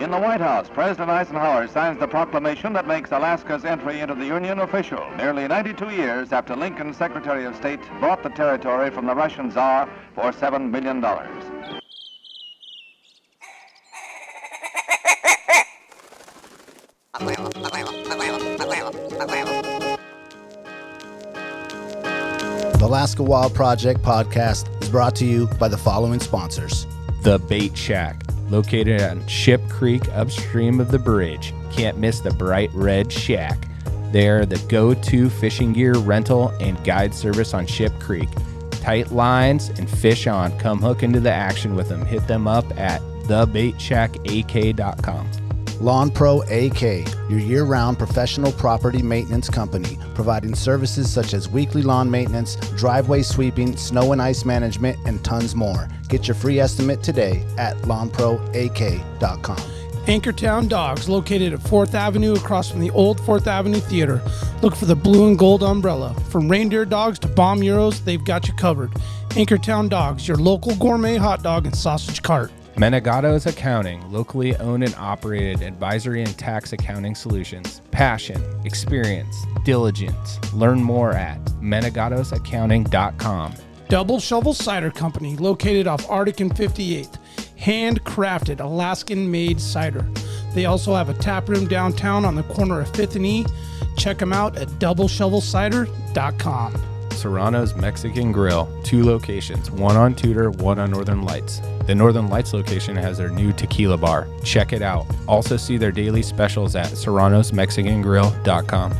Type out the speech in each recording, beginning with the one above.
In the White House, President Eisenhower signs the proclamation that makes Alaska's entry into the Union official, nearly 92 years after Lincoln's Secretary of State bought the territory from the Russian Tsar for $7 million. The Alaska Wild Project podcast is brought to you by the following sponsors. The Bait Shack, located on Ship Creek upstream of the bridge. Can't miss the bright red shack. They're the go-to fishing gear rental and guide service on Ship Creek. Tight lines and fish on. Come hook into the action with them. Hit them up at thebaitshackak.com. Lawn Pro AK, your year-round professional property maintenance company, providing services such as weekly lawn maintenance, driveway sweeping, snow and ice management, and tons more. Get your free estimate today at lawnproak.com. Anchortown Dogs, located at 4th Avenue across from the old 4th Avenue Theater. Look for the blue and gold umbrella. From reindeer dogs to bomb euros, they've got you covered. Anchortown Dogs, your local gourmet hot dog and sausage cart. Menegato's Accounting, locally owned and operated advisory and tax accounting solutions. Passion, experience, diligence. Learn more at menegatosaccounting.com. Double Shovel Cider Company, located off Arctic and 58th. Handcrafted Alaskan-made cider. They also have a tap room downtown on the corner of 5th and E. Check them out at doubleshovelcider.com. Serrano's Mexican Grill, 2 locations, one on Tudor, one on Northern Lights. The Northern Lights location has their new tequila bar. Check it out. Also see their daily specials at serranosmexicangrill.com.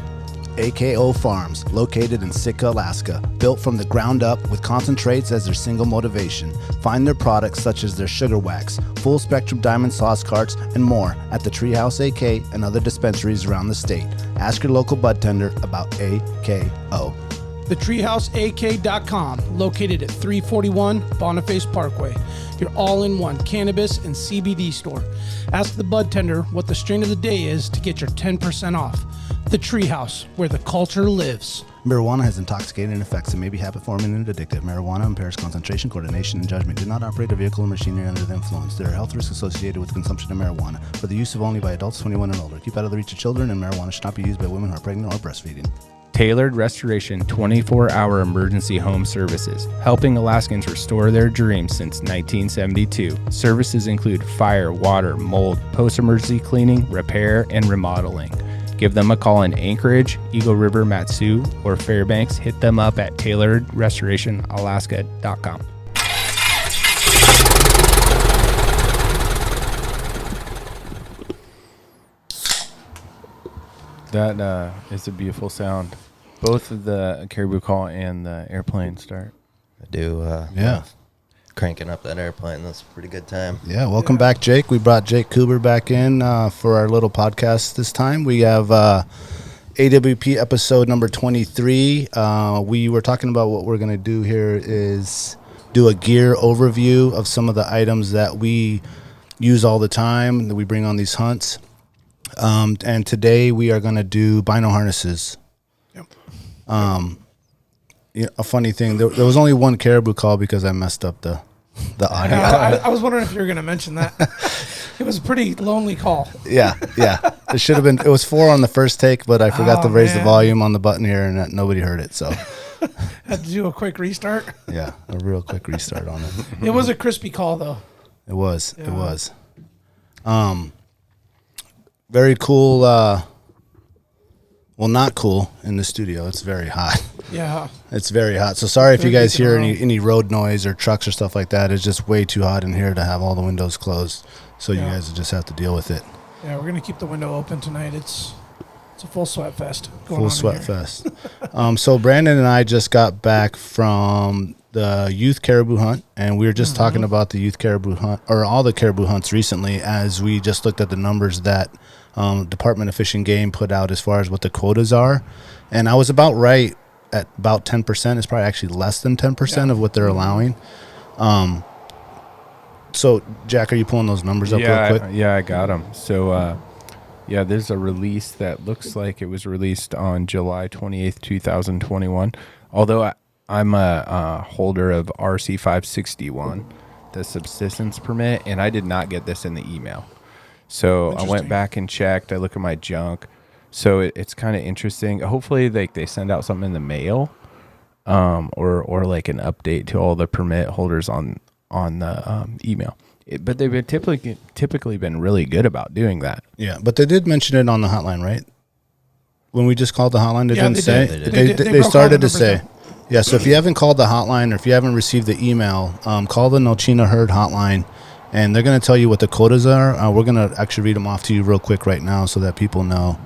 AKO Farms, located in Sitka, Alaska, built from the ground up with concentrates as their single motivation. Find their products such as their sugar wax, full spectrum diamond sauce carts, and more at the Treehouse AK and other dispensaries around the state. Ask your local bud tender about AKO. TheTreehouseAK.com, located at 341 Boniface Parkway, your all-in-one cannabis and CBD store. Ask the bud tender what the strain of the day is to get your 10% off. The Treehouse, where the culture lives. Marijuana has intoxicating effects and may be habit-forming and addictive. Marijuana impairs concentration, coordination, and judgment. Do not operate a vehicle or machinery under the influence. There are health risks associated with consumption of marijuana. For the use of only by adults 21 and older. Keep out of the reach of children, and marijuana should not be used by women who are pregnant or breastfeeding. Tailored Restoration 24-hour emergency home services, helping Alaskans restore their dreams since 1972. Services include fire, water, mold, post-emergency cleaning, repair, and remodeling. Give them a call in Anchorage, Eagle River, Matsu, or Fairbanks. Hit them up at tailoredrestorationalaska.com. That is a beautiful sound. Both of the caribou call and the airplane start. I do. Yeah. Cranking up that airplane. That's a pretty good time. Yeah, welcome back, Jake. We brought Jake Kueber back in for our little podcast this time. We have AWP episode number 23. We were talking about what we're going to do here is do a gear overview of some of the items that we use all the time that we bring on these hunts. And today we are going to do bino harnesses. Yep. A funny thing, there was only one caribou call because I messed up the audio. I was wondering if you were going to mention that. It was a pretty lonely call. Yeah. It should have been. It was 4 on the first take, but I forgot to raise the volume on the button here, and nobody heard it. So had to do a quick restart. Yeah, a real quick restart on it. It was a crispy call, though. It was. Yeah. It was. Very cool. Well, not cool in the studio. It's very hot. Yeah. It's very hot. So sorry if you guys hear any road noise or trucks or stuff like that. It's just way too hot in here to have all the windows closed. So you guys just have to deal with it. Yeah, we're going to keep the window open tonight. It's a full sweat fest going full on sweat here. fest. So Brandon and I just got back from the Youth Caribou Hunt, and we were just talking about the Youth Caribou Hunt, or all the caribou hunts recently, as we just looked at the numbers that Department of Fish and Game put out as far as what the quotas are. And I was about right at about 10%. It's probably actually less than 10% of what they're allowing. So, Jack, are you pulling those numbers up real quick? Yeah, I got them. So, there's a release that looks like it was released on July 28th, 2021. Although I'm a holder of RC 561, the subsistence permit, and I did not get this in the email. So I Interesting. went back and checked. I look at my junk. So it's kind of interesting. Hopefully they send out something in the mail, or like an update to all the permit holders on the email. But they've been typically been really good about doing that. Yeah, but they did mention it on the hotline, right? When we just called the hotline, they didn't they say. did. They broke all started the to say. numbers Yeah, so if you haven't called the hotline or if you haven't received the email, call the Nelchina Herd hotline, and they're going to tell you what the quotas are. We're going to actually read them off to you real quick right now so that people know.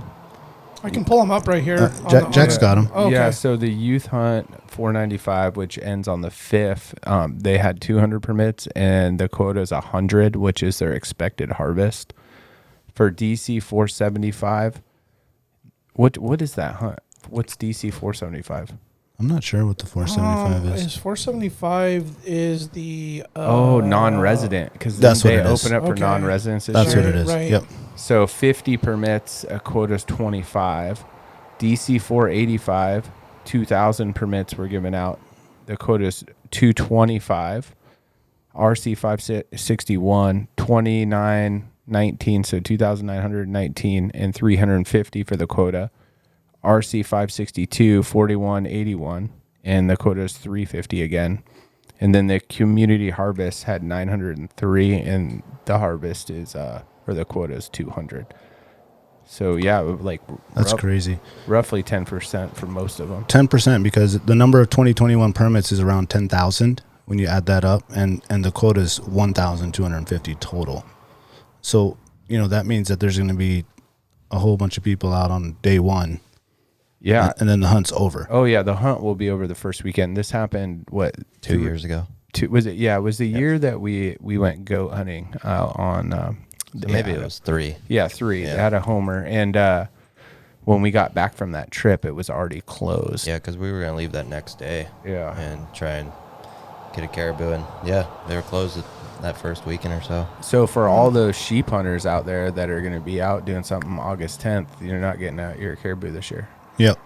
I can pull them up right here. Jack's got them. Oh, okay. Yeah, so the Youth Hunt 495, which ends on the 5th, they had 200 permits, and the quota is 100, which is their expected harvest. For DC 475, what is that hunt? What's DC 475? I'm not sure what the 475 is. 475 is the non-resident, because That's what they it is. open up for Okay. non-residents this That's year. what it is. Right. Yep. So 50 permits, a quota is 25. DC 485, 2,000 permits were given out. The quota is 225. RC 561, 2919, so 2,919, and 350 for the quota. RC 562, 4181, and the quota is 350 again. And then the community harvest had 903, and the harvest is or the quota is 200. So yeah, like That's crazy. roughly 10% for most of them. 10% because the number of 2021 permits is around 10,000 when you add that up, and the quota is 1,250 total. So, that means that there's going to be a whole bunch of people out on day one. Yeah. And then the hunt's over. Oh yeah, the hunt will be over the first weekend. This happened 2 years ago. Was it? Yeah, it was the year that we went goat hunting on. Maybe it was 3. Yeah, 3. Yeah. They had a homer, and when we got back from that trip, it was already closed. Yeah, because we were going to leave that next day. Yeah. And try and get a caribou. And, yeah, they were closed that first weekend or so. So for all those sheep hunters out there that are going to be out doing something August 10th, you're not getting out your caribou this year. Yep.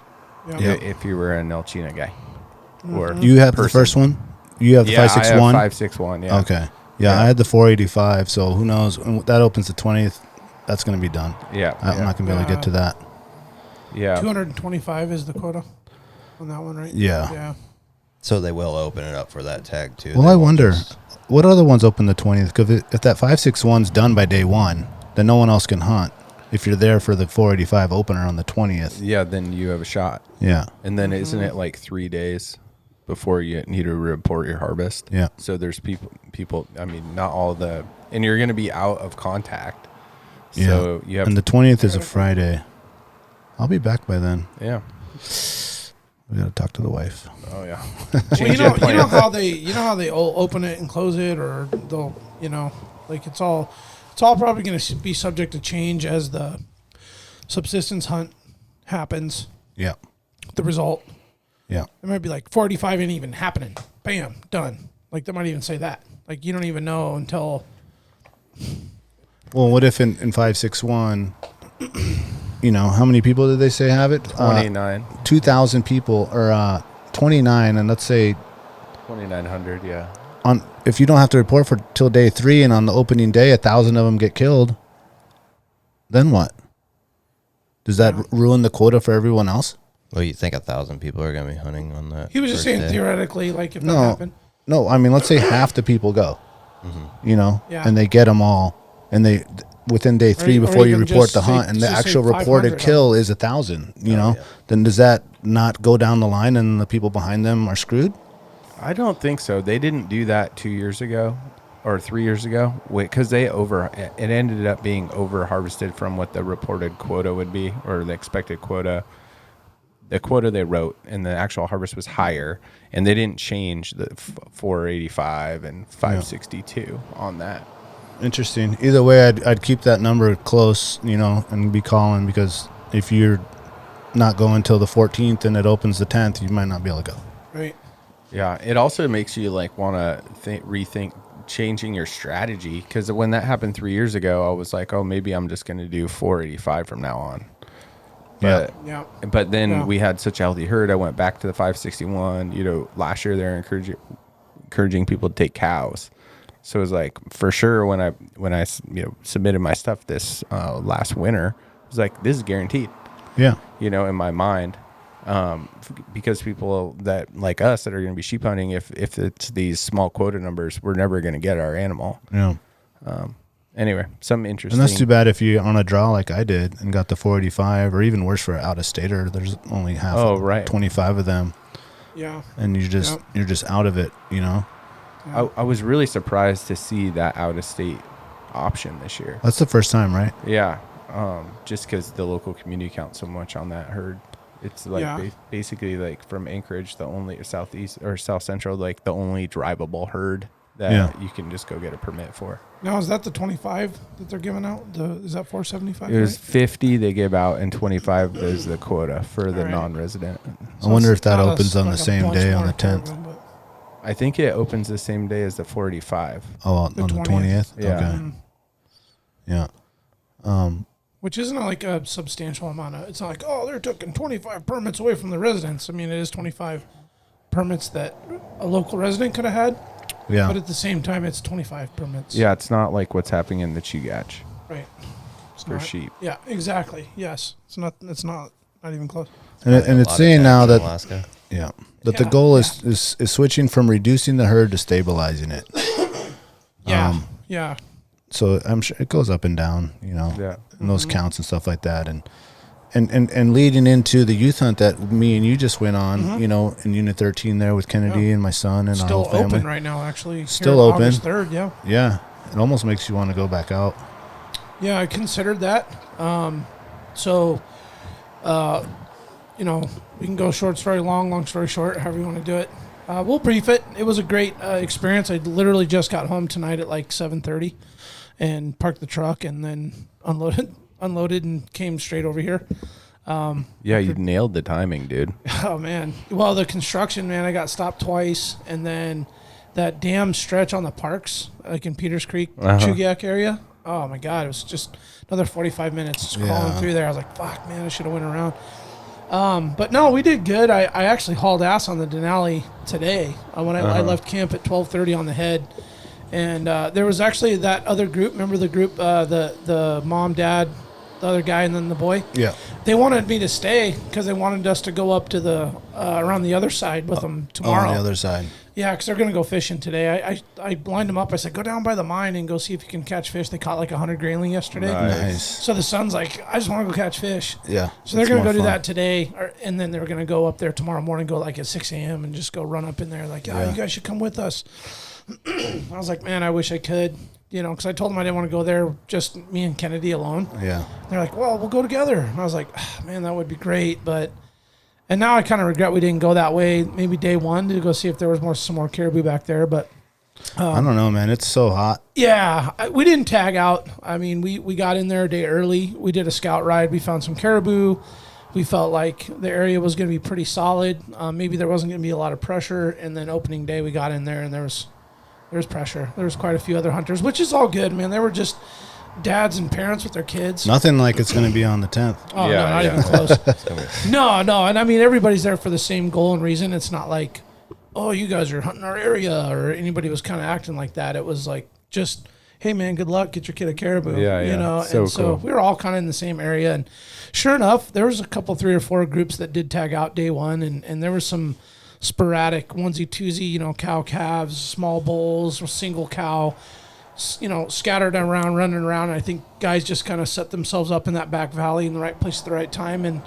If you were a Nelchina guy. Or You have the first one? You have the 561? I have 561, yeah. Okay. Yeah, I had the 485, so who knows? When that opens the 20th, that's going to be done. Yeah. I'm not going to be able to get to that. Yeah. 225 is the quota on that one, right? Yeah. Yeah. So they will open it up for that tag, too. Well, I wonder, what other ones open the 20th? Because if that 561's done by day one, then no one else can hunt. If you're there for the 485 opener on the 20th. Yeah, then you have a shot. Yeah. And then isn't it like 3 days before you need to report your harvest? Yeah. So there's people, I mean, not all and you're going to be out of contact. So you have and the 20th is a Friday. I'll be back by then. Yeah. We got to talk to the wife. Oh yeah. Well, you know how they all open it and close it, or they'll, like it's all probably going to be subject to change as the subsistence hunt happens. Yeah. The result. Yeah. It might be like 485 ain't even happening. Bam, done. Like they might even say that. Like you don't even know until. Well, what if in 561, how many people did they say have it? 29. 2,000 people, or 29, and let's say 2,900, yeah. if you don't have to report for till day 3, and on the opening day 1,000 of them get killed, then what? Does that ruin the quota for everyone else? Well, you think 1,000 people are going to be hunting on that? He was just first saying day? theoretically, like if that happened. No, I mean, let's say half the people go, Yeah. and they get them all, and they within day 3 or before you even report just the say- hunt, and the just say actual reported 500 kill is 1,000. Then does that not go down the line, and the people behind them are screwed? I don't think so. They didn't do that 2 years ago or 3 years ago because it ended up being over harvested from what the reported quota would be, or the expected quota. The quota they wrote and the actual harvest was higher, and they didn't change the 485 and 562 on that. Interesting. Either way, I'd keep that number close, and be calling, because if you're not going till the 14th and it opens the 10th, you might not be able to go. Right. Yeah, it also makes you like want to rethink changing your strategy, because when that happened 3 years ago, I was like, oh, maybe I'm just going to do 485 from now on. But Yeah. But then we had such a healthy herd. I went back to the 561. Last year they're encouraging people to take cows, So it was like, for sure, when I submitted my stuff this last winter, it was like, this is guaranteed. Yeah. In my mind, because people that like us that are going to be sheep hunting, if it's these small quota numbers, we're never going to get our animal. Yeah. Anyway, some interesting. And that's too bad if you on a draw like I did and got the 485, or even worse for an out-of-stater. There's only half. Oh, right. 25 of them. Yeah. And you're just out of it. Yeah. I was really surprised to see that out-of-state option this year. That's the first time, right? Yeah. Just because the local community counts so much on that herd. It's like basically like from Anchorage, the only southeast or south central, like the only drivable herd that you can just go get a permit for. Now, is that the 25 that they're giving out? Is that 475? It was 50 they give out, and 25 is the quota for the non-resident. I wonder if that opens on the same day on the 10th. I think it opens the same day as the 485. Oh, on the 20th? Yeah. Okay. Yeah. Which isn't like a substantial amount of. It's not like, oh, they're taking 25 permits away from the residents. I mean, it is 25 permits that a local resident could have had. Yeah. But at the same time, it's 25 permits. Yeah, it's not like what's happening in the Chugach. Right. It's for not, sheep. Yeah, exactly. Yes. It's not even close. And it's saying now that Alaska. that the goal is switching from reducing the herd to stabilizing it. Yeah. Yeah. So I'm sure it goes up and down, and those counts and stuff like that. And leading into the youth hunt that me and you just went on, in Unit 13 there with Kennedy and my son and still our whole family. Open right now, actually. Still open. August 3rd, yeah. Yeah. It almost makes you want to go back out. Yeah, I considered that. We can go short story long story short, however you want to do it. We'll brief it. It was a great experience. I literally just got home tonight at like 7:30 and parked the truck and then unloaded and came straight over here. You nailed the timing, dude. Oh, man. Well, the construction, man, I got stopped twice. And then that damn stretch on the parks, like in Peters Creek, Kodiak area. Oh, my God. It was just another 45 minutes crawling through there. I was like, fuck, man, I should have went around. But no, we did good. I actually hauled ass on the Denali today when I left camp at 12:30 on the head. And there was actually that other group. Remember the group, the mom, dad, the other guy, and then the boy? Yeah. They wanted me to stay because they wanted us to go up to the around the other side with them tomorrow. On the other side. Yeah, because they're going to go fishing today. I lined them up. I said, go down by the mine and go see if you can catch fish. They caught like 100 grayling yesterday. Nice. So the son's like, I just want to go catch fish. Yeah. So they're going to go do that today. And then they're going to go up there tomorrow morning, go like at 6 a.m. and just go run up in there like, you guys should come with us. I was like, man, I wish I could, because I told them I didn't want to go there, just me and Kennedy alone. Yeah. They're like, well, we'll go together. And I was like, man, that would be great. And now I kind of regret we didn't go that way. Maybe day one to go see if there was some more caribou back there. But I don't know, man. It's so hot. Yeah, we didn't tag out. I mean, we got in there a day early. We did a scout ride. We found some caribou. We felt like the area was going to be pretty solid. Maybe there wasn't going to be a lot of pressure. And then opening day, we got in there and there was pressure. There was quite a few other hunters, which is all good, man. They were just dads and parents with their kids. Nothing like it's going to be on the 10th. Oh, no, not even close. No. And I mean, everybody's there for the same goal and reason. It's not like, oh, you guys are hunting our area, or anybody was kind of acting like that. It was like, just, hey, man, good luck. Get your kid a caribou. So we were all kind of in the same area. And sure enough, there was a couple, 3 or 4 groups that did tag out day one. And there was some sporadic onesie twosie, cow calves, small bulls, single cow, scattered around, running around. And I think guys just kind of set themselves up in that back valley in the right place at the right time, and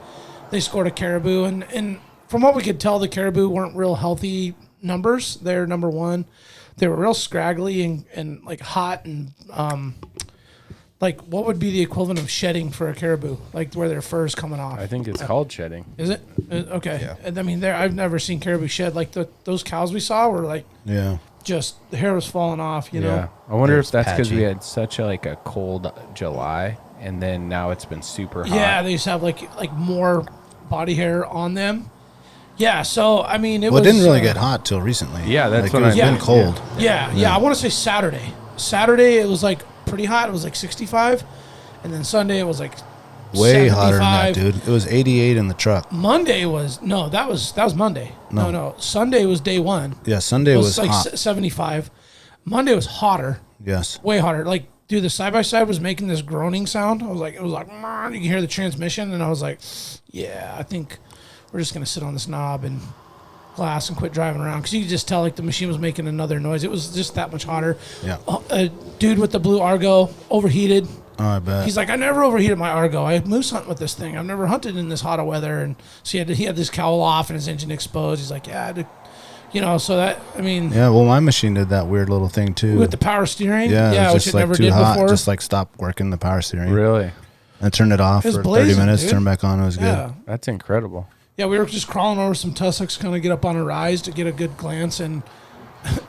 they scored a caribou. And from what we could tell, the caribou weren't real healthy numbers. They're number one. They were real scraggly and like hot and like what would be the equivalent of shedding for a caribou, like where their fur is coming off? I think it's called shedding. Is it? Okay. Yeah. And I mean, I've never seen caribou shed. Like those cows we saw were like, just the hair was falling off. You know. I wonder if that's because we had such a cold July, and then now it's been super hot. Yeah, they used to have like more body hair on them. Yeah, so I mean, it didn't really get hot till recently. Yeah, that's when it's been cold. Yeah. I want to say Saturday. Saturday it was like pretty hot. It was like 65, and then Sunday it was like way 75. hotter than that, dude. It was 88 in the truck. Monday was that was Monday. No. Sunday was day one. Yeah, Sunday was like hot. 75. Monday was hotter. Yes. Way hotter. Like, dude, the side-by-side was making this groaning sound. It was like, you can hear the transmission. And I was like, yeah, I think we're just going to sit on this knob and glass and quit driving around. Because you could just tell, like, the machine was making another noise. It was just that much hotter. Yeah. A dude with the blue Argo overheated. Oh, I bet. He's like, I never overheated my Argo. I moose hunt with this thing. I've never hunted in this hot of weather. And so he had this cowl off and his engine exposed. He's like, yeah, so that, I mean. Yeah, well, my machine did that weird little thing, too. With the power steering? Yeah, which just it like never too did hot. before. Just like stopped working the power steering. Really? I turned it off It was for blazing, 30 minutes, dude. turned back on. It was Yeah. good. That's incredible. Yeah, we were just crawling over some tussocks, kind of get up on a rise to get a good glance. And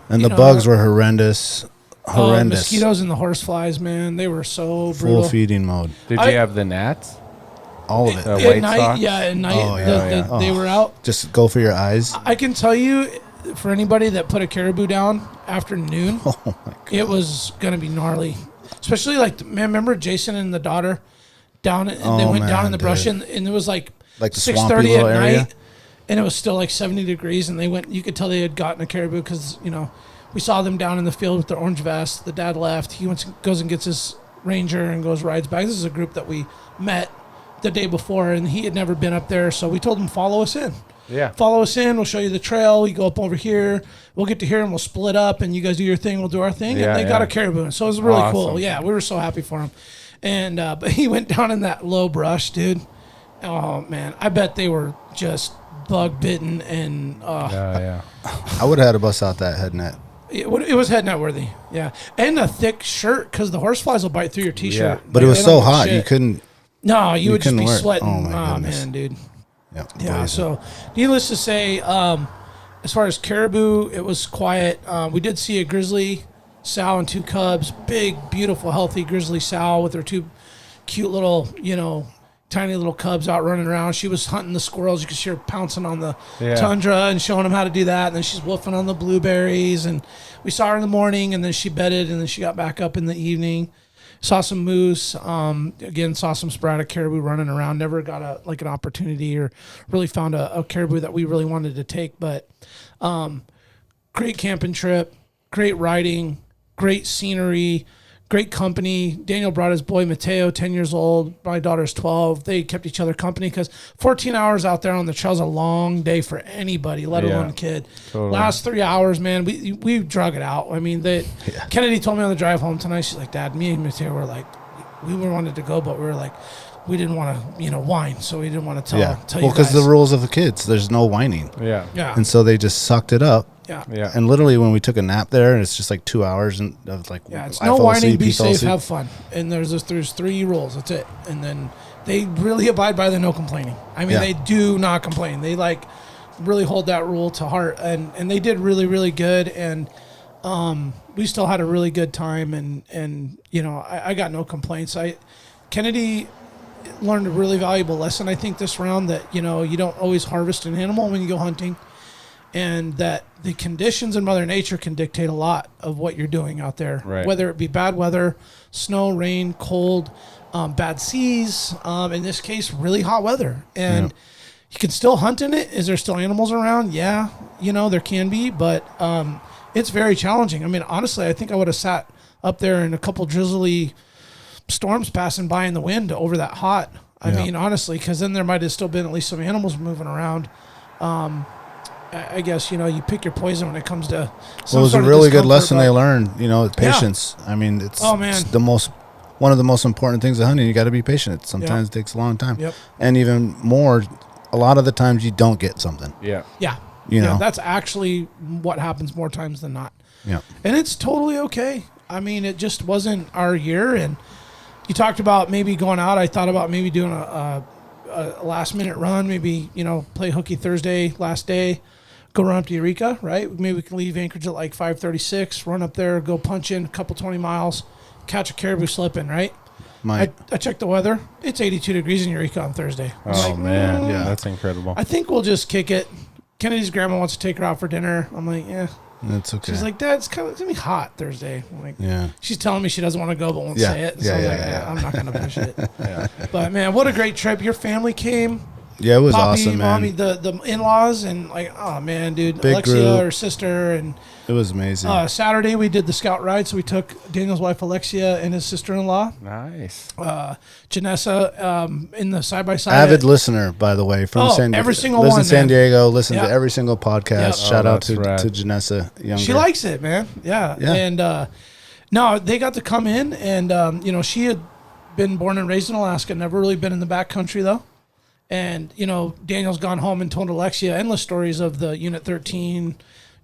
the bugs were horrendous. the mosquitoes and the horseflies, man, they were so brutal. Full feeding mode. Did you have the gnats? All of it. The At white night, socks? yeah, at night, Oh, yeah. they were out. Just go for your eyes. I can tell you, for anybody that put a caribou down after noon, Oh, my God. it was going to be gnarly. Especially, like, man, remember Jason and the daughter down, and they went down in the brush, and it was like Like the 6:30 swampy at little area? night, and it was still like 70 degrees, and they went, you could tell they had gotten a caribou because, we saw them down in the field with their orange vests. The dad left. He goes and gets his Ranger and rides back. This is a group that we met the day before, and he had never been up there, so we told him, follow us in. Yeah. Follow us in. We'll show you the trail. You go up over here. We'll get to here, and we'll split up, and you guys do your thing. We'll do our thing. Yeah, And they got yeah. a caribou, so it was really cool. Awesome. Yeah, we were so happy for him. And but he went down in that low brush, dude. Oh, man. I bet they were just bug bitten, and Yeah. I would have had to bust out that head net. it was head net worthy. Yeah. And a thick shirt, because the horseflies will bite through your T-shirt. But it Like, was they so don't give a hot, you shit. couldn't. No, you would just couldn't be wear it. sweating. Oh, my goodness. Man, dude. Yeah. Yeah, blazing. so needless to say, as far as caribou, it was quiet. We did see a grizzly sow and two cubs, big, beautiful, healthy grizzly sow with her two cute little, tiny little cubs out running around. She was hunting the squirrels. You could see her pouncing on the tundra and showing them how to do that. And then she's woofing on the blueberries. And we saw her in the morning, and then she bedded, and then she got back up in the evening. Saw some moose. Again, saw some sporadic caribou running around. Never got an opportunity or really found a caribou that we really wanted to take. But great camping trip, great riding, great scenery, great company. Daniel brought his boy Mateo, 10 years old. My daughter's 12. They kept each other company because 14 hours out there on the trail is a long day for anybody, let alone a kid. Totally. Last 3 hours, man, we drug it out. I mean, Kennedy told me on the drive home tonight, she's like, Dad, me and Mateo were like, we wanted to go, but we were like, we didn't want to, whine, so we didn't want to tell you guys. Well, because the rules of the kids, there's no whining. Yeah. Yeah. And so they just sucked it up. Yeah. Yeah. And literally when we took a nap there, and it's just like 2 hours and of like, Yeah, it's I no fell whining, asleep, be he fell safe, asleep. have fun. And there's 3 rules. That's it. And then they really abide by the no complaining. I mean, Yeah. they do not complain. They really hold that rule to heart. And they did really, really good. And we still had a really good time. And I got no complaints. Kennedy learned a really valuable lesson, I think, this round, that, you don't always harvest an animal when you go hunting. And that the conditions in Mother Nature can dictate a lot of what you're doing out there, Right. whether it be bad weather, snow, rain, cold, bad seas, in this case, really hot weather. And you can still hunt in it. Is there still animals around? Yeah, there can be, but it's very challenging. I mean, honestly, I think I would have sat up there in a couple drizzly storms passing by in the wind over that hot. I mean, honestly, because then there might have still been at least some animals moving around. I guess, you pick your poison when it comes to some Well, it was a sort of really good discomfort, lesson but- they learned, patience. I mean, it's, Oh, man. it's one of the most important things of hunting. You got to be patient. Sometimes it takes a long time. Yep. And even more, a lot of the times you don't get something. Yeah. Yeah. You know. That's actually what happens more times than not. Yeah. And it's totally okay. I mean, it just wasn't our year. And you talked about maybe going out. I thought about maybe doing a last-minute run, maybe, play hooky Thursday, last day, go run up to Eureka, right? Maybe we can leave Anchorage at like 5:36, run up there, go punch in a couple 20 miles, catch a caribou slipping, right? I checked the weather. It's 82 degrees in Eureka on Thursday. I'm Oh, like, man. Yeah. That's incredible. I think we'll just kick it. Kennedy's grandma wants to take her out for dinner. I'm like, yeah. That's okay. She's like, Dad, it's going to be hot Thursday. I'm like, yeah. she's telling me she doesn't want to go but won't Yeah. say it. Yeah, I'm yeah, like, yeah. I'm not going to push it. Yeah. But, man, what a great trip. Your family came. Yeah, it was Poppy, awesome, man. Mommy, the in-laws, and like, oh man, dude, Big Alexia, group. her sister, and It was amazing. Saturday we did the scout ride, so we took Daniel's wife Alexia and his sister-in-law, Nice. Janessa, in the side-by-side. Avid listener, by the way, from San Diego. every single lives one, in San man. Diego. Listen to Yeah. every single podcast. Yeah. Shout out to that's rad. Janessa Younger. She likes it, man. Yeah. Yeah. And no, they got to come in, and she had been born and raised in Alaska, never really been in the backcountry though. And Daniel's gone home and told Alexia endless stories of the Unit 13,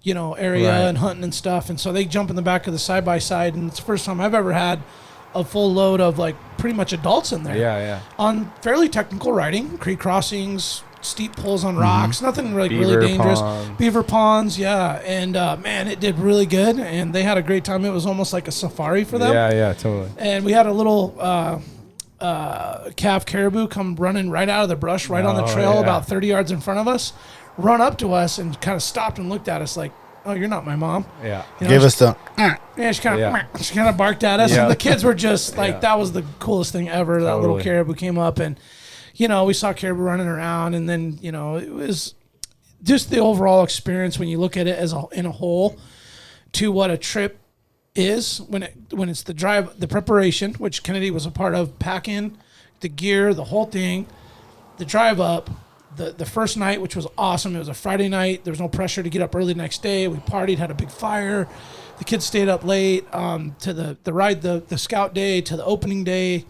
area Right. and hunting and stuff. And so they jump in the back of the side by side, and it's the first time I've ever had a full load of like pretty much adults in there. Yeah. On fairly technical riding, creek crossings, steep pulls on rocks, nothing really Beaver dangerous. ponds. Beaver ponds, yeah. And man, it did really good, and they had a great time. It was almost like a safari for them. Yeah, totally. And we had a little calf caribou come running right out of the brush, right on the Oh, trail, yeah. about 30 yards in front of us, run up to us and kind of stopped and looked at us like, "Oh, you're not my mom." Yeah. Gave us the. Yeah, she kind Yeah. of barked at us, Yeah. and the kids were just like, Yeah. "That was the coolest thing ever." That little Totally. caribou came up, and we saw caribou running around, and then it was just the overall experience when you look at it in a whole, to what a trip is when it's the drive, the preparation, which Kennedy was a part of, packing the gear, the whole thing, the drive up. The first night, which was awesome. It was a Friday night. There was no pressure to get up early the next day. We partied, had a big fire. The kids stayed up late to the ride, the scout day, to the opening day,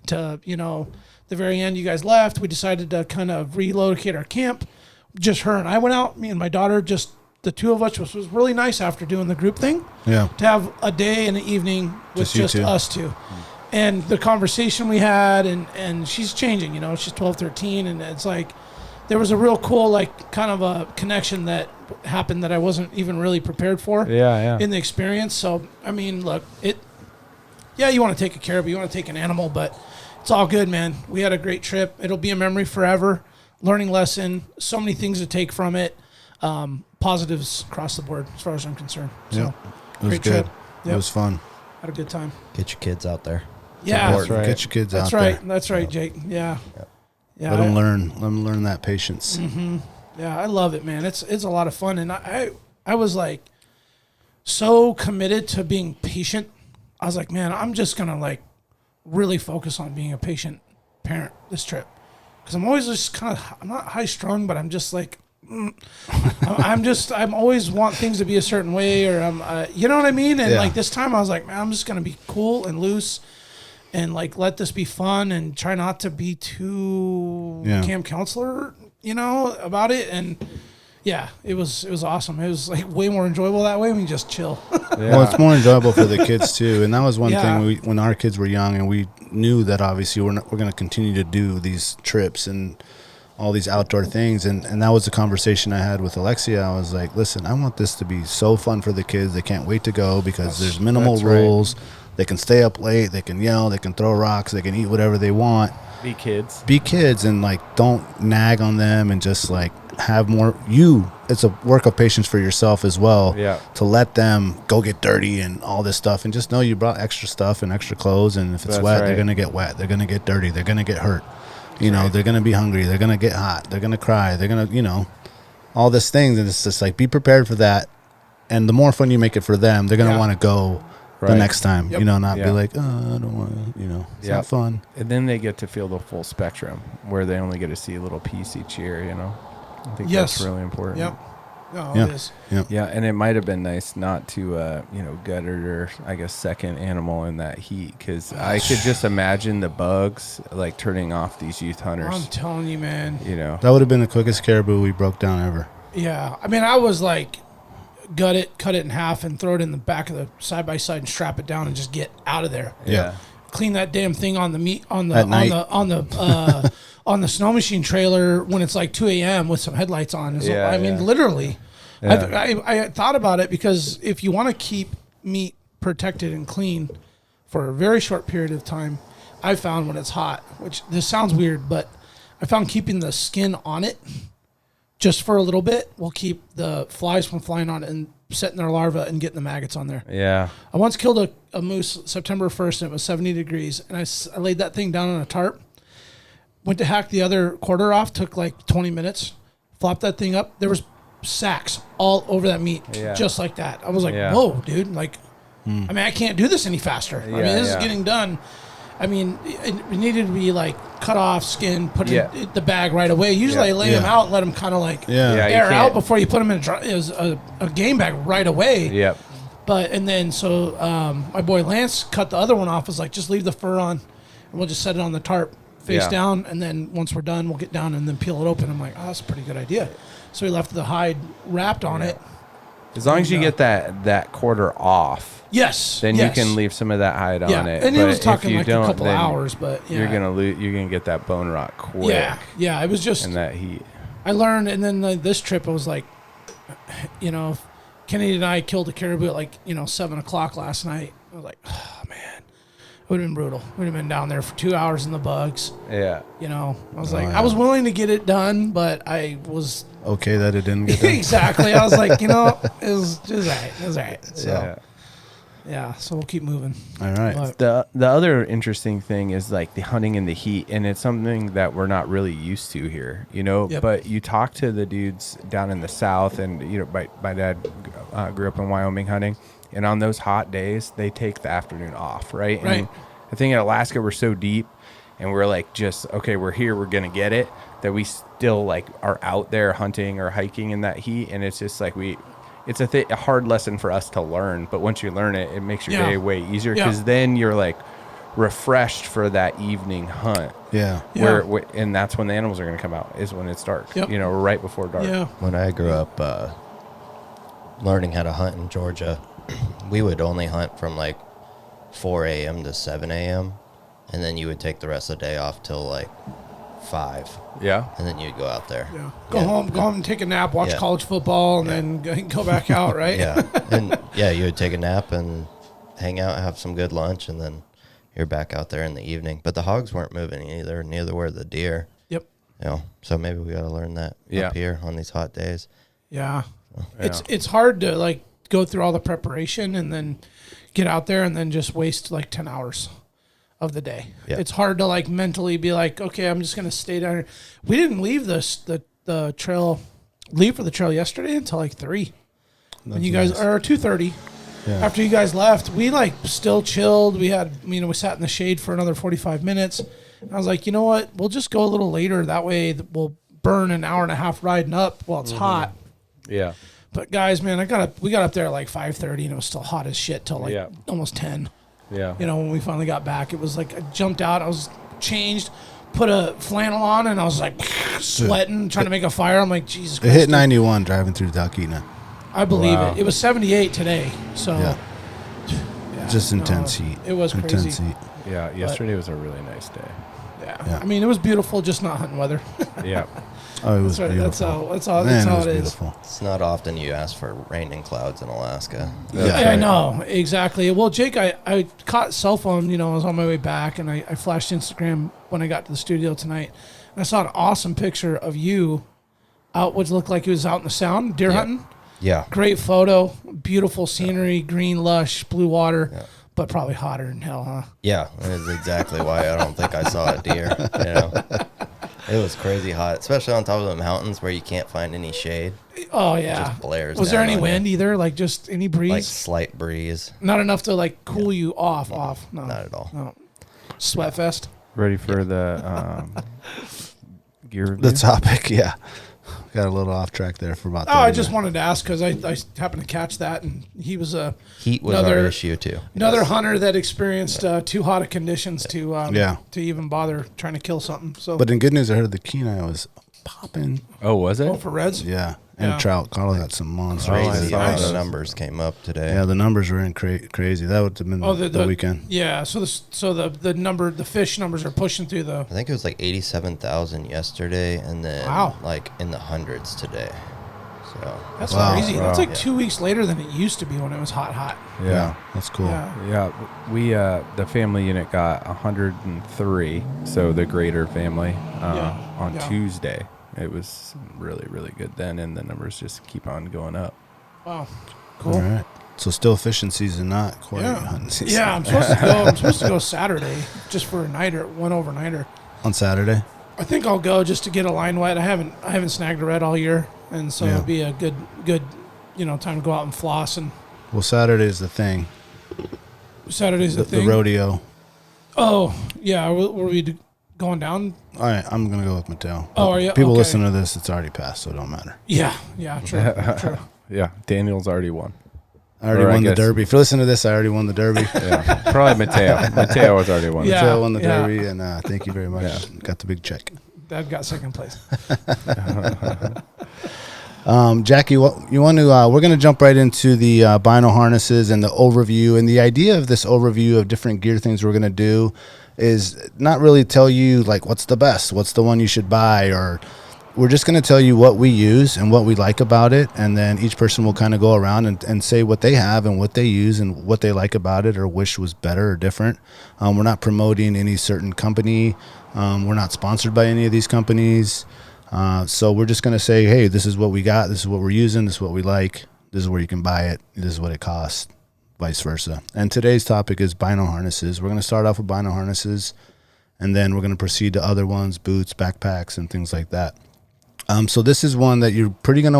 to the very end. You guys left. We decided to kind of relocate our camp. Just her and I went out. Me and my daughter, just the two of us, which was really nice after doing the group thing. Yeah. To have a day and an evening with Just you just two. us two. And the conversation we had, and she's changing, she's 12, 13, and it's like there was a real cool, like, kind of a connection that happened that I wasn't even really prepared for Yeah. in the experience. So, I mean, look, you want to take a caribou, you want to take an animal, but it's all good, man. We had a great trip. It'll be a memory forever. Learning lesson, so many things to take from it. Positives across the board as far as I'm concerned. So, Yep. It was great good. trip. It Yep. was fun. Had a good time. Get your kids out there. Yeah, That's right. Get your kids That's out right. there. That's right, Jake. Yeah. Yeah. Let them learn. Let them learn that patience. Yeah, I love it, man. It's a lot of fun, and I was like so committed to being patient. I was like, man, I'm just gonna like really focus on being a patient parent this trip, because I'm always just I'm not high strung, but I'm just like I'm always want things to be a certain way, or you know what I mean? And Yeah. like this time I was like, man, I'm just gonna be cool and loose, and like let this be fun, and try not to be too camp counselor, about it. And yeah, it was awesome. It was like way more enjoyable that way when you just chill. Well, it's more enjoyable for the kids too, and that was one Yeah. thing when our kids were young, and we knew that obviously we're going to continue to do these trips and all these outdoor things, and that was the conversation I had with Alexia. I was like, listen, I want this to be so fun for the kids. They can't wait to go because there's minimal that's right. rules. They can stay up late. They can yell. They can throw rocks. They can eat whatever they want. Be kids. Be kids, and like don't nag on them, and just like have more. It's a work of patience for yourself as well. Yeah. To let them go get dirty and all this stuff, and just know you brought extra stuff and extra clothes, and if it's That's wet, right. they're gonna get wet. They're gonna get dirty. They're gonna get hurt. They're gonna be hungry. They're gonna get hot. They're gonna cry. They're gonna, all these things, and it's just like be prepared for that. And the more fun you make it for them, they're gonna Yeah. want to go the Right. next time. Yep. Not be Yeah. like, oh, I don't want to. It's Yep. not fun. And then they get to feel the full spectrum, where they only get to see a little piece each year, I think Yes. that's really important. Yep. No, Yeah. it is. Yeah, and it might have been nice not to, gut her, I guess, second animal in that heat, because I could just imagine the bugs, like, turning off these youth I'm hunters, telling you, man. That would have been the quickest caribou we broke down ever. Yeah, I mean, I was like, cut it in half, and throw it in the back of the side by side and strap it down and just get out of there. Yeah. Clean that damn thing on the meat on the At on night. the on the on the snow machine trailer when it's like 2 a.m. with some headlights on. Yeah, I mean, yeah. literally. Yeah. I thought about it, because if you want to keep meat protected and clean for a very short period of time, I found when it's hot, which this sounds weird, but I found keeping the skin on it just for a little bit will keep the flies from flying on it and setting their larvae and getting the maggots on there. Yeah. I once killed a moose September 1st, and it was 70 degrees, and I laid that thing down on a tarp. Went to hack the other quarter off. Took like 20 minutes. Flopped that thing up. There was sacks all over that meat, just like that. I was like, whoa, dude. Like, I mean, I can't do this any faster. I mean, this is getting done. I mean, it needed to be like cut off, skin, put in the bag right away. Usually I lay them out and let them kind of like air out before you put them in a game bag right away. Yep. But, and then, so my boy Lance cut the other one off, was like, just leave the fur on, and we'll just set it on the tarp face down, and then once we're done, we'll get down and then peel it open. I'm like, oh, that's a pretty good idea. So we left the hide wrapped on it. As long as you get that quarter off. Yes. Then you can leave some of that hide on it. And it was talking like a don't, couple hours, but you're gonna get that bone rot quick. Yeah. It was just in that heat. I learned, and then this trip it was like, you know, Kennedy and I killed a caribou at like 7 o'clock last night. I was like, oh man, it would have been brutal. We'd have been down there for 2 hours in the bugs. Yeah. I was like, I was willing to get it done, but I was okay that it didn't get done. Exactly. I was like, it was just all right. It was all right. So. Yeah, so we'll keep moving. All right. But the other interesting thing is like the hunting in the heat, and it's something that we're not really used to here, But you talk to the dudes down in the South, and my dad grew up in Wyoming hunting, and on those hot days they take the afternoon off, right? Right. And I think in Alaska we're so deep, and we're like, just okay, we're here, we're gonna get it, that we still like are out there hunting or hiking in that heat, and it's just like it's a hard lesson for us to learn, but once you learn it, it makes your day way easier, because then you're like refreshed for that evening hunt. Yeah. And that's when the animals are going to come out, is when it's dark. Yep. Right before dark. Yeah. When I grew up learning how to hunt in Georgia, we would only hunt from like 4 a.m. to 7 a.m. and then you would take the rest of the day off till like 5. Yeah. And then you'd go out there. Yeah. Go home and take a nap, watch college football, and then go back out, right? And you would take a nap and hang out, have some good lunch, and then you're back out there in the evening. But the hogs weren't moving either, neither were the deer. Yep. So maybe we got to learn that up here on these hot days. Yeah. It's hard to like go through all the preparation and then get out there and then just waste like 10 hours of the day. Yep. It's hard to like mentally be like, okay, I'm just going to stay down here. We didn't leave the trail, leave for the trail yesterday until like 3. And you guys are 2:30. Yeah. After you guys left, we like still chilled. We had, we sat in the shade for another 45 minutes. And I was like, you know what? We'll just go a little later. That way we'll burn an hour and a half riding up while it's hot. Yeah. But guys, man, we got up there at like 5:30 and it was still hot as shit till like almost 10. Yeah. When we finally got back, it was like I jumped out. I was changed, put a flannel on, and I was like sweating, trying to make a fire. I'm like, Jesus Christ. It hit 91 driving through Talkeetna. I believe it. It was 78 today. So just intense heat. It was crazy. Intense heat. Yeah. Yesterday was a really nice day. Yeah. I mean, it was beautiful, just not hunting weather. Yeah. Oh, it was right. beautiful. That's all it is. It's not often you ask for rain and clouds in Alaska. I know. Exactly. Well, Jake, I caught cell phone, I was on my way back, and I flashed Instagram when I got to the studio tonight. And I saw an awesome picture of you out, what looked like it was out in the Sound, deer hunting. Yeah. Great photo. Beautiful scenery, green, lush, blue water. Yeah. But probably hotter than hell, huh? Yeah, that is exactly why I don't think I saw a deer. It was crazy hot, especially on top of the mountains where you can't find any shade. Oh, yeah. It just blares. Was there any wind either? Like just any breeze? Like slight breeze. Not enough to like cool you off. No. Not at all. No. Sweat fest. Ready for the gear review? The topic, yeah. Got a little off track there for about 30 I just wanted to ask because I happened to catch that, and he was heat was our issue too. Another hunter that experienced too hot of conditions to even bother trying to kill something. So, but in good news, I heard the Kenai was popping. Oh, was it? Oh, for reds? Yeah, and trout. Carl got some monsters. Crazy how the numbers came up today. Yeah, the numbers were in crazy. That would have been the weekend. Yeah, so the fish numbers are pushing through the. I think it was like 87,000 yesterday, and then like in the hundreds today. So that's crazy. Wow. That's like 2 weeks later than it used to be when it was hot. Yeah, that's cool. Yeah, we the family unit got 103. So the greater family on Tuesday. It was really, really good then, and the numbers just keep on going up. Wow, cool. All right. So still fishing season, not quite hunting season. Yeah, I'm supposed to go Saturday just for a nighter, one overnighter. On Saturday? I think I'll go just to get a line wet. I haven't snagged a red all year, and so it'll be a good time to go out and floss. And Well, Saturday's the thing. Saturday's the thing. The rodeo. Oh yeah, were we going down? All right, I'm gonna go with Mateo. Oh, are you? People Okay. listen to this; it's already passed, so it don't matter. Yeah, true. Yeah, Daniel's already won. I already Or I won the guess- Derby. If you listen to this, I already won the Derby. Yeah, probably Mateo. Mateo has already won. Yeah. Mateo won the Derby, and thank you very much. Yeah. Got the big check. Dad got second place. Jackie, you want to? We're going to jump right into the Bino harnesses and the overview. And the idea of this overview of different gear things we're going to do is not really tell you like what's the best, what's the one you should buy, or we're just going to tell you what we use and what we like about it. And then each person will kind of go around and say what they have and what they use and what they like about it or wish was better or different. We're not promoting any certain company. We're not sponsored by any of these companies. So we're just going to say, hey, this is what we got. This is what we're using. This is what we like. This is where you can buy it. This is what it costs, vice versa. And today's topic is Bino harnesses. We're going to start off with Bino harnesses, and then we're going to proceed to other ones, boots, backpacks, and things like that. So this is one that you're maybe going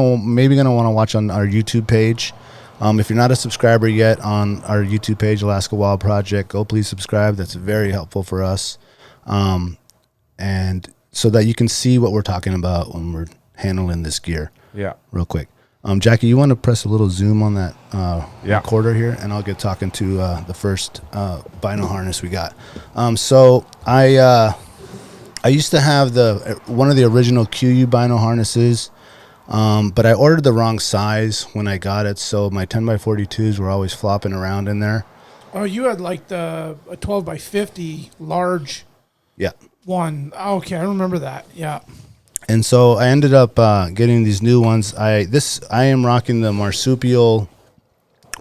to want to watch on our YouTube page. If you're not a subscriber yet on our YouTube page, Alaska Wild Project, go please subscribe. That's very helpful for us. And so that you can see what we're talking about when we're handling this gear. Yeah. Real quick. Jackie, you want to press a little zoom on that recorder here, and I'll get talking to the first Bino harness we got. So I used to have one of the original Kuiu Bino harnesses, but I ordered the wrong size when I got it, so my 10x42s were always flopping around in there. Oh, you had like a 12x50 large Yeah. one. Oh, okay, I remember that. Yeah. And so I ended up getting these new ones. I am rocking the Marsupial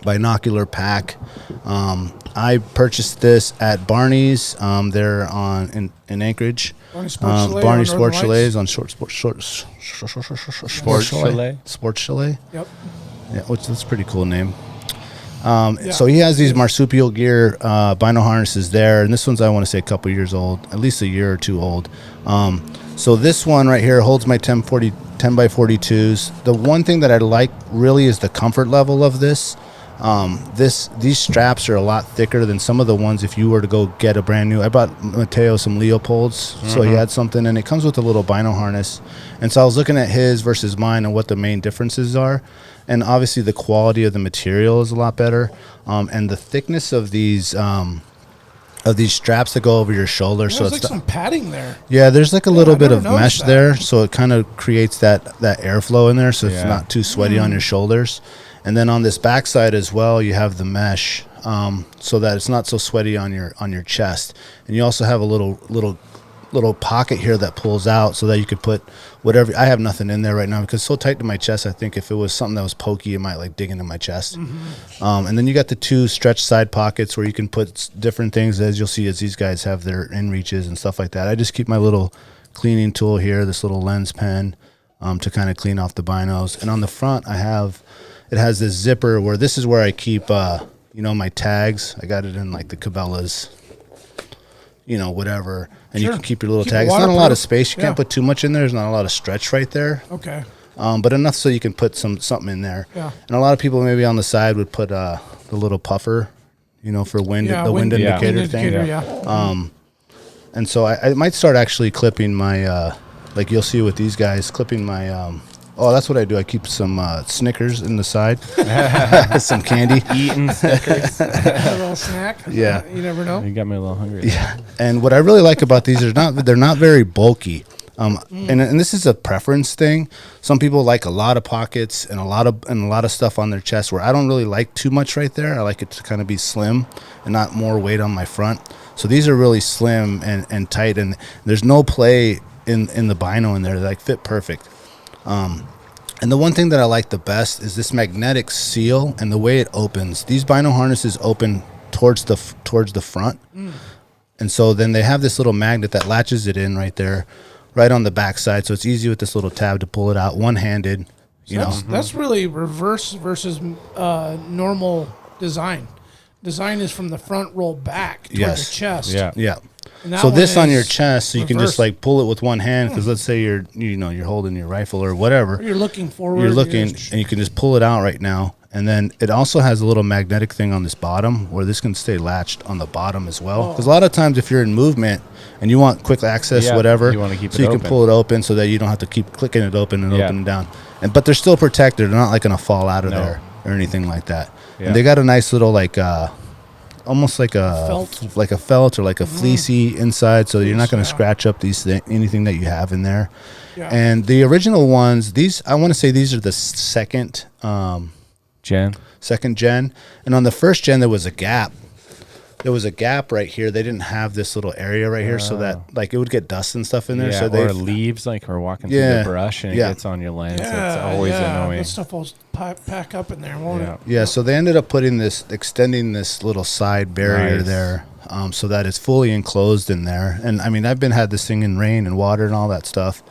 binocular pack. I purchased this at Barney's. They're in Anchorage. Barney Sports Chalet. Barney on Sports Northern Chalet Lights. on Sports Chalet. Yep. Yeah, which that's a pretty cool name. So he has these Marsupial gear Bino harnesses there, and this one's, I want to say, a couple years old, at least a year or two old. So this one right here holds my 10x42s. The one thing that I like really is the comfort level of this. These straps are a lot thicker than some of the ones if you were to go get a brand new. I bought Mateo some Leopolds, so he had something, and it comes with a little Bino harness. And so I was looking at his versus mine and what the main differences are. And obviously the quality of the material is a lot better, and the thickness of these straps that go over your shoulder. There's So like it's some padding there. yeah, there's like a little I bit never of noticed mesh that. there, so it kind of creates that airflow in there, so it's Yeah. not too sweaty on your shoulders. And then on this backside as well, you have the mesh, so that it's not so sweaty on your chest. And you also have a little pocket here that pulls out, so that you could put whatever. I have nothing in there right now because it's so tight to my chest. I think if it was something that was pokey, it might like dig into my chest. And then you got the two stretch side pockets where you can put different things, as you'll see as these guys have their Inreaches and stuff like that. I just keep my little cleaning tool here, this little lens pen, to kind of clean off the binos. And on the front, it has this zipper where this is where I keep my tags. I got it in like the Cabela's, whatever. And Sure. you can keep your little Keep it tags. It's not a lot of waterproof. space. You Yeah. can't put too much in there. There's not a lot of stretch right there. Okay. But enough so you can put something in there. Yeah. And a lot of people maybe on the side would put the little puffer, for wind, Yeah, the wind indicator wind thing. indicator, yeah. And so I might start actually clipping my, like you'll see with these guys, clipping my, that's what I do. I keep some Snickers in the side, some candy. Eating Snickers. A little snack. Yeah. You never know. You got me a little hungry. Yeah. And what I really like about these is they're not very bulky. And this is a preference thing. Some people like a lot of pockets and a lot of stuff on their chest, where I don't really like too much right there. I like it to kind of be slim and not more weight on my front. So these are really slim and tight, and there's no play in the Bino in there. They like fit perfect. And the one thing that I like the best is this magnetic seal and the way it opens. These Bino harnesses open towards the front. And so then they have this little magnet that latches it in right there, right on the back side. So it's easy with this little tab to pull it out one-handed. That's really reverse versus normal design. Design is from the front roll back toward Yes. the chest. Yeah. Yeah. And that So this one on your is chest, so you can just reverse. like pull it with one hand. Because let's say you're holding your rifle or whatever. You're looking forward. You're looking, and you can just pull it out right now. And then it also has a little magnetic thing on this bottom where this can stay latched on the bottom as well. Because a lot of times if you're in movement and you want quick access, whatever, you want to keep so it you open. can pull it open so that you don't have to keep clicking it open and open and down. But they're still protected. They're not like going to fall out of there or anything like that. Yeah. And they got a nice little like almost like a felt or like a fleecy inside, so you're not going to scratch up anything that you have in there. Yeah. And the original ones, I want to say these are the second gen. And on the first gen, there was a gap. There was a gap right here. They didn't have this little area right here, so that like it would get dust and stuff in there. Yeah, so or leaves, like we're walking through the brush and it gets on your lens. It's always annoying. That stuff will pack up in there, won't it? Yeah, so they ended up extending this little side barrier there, so that it's fully enclosed in there. And I mean, had this thing in rain and water and all that stuff.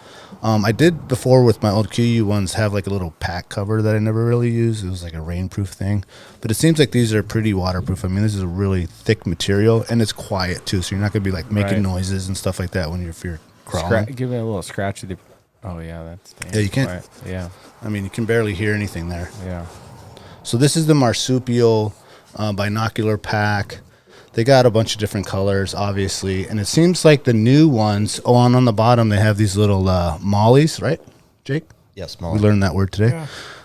I did before with my old Kuiu ones have like a little pack cover that I never really used. It was like a rainproof thing, but it seems like these are pretty waterproof. I mean, this is a really thick material and it's quiet too, so you're not gonna be like making noises and stuff like that if you're crawling. Give it a little scratch with the. Oh yeah, that's. You can't. Quiet. Yeah. I mean, you can barely hear anything there. Yeah. So this is the Marsupial binocular pack. They got a bunch of different colors, obviously, and it seems like the new ones. Oh, and on the bottom they have these little mollies, right, Jake? Yes, We molly. learned that word today.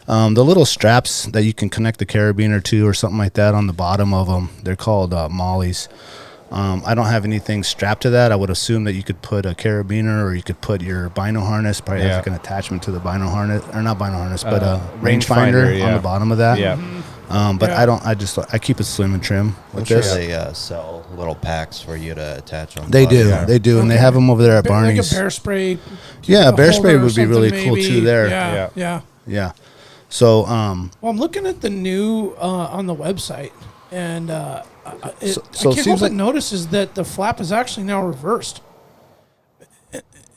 Yeah. The little straps that you can connect the carabiner to or something like that on the bottom of them, they're called mollies. I don't have anything strapped to that. I would assume that you could put a carabiner or you could put your bino harness, probably has like an attachment to the bino harness, or not bino harness, but a rangefinder on the bottom of that. Yeah. But I keep it slim and trim with I'm sure this. they sell little packs for you to attach on. They do, and they have them over there at Barney's. Like a bear spray. Yeah, bear spray holder or would be really something cool maybe. too there. Yeah. So, Well, I'm looking at the new on the website, and I can't seems help but like- notice is that the flap is actually now reversed.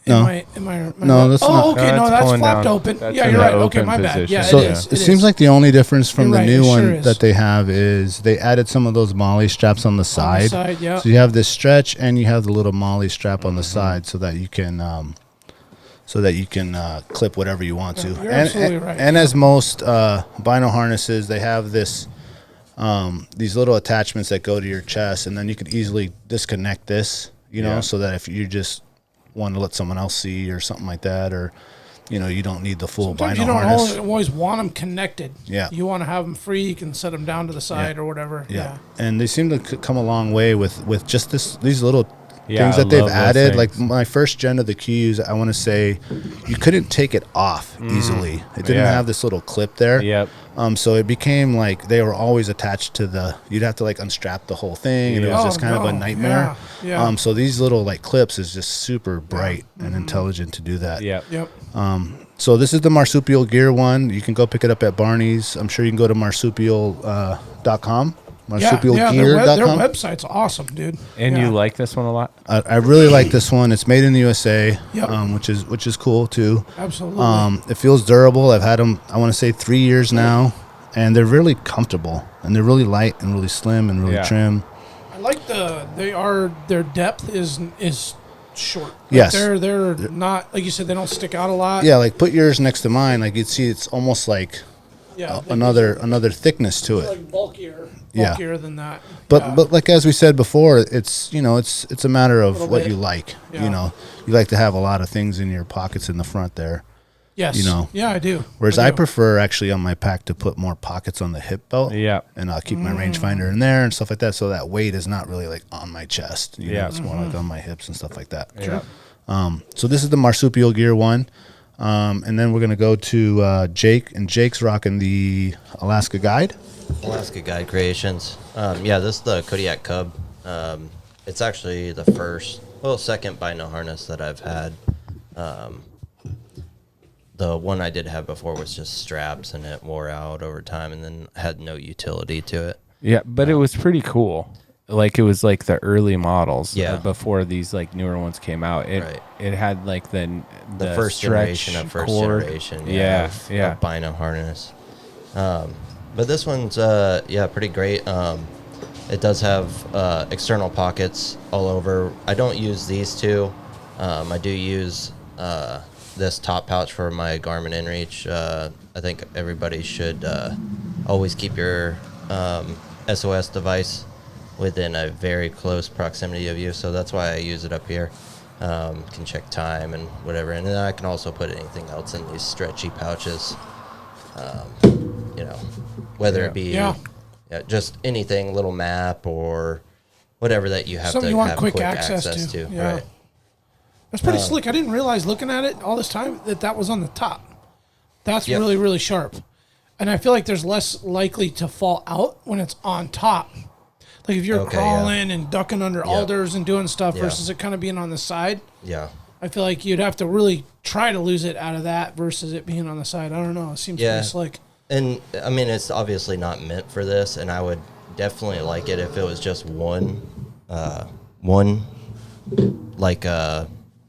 No. Am I No, that's not. Oh, okay, No, no, it's that's pulling flapped down. open. That's Yeah, in you're the right. Okay, open my bad. position. Yeah, So it is. it seems like the only difference from You're the right, new it sure one is. that they have is they added some of those molly straps on the side. yeah. So you have this stretch and you have the little molly strap on the side so that you can clip whatever you want to. You're absolutely right. And as most bino harnesses, they have these little attachments that go to your chest, and then you can easily disconnect this, so that if you just want to let someone else see or something like that, or you don't need the full Sometimes bino you don't harness. always want them connected. Yeah. You want to have them free. You can set them down to the side or whatever. Yeah. And they seem to come a long way with just these little Yeah, things I that they've love those added. Like things. my first gen of the Kuius, I want to say you couldn't take it off easily. It didn't have this little clip there. Yep. So it became like they were always attached to you'd have to like unstrap the whole thing, and it was just kind of a nightmare. Yeah. So these little like clips is just super bright and intelligent to do that. Yep. Yep. So this is the Marsupial Gear one. You can go pick it up at Barney's. I'm sure you can go to marsupial.com. Marsupialgear.com. Their website's awesome, dude. And you like this one a lot? I really like this one. It's made in the USA, Yep. which is cool too. Absolutely. It feels durable. I've had them, I want to say 3 years now, and they're really comfortable, and they're really light and really slim and really trim. I like their depth is short. Like Yes. They're not, like you said, they don't stick out a lot. Yeah, like put yours next to mine. Like you'd see, it's almost like another thickness to it. like bulkier than that. But like as we said before, it's it's a matter of what you like. Yeah. You like to have a lot of things in your pockets in the front there. Yes. Yeah, I do. Whereas I prefer actually on my pack to put more pockets on the hip belt. Yeah. And I'll keep my rangefinder in there and stuff like that, so that weight is not really like on my chest. It's more like on my hips and stuff like that. Yeah. So this is the Marsupial Gear one. And then we're going to go to Jake, and Jake's rocking the Alaska Guide. Alaska Guide Creations. This is the Kodiak Cub. It's actually the second bino harness that I've had. The one I did have before was just straps, and it wore out over time, and then had no utility to it. Yeah, but it was pretty cool. Like it was like the early models. Yeah. Before these like newer ones came out. It had like the first generation of first cord. generation. Yeah. Of bino harness. But this one's pretty great. It does have external pockets all over. I don't use these two. I do use this top pouch for my Garmin Inreach. I think everybody should always keep your SOS device within a very close proximity of you, so that's why I use it up here. Can check time and whatever, and then I can also put anything else in these stretchy pouches. Whether it be just anything, little map or whatever that you have Something to you want have quick access to. Yeah. Right. That's pretty slick. I didn't realize looking at it all this time that was on the top. That's really, really sharp. And I feel like there's less likely to fall out when it's on top. Like if you're crawling and ducking under alders and doing stuff versus it kind of being on the side. Yeah. I feel like you'd have to really try to lose it out of that versus it being on the side. I don't know. It seems pretty slick. And I mean, it's obviously not meant for this, and I would definitely like it if it was just one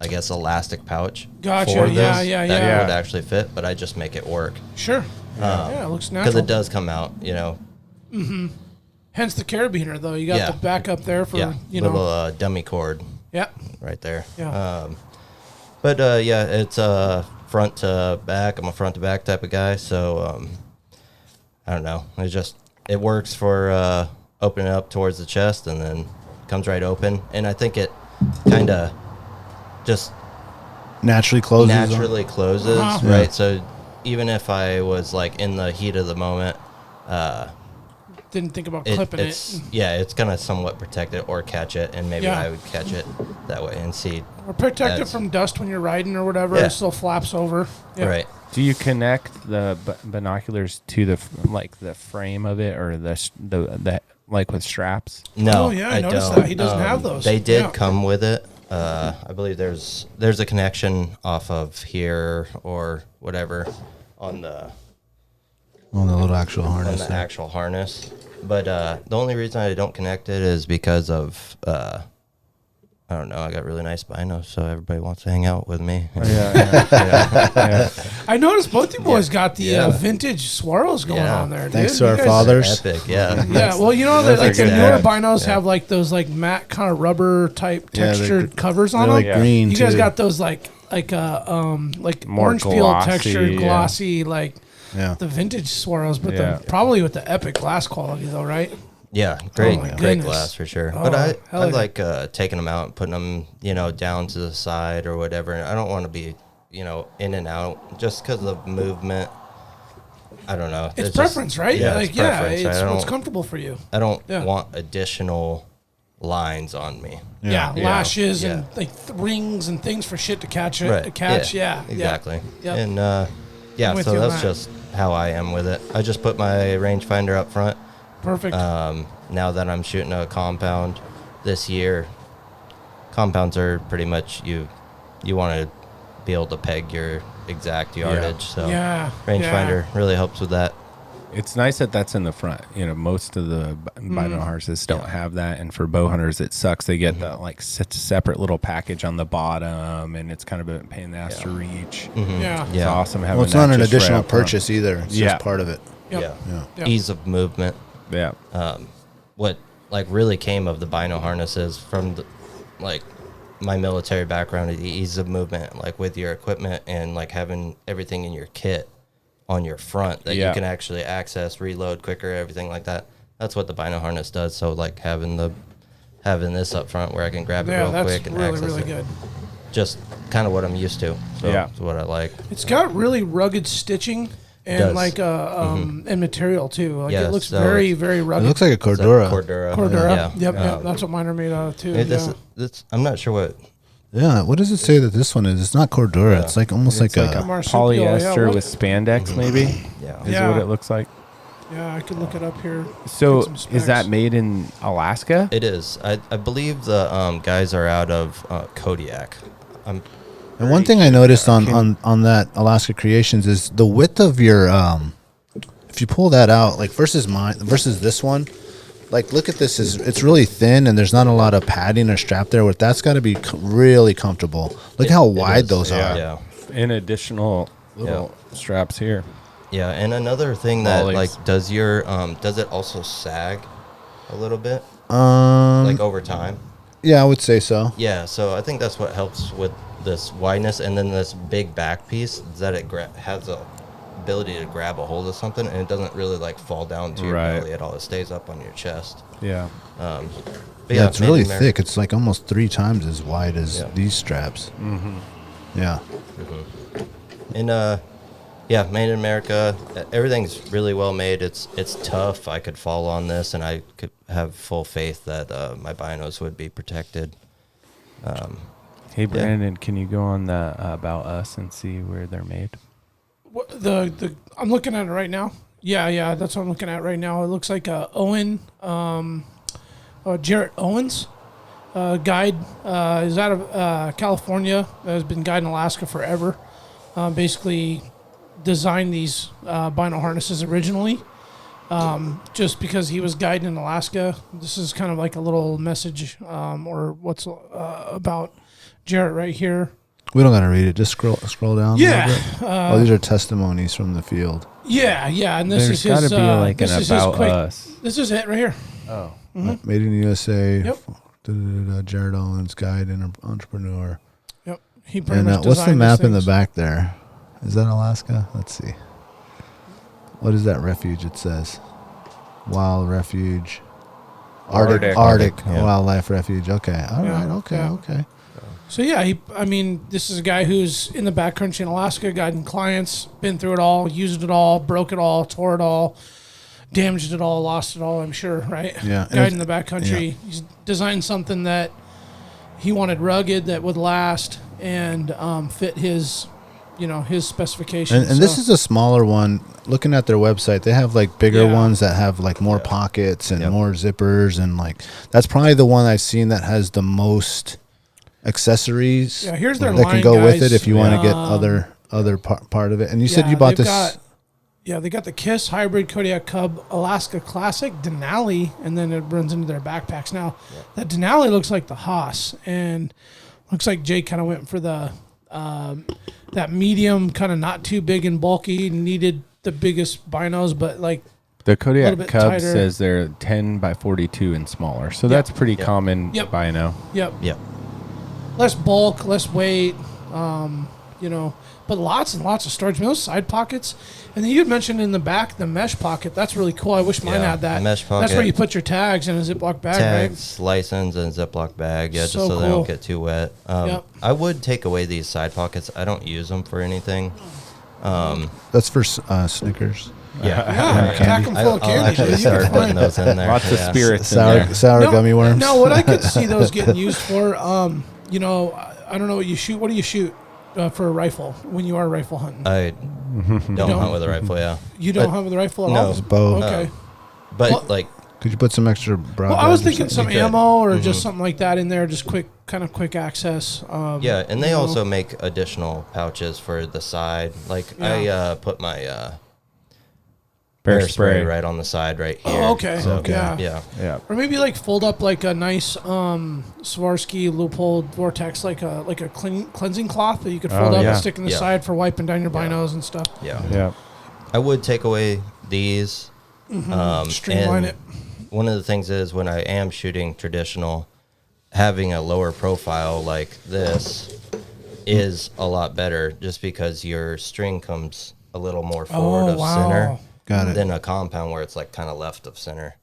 I guess elastic pouch. Gotcha. For this That would actually fit, but I just make it work. Sure. It looks natural. Because it does come out, Mm-hmm. Hence the carabiner, though. You got the backup there for, little dummy cord. Yeah. Right there. Yeah. It's front to back. I'm a front to back type of guy, so I don't know. It works for opening up towards the chest and then comes right open. And I think it kind of just naturally closes. Uh-huh. Right? So even if I was like in the heat of the moment, didn't think about clipping it. Yeah, it's gonna somewhat protect it or catch it, and maybe I would catch it that way and see. Or protect it from dust when you're riding or whatever. It still flaps over. Yeah. Right. Do you connect the binoculars to the frame of it, or the like with straps? No, oh yeah, I noticed that he doesn't have those. They did come with it. I believe there's a connection off of here or whatever on the little actual harness. On the actual harness. But the only reason I don't connect it is because of I don't know. I got really nice binos, so everybody wants to hang out with me. Yeah. I noticed both you boys got the vintage swirls going on there. Thanks dude. to our fathers. Epic, yeah. Yeah, well, the newer binos have like those like matte kind of rubber type textured covers on them. Like green. You guys got those like more orange field textured, glossy, like the vintage swirls, but probably with the epic glass quality though, right? Yeah, great goodness. glass for sure. Oh, but I like taking them out and putting them, down to the side or whatever. And I don't want to be, in and out just because of movement. I don't know. It's preference, right? Yeah, it's what's comfortable for you. I don't want additional lines on me. Yeah, lashes and like rings and things for shit to catch it. Right. To catch, Exactly. Yep. And so that's just how I am with it. I just put my rangefinder up front. Perfect. Now that I'm shooting a compound this year, compounds are pretty much you want to be able to peg your exact yardage. So rangefinder really helps with that. It's nice that that's in the front. Most of the bino harnesses don't have that, and for bow hunters, it sucks. They get the separate little package on the bottom, and it's kind of a pain in the ass to reach. Mm-hmm. It's awesome having. Well, it's not an additional purchase either. It's just part of it. Yep. Ease of movement. Yeah. What really came of the bino harnesses from my military background, the ease of movement, with your equipment and having everything in your kit on your front that you can actually access, reload quicker, everything like that. That's what the bino harness does. So having this up front where I can grab it real quick and access really it. good. Just kind of what I'm used to. So it's what I like. It's got really rugged stitching. And and material too. It looks very, very rugged. It looks like a Cordura. Cordura. Yep. That's what mine are made out of too. This I'm not sure what. Yeah, what does it say that this one is? It's not Cordura. It's almost like a marsupial, polyester with spandex, maybe. Is what it looks like. Yeah, I could look it up here. So is that made in Alaska? It is. I believe the guys are out of Kodiak. And one thing I noticed on that Alaska Creations is the width of your if you pull that out versus this one, look at this, it's really thin and there's not a lot of padding or strap there. That's got to be really comfortable. Look how wide those are. Yeah. And additional little straps here. Yeah, and another thing that does it also sag? a little bit, like over time. Yeah, I would say so. Yeah, so I think that's what helps with this wideness, and then this big back piece is that it has a ability to grab a hold of something, and it doesn't really like fall down to your belly at all. It stays up on your chest. Yeah. Yeah, it's really thick. It's like almost 3 times as wide as these straps. Mm-hmm. Yeah. Mm-hmm. And made in America. Everything's really well made. It's tough. I could fall on this, and I could have full faith that my binos would be protected. Hey, Brandon, can you go on the About Us and see where they're made? I'm looking at it right now. Yeah, that's what I'm looking at right now. It looks like Owen, Jarrett Owens, guide. Is out of California. Has been guiding Alaska forever. Basically designed these bino harnesses originally, just because he was guiding in Alaska. This is kind of like a little message or what's about Jarrett right here. We don't got to read it. Just scroll down. Yeah. A little bit. These are testimonies from the field. Yeah, and this There's is his. There's got to be like an About Us. This is it right here. Oh. Mm-hmm. Made in the USA. Yep. Jared Owens, guide and entrepreneur. Yep. He pretty much what's the map in the things. back there? Is that Alaska? Let's see. What is that refuge? It says Wild Refuge. Arctic Wildlife Refuge. Okay. All right. Okay. So this is a guy who's in the backcountry in Alaska, guiding clients, been through it all, used it all, broke it all, tore it all, damaged it all, lost it all, I'm sure, right? Yeah. Guiding the backcountry. Yeah. He's designed something that he wanted rugged, that would last, and fit his specifications. And this is a smaller one. Looking at their website, they have like bigger ones that have like more pockets and more zippers, and like that's probably the one I've seen that has the most accessories. Yeah, here's their that line, can go guys. with it if you want to get other part of it. And you said you bought this. They got the KISS Hybrid Kodiak Cub Alaska Classic Denali, and then it runs into their backpacks. Now, that Denali looks like the Haas, and looks like Jake kind of went for the that medium, kind of not too big and bulky, needed the biggest binos, but like the Kodiak Cub tighter. says they're 10 by 42 and smaller, so that's pretty common bino. Yep. Less bulk, less weight, but lots and lots of storage. Those side pockets, and then you had mentioned in the back the mesh pocket. That's really cool. I wish mine had that. Mesh pocket. That's where you put your tags in a Ziploc bag, tags, license, and Ziploc bag. Yeah, just so they don't get too wet. I would take away these side pockets. I don't use them for anything. That's for Snickers. Pack them full of candy. I'll actually start putting those in there. Lots of spirits in there. Sour gummy worms. No, what I could see those getting used for, I don't know what you shoot. What do you shoot for a rifle when you are rifle hunting? I don't hunt with a rifle, You don't hunt with a rifle at all? No, bow. Okay. But could you put some extra broadheads? Well, I was thinking some ammo or just something like that in there, just quick access. And they also make additional pouches for the side. Like I put my bear spray right on the side right here. Oh, okay. So, Yeah. Or maybe like fold up like a nice Swarovski Leupold Vortex, like a cleansing cloth that you could fold up and stick in the side for wiping down your binos and stuff. Yeah. I would take away these. Streamline it. One of the things is when I am shooting traditional, having a lower profile like this is a lot better, just because your string comes a little more forward of center. Got it. Than a compound where it's like kind of left of center.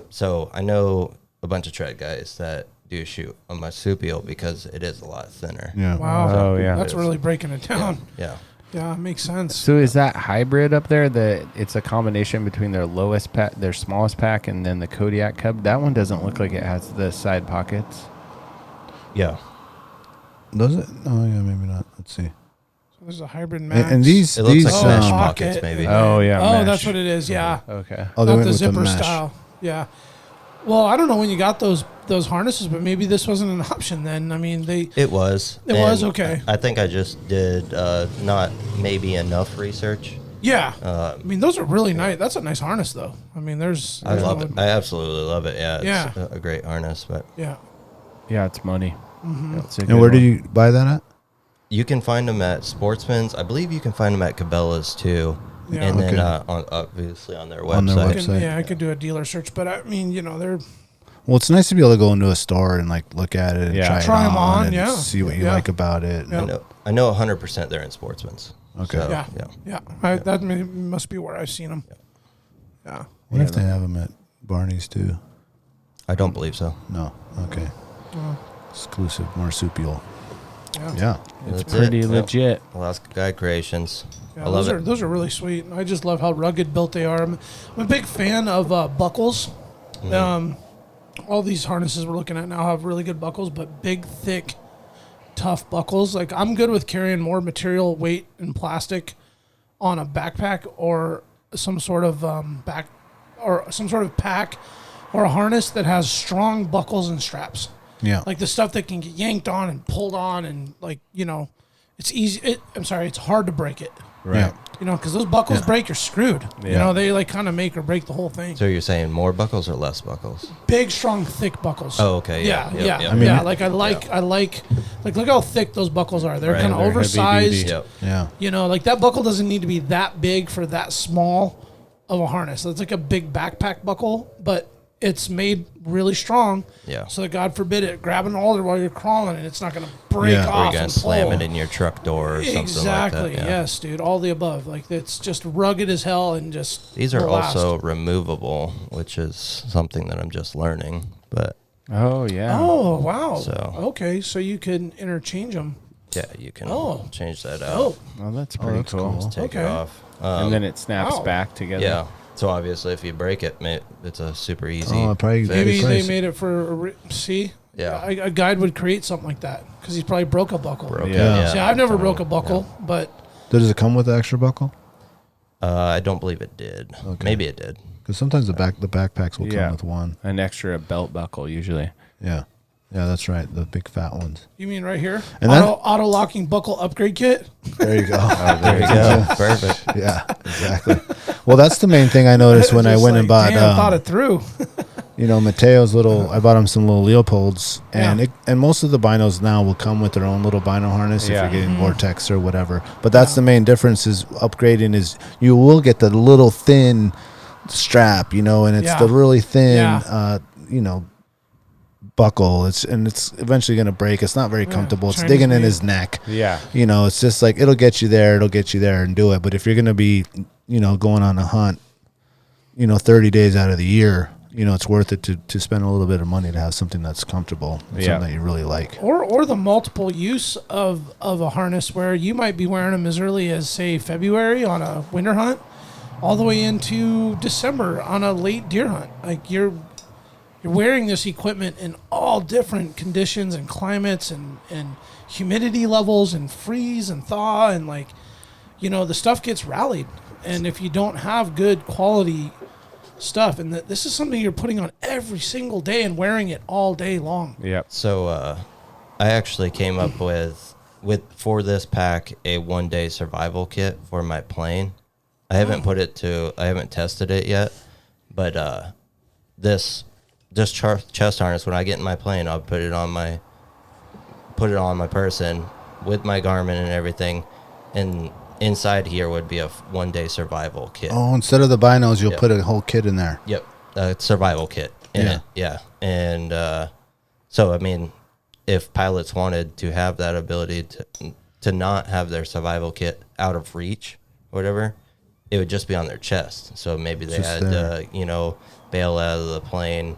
So I know a bunch of trad guys that do shoot a marsupial because it is a lot thinner. Yeah. Wow. Oh, That's really breaking it down. Yeah. Yeah, it makes sense. So is that hybrid up there that it's a combination between their lowest pack, their smallest pack, and then the Kodiak Cub? That one doesn't look like it has the side pockets. Yeah. Does it? Oh, yeah, maybe not. Let's see. So there's a hybrid max. And these, it looks like mesh pocket. pockets, maybe. Oh, yeah. Oh, mesh. that's what it is. Yeah. Okay. Oh, they Not went the with zipper the mesh. style. Yeah. Well, I don't know when you got those harnesses, but maybe this wasn't an option then. I mean, It was. It was, okay. I think I just did not maybe enough research. Yeah. I mean, those are really nice. That's a nice harness, though. I mean, I love it. I absolutely love it. Yeah. It's a great harness, but Yeah. Yeah, it's money. Mm-hmm. And where did you buy that at? you can find them at Sportsman's. I believe you can find them at Cabela's too. Yeah. And then Okay. obviously on their website. On their I website. could do a dealer search, but I mean, they're Well, it's nice to be able to go into a store and like look at it and Yeah. try it 'em on on, and yeah. see what you Yeah. like about it. Yeah. I know 100% they're in Sportsman's. Okay. So, yeah. That must be where I've seen them. Yeah. I wonder if they have them at Barney's too. I don't believe so. No. Okay. Exclusive marsupial. Yeah. Yeah. It's That's pretty it. legit. Alaska Guy Creations. Yeah, I love those are really sweet. I just love how rugged built they are. I'm a big fan of buckles. All these harnesses we're looking at now have really good buckles, but big, thick, tough buckles. Like I'm good with carrying more material, weight, and plastic on a backpack or some sort of pack or a harness that has strong buckles and straps. Yeah. Like the stuff that can get yanked on and pulled on, and it's easy. It's hard to break it. Right. Because those buckles break, you're screwed. Yeah. They like kind of make or break the whole thing. So you're saying more buckles or less buckles? Big, strong, thick buckles. Oh, okay. Yeah. Yeah. I mean, Like I like look how thick those buckles are. They're Right. kind of They're heavy oversized. duty. Yep. Yeah. Like that buckle doesn't need to be that big for that small of a harness. So it's like a big backpack buckle, but it's made really strong. Yeah. So that God forbid it grab an alder while you're crawling and it's not going to break Yeah. Or Or off you're going and to slam pull. it in your truck door or Exactly. something like that. Yeah. Yes, dude. All the above. Like it's just rugged as hell and just. These are will last. also removable, which is something that I'm just learning. But Oh, yeah. Oh wow. So- Okay, so you can interchange them. yeah, you can Oh. change that out. Oh, Well, that's pretty that's cool. cool. Take it okay. off. And then it snaps wow. back together. Yeah. So obviously, if you break it, it's a super easy. Oh, probably- fix. maybe they price. made it for see. Yeah. A guide would create something like that because he's probably broke a buckle. Broke it, Yeah. See, I've never broke a buckle, but Does it come with the extra buckle? I don't believe it did. Okay. Maybe it did. Because sometimes the backpacks will Yeah. come with one. An extra belt buckle, usually. Yeah. Yeah, that's right. The big fat ones. you mean right here? And that- Auto locking buckle upgrade kit. There you go. There you go. Perfect. Yeah, exactly. Well, that's the main thing I noticed when I Just went and bought, damn, thought it through. Mateo's little. I bought him some little Leopolds, and Yeah. and most of the binos now will come with their own little bino harness Yeah. if you're getting Vortex or whatever. But that's the main difference is upgrading is you will get the little thin strap, and it's Yeah. the really thin, Yeah. buckle. It's eventually going to break. It's not very comfortable. It's Chinese digging in made. his neck. Yeah. It's just like it'll get you there and do it. But if you're going to be, going on a hunt, 30 days out of the year, it's worth it to spend a little bit of money to have something that's comfortable, and Yeah. something that you really like. Or the multiple use of a harness where you might be wearing them as early as, say, February on a winter hunt all the way into December on a late deer hunt. Like you're wearing this equipment in all different conditions and climates and humidity levels and freeze and thaw and the stuff gets rallied. And if you don't have good quality stuff, and this is something you're putting on every single day and wearing it all day long. Yep. So I actually came up with for this pack a 1-day survival kit for my plane. I haven't I haven't tested it yet, but this chest harness, when I get in my plane, I'll put it on my person with my Garmin and everything, and inside here would be a 1-day survival kit. Oh, instead of the binos, you'll Yep. put a whole kit in there. Yep, survival kit in it. Yeah, and so I mean, if pilots wanted to have that ability to not have their survival kit out of reach, or whatever, it would just be on their chest. So maybe they Just had there. bail out of the plane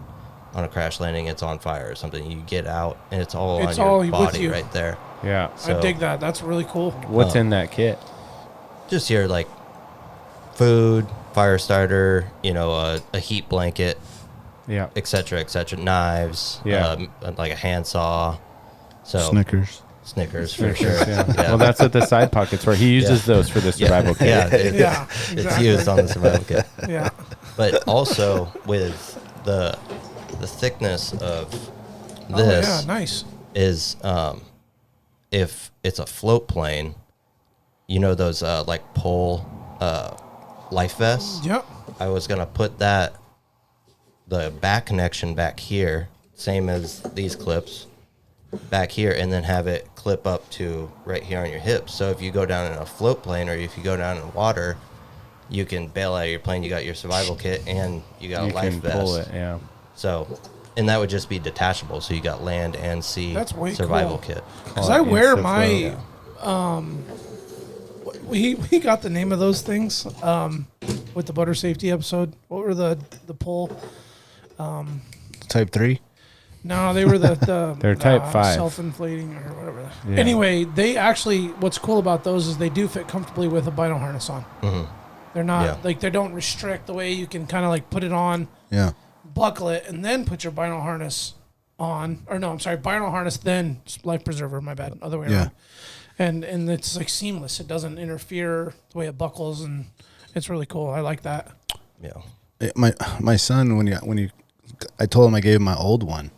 on a crash landing, it's on fire or something. You get out and it's all It's on all your with body you. right there. Yeah. I So- dig that. That's really cool. What's in that kit? Just your food, fire starter, a heat blanket, Yeah. etc., knives, Yeah. like a handsaw. So Snickers. for sure. Yeah. Yeah. Well, that's what the side pockets for. He uses those for the survival kit. Yeah, Yeah, it's exactly. used on the survival kit. Yeah. But also with the thickness of this Oh, yeah, nice. is if it's a float plane, those pole life vests. Yep. I was gonna put the back connection back here, same as these clips, back here, and then have it clip up to right here on your hips. So if you go down in a float plane or if you go down in water, you can bail out of your plane. You got your survival kit and you got a life can vest. pull it, yeah. So, and that would just be detachable. So you got land and sea That's way survival cool. kit. Because I wear Instaflow. my, we got the name of those things with the butter safety episode. What were the pull? Type 3? No, they were the They're type 5. self-inflating or whatever. Yeah. Anyway, they actually, what's cool about those is they do fit comfortably with a Bino harness on. Mm-hmm. They're not Yeah. like, they don't restrict the way you can kind of like put it on, Yeah. buckle it, and then put your Bino harness on. Or no, I'm sorry, Bino harness, then life preserver, my bad, other way Yeah. around. And it's like seamless. It doesn't interfere the way it buckles, and it's really cool. I like that. Yeah. My son, I told him I gave him my old one,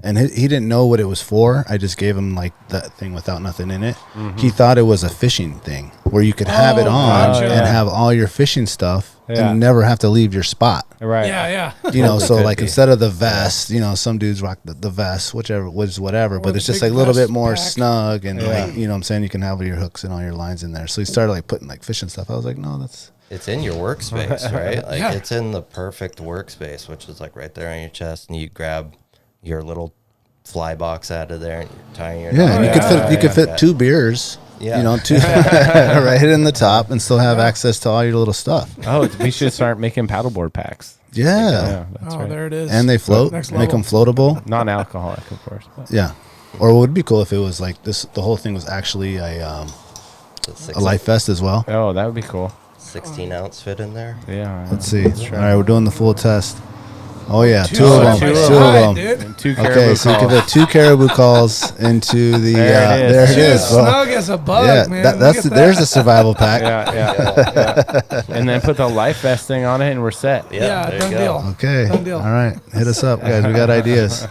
and he didn't know what it was for. I just gave him like that thing without nothing in it. He thought it was a fishing thing where you could have it on gotcha. and have all your fishing stuff Yeah. and never have to leave your spot. Right. Yeah. You know, so Could like be. instead of the vest, you know, some dudes rock the vest, whatever, Or but the it's just big like a little vest bit more pack. snug and Yeah. like, you know what I'm saying? You can have all your hooks and all your lines in there. So he started like putting like fishing stuff. I was like, no, that's, It's in your workspace, right? Like Yeah. it's in the perfect workspace, which is like right there on your chest, and you grab your little fly box out of there and you're tying your yeah. And you could fit Yeah. 2 beers, Yeah. you know, 2 right in the top and still have access to all your little stuff. Oh, we should start making paddleboard packs. Yeah. Yeah, that's Oh, right. there it is. And they float, Next make level. them floatable. Non-alcoholic, of course. But. Yeah. Or it would be cool if it was like this, the whole thing was actually a life vest as well. Oh, that would be cool. 16-ounce fit in there. Yeah. Let's see. All right, we're doing the full test. Oh yeah, Two two of of them. them. Two of Right, them. dude. 2 caribou Okay, so you can calls. fit 2 caribou calls into the. There it is. There it Dude, is. Well, snug as a bug, yeah, man. that's Look at there's that. the survival pack. Yeah. And then put the life vest thing on it, and we're set. Yeah, there done you go. deal. Okay. Done deal. All right, hit us up, guys. We got ideas.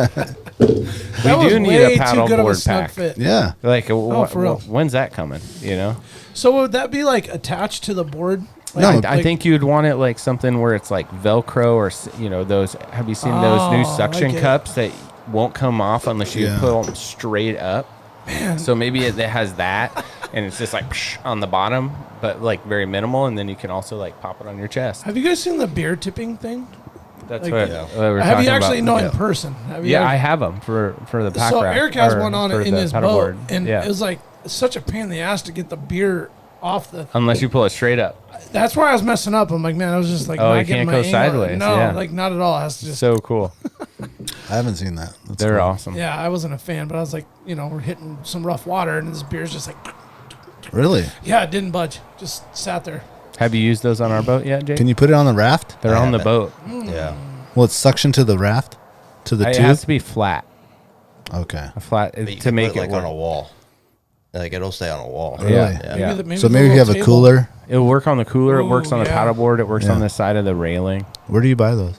That was do need way a too good of a paddleboard snug pack. fit. Yeah. Like, for real. when's that coming? You know, So would that be like attached to the board? No, Like, I think you'd want it like something where it's like Velcro or you know those. Have you seen those new Oh, suction like it. cups that won't come off unless you Yeah. put them straight up? So maybe it has that, and it's just like on the bottom, but like very minimal, and then you can also like pop it on your chest. Have you guys seen the beer tipping thing? That's Like- what, Yeah. what we're Have you talking actually about. know in person? Have you Yeah, ever- I have them for the pack So rack, Eric has or one on for it in the his paddleboard. boat, and yeah. it was like such a pain in the ass to get the beer off the. Unless you pull it straight up. That's why I was messing up. I'm like, man, I was just like, Oh, not you getting can't my go angle. sideways, No, yeah. like not at all. It has to just. So cool. I haven't seen that. That's They're cool. awesome. Yeah, I wasn't a fan, but I was like, you know, we're hitting some rough water, and this beer's just like, Really? yeah, it didn't budge, just sat there. Have you used those on our boat yet, Jake? Can you put it on the raft? They're I on the haven't. boat. Yeah. Well, it's suction to the raft, to the It tube. has to be flat. Okay. A flat But you to can make put it it like work. on a wall. Like it'll stay on a wall. Really? Yeah. Yeah. Maybe So the maybe if you have little a table- cooler. It'll work on the cooler. It works Ooh, on the yeah. paddleboard. It works Yeah. on the side of the railing. Where do you buy those?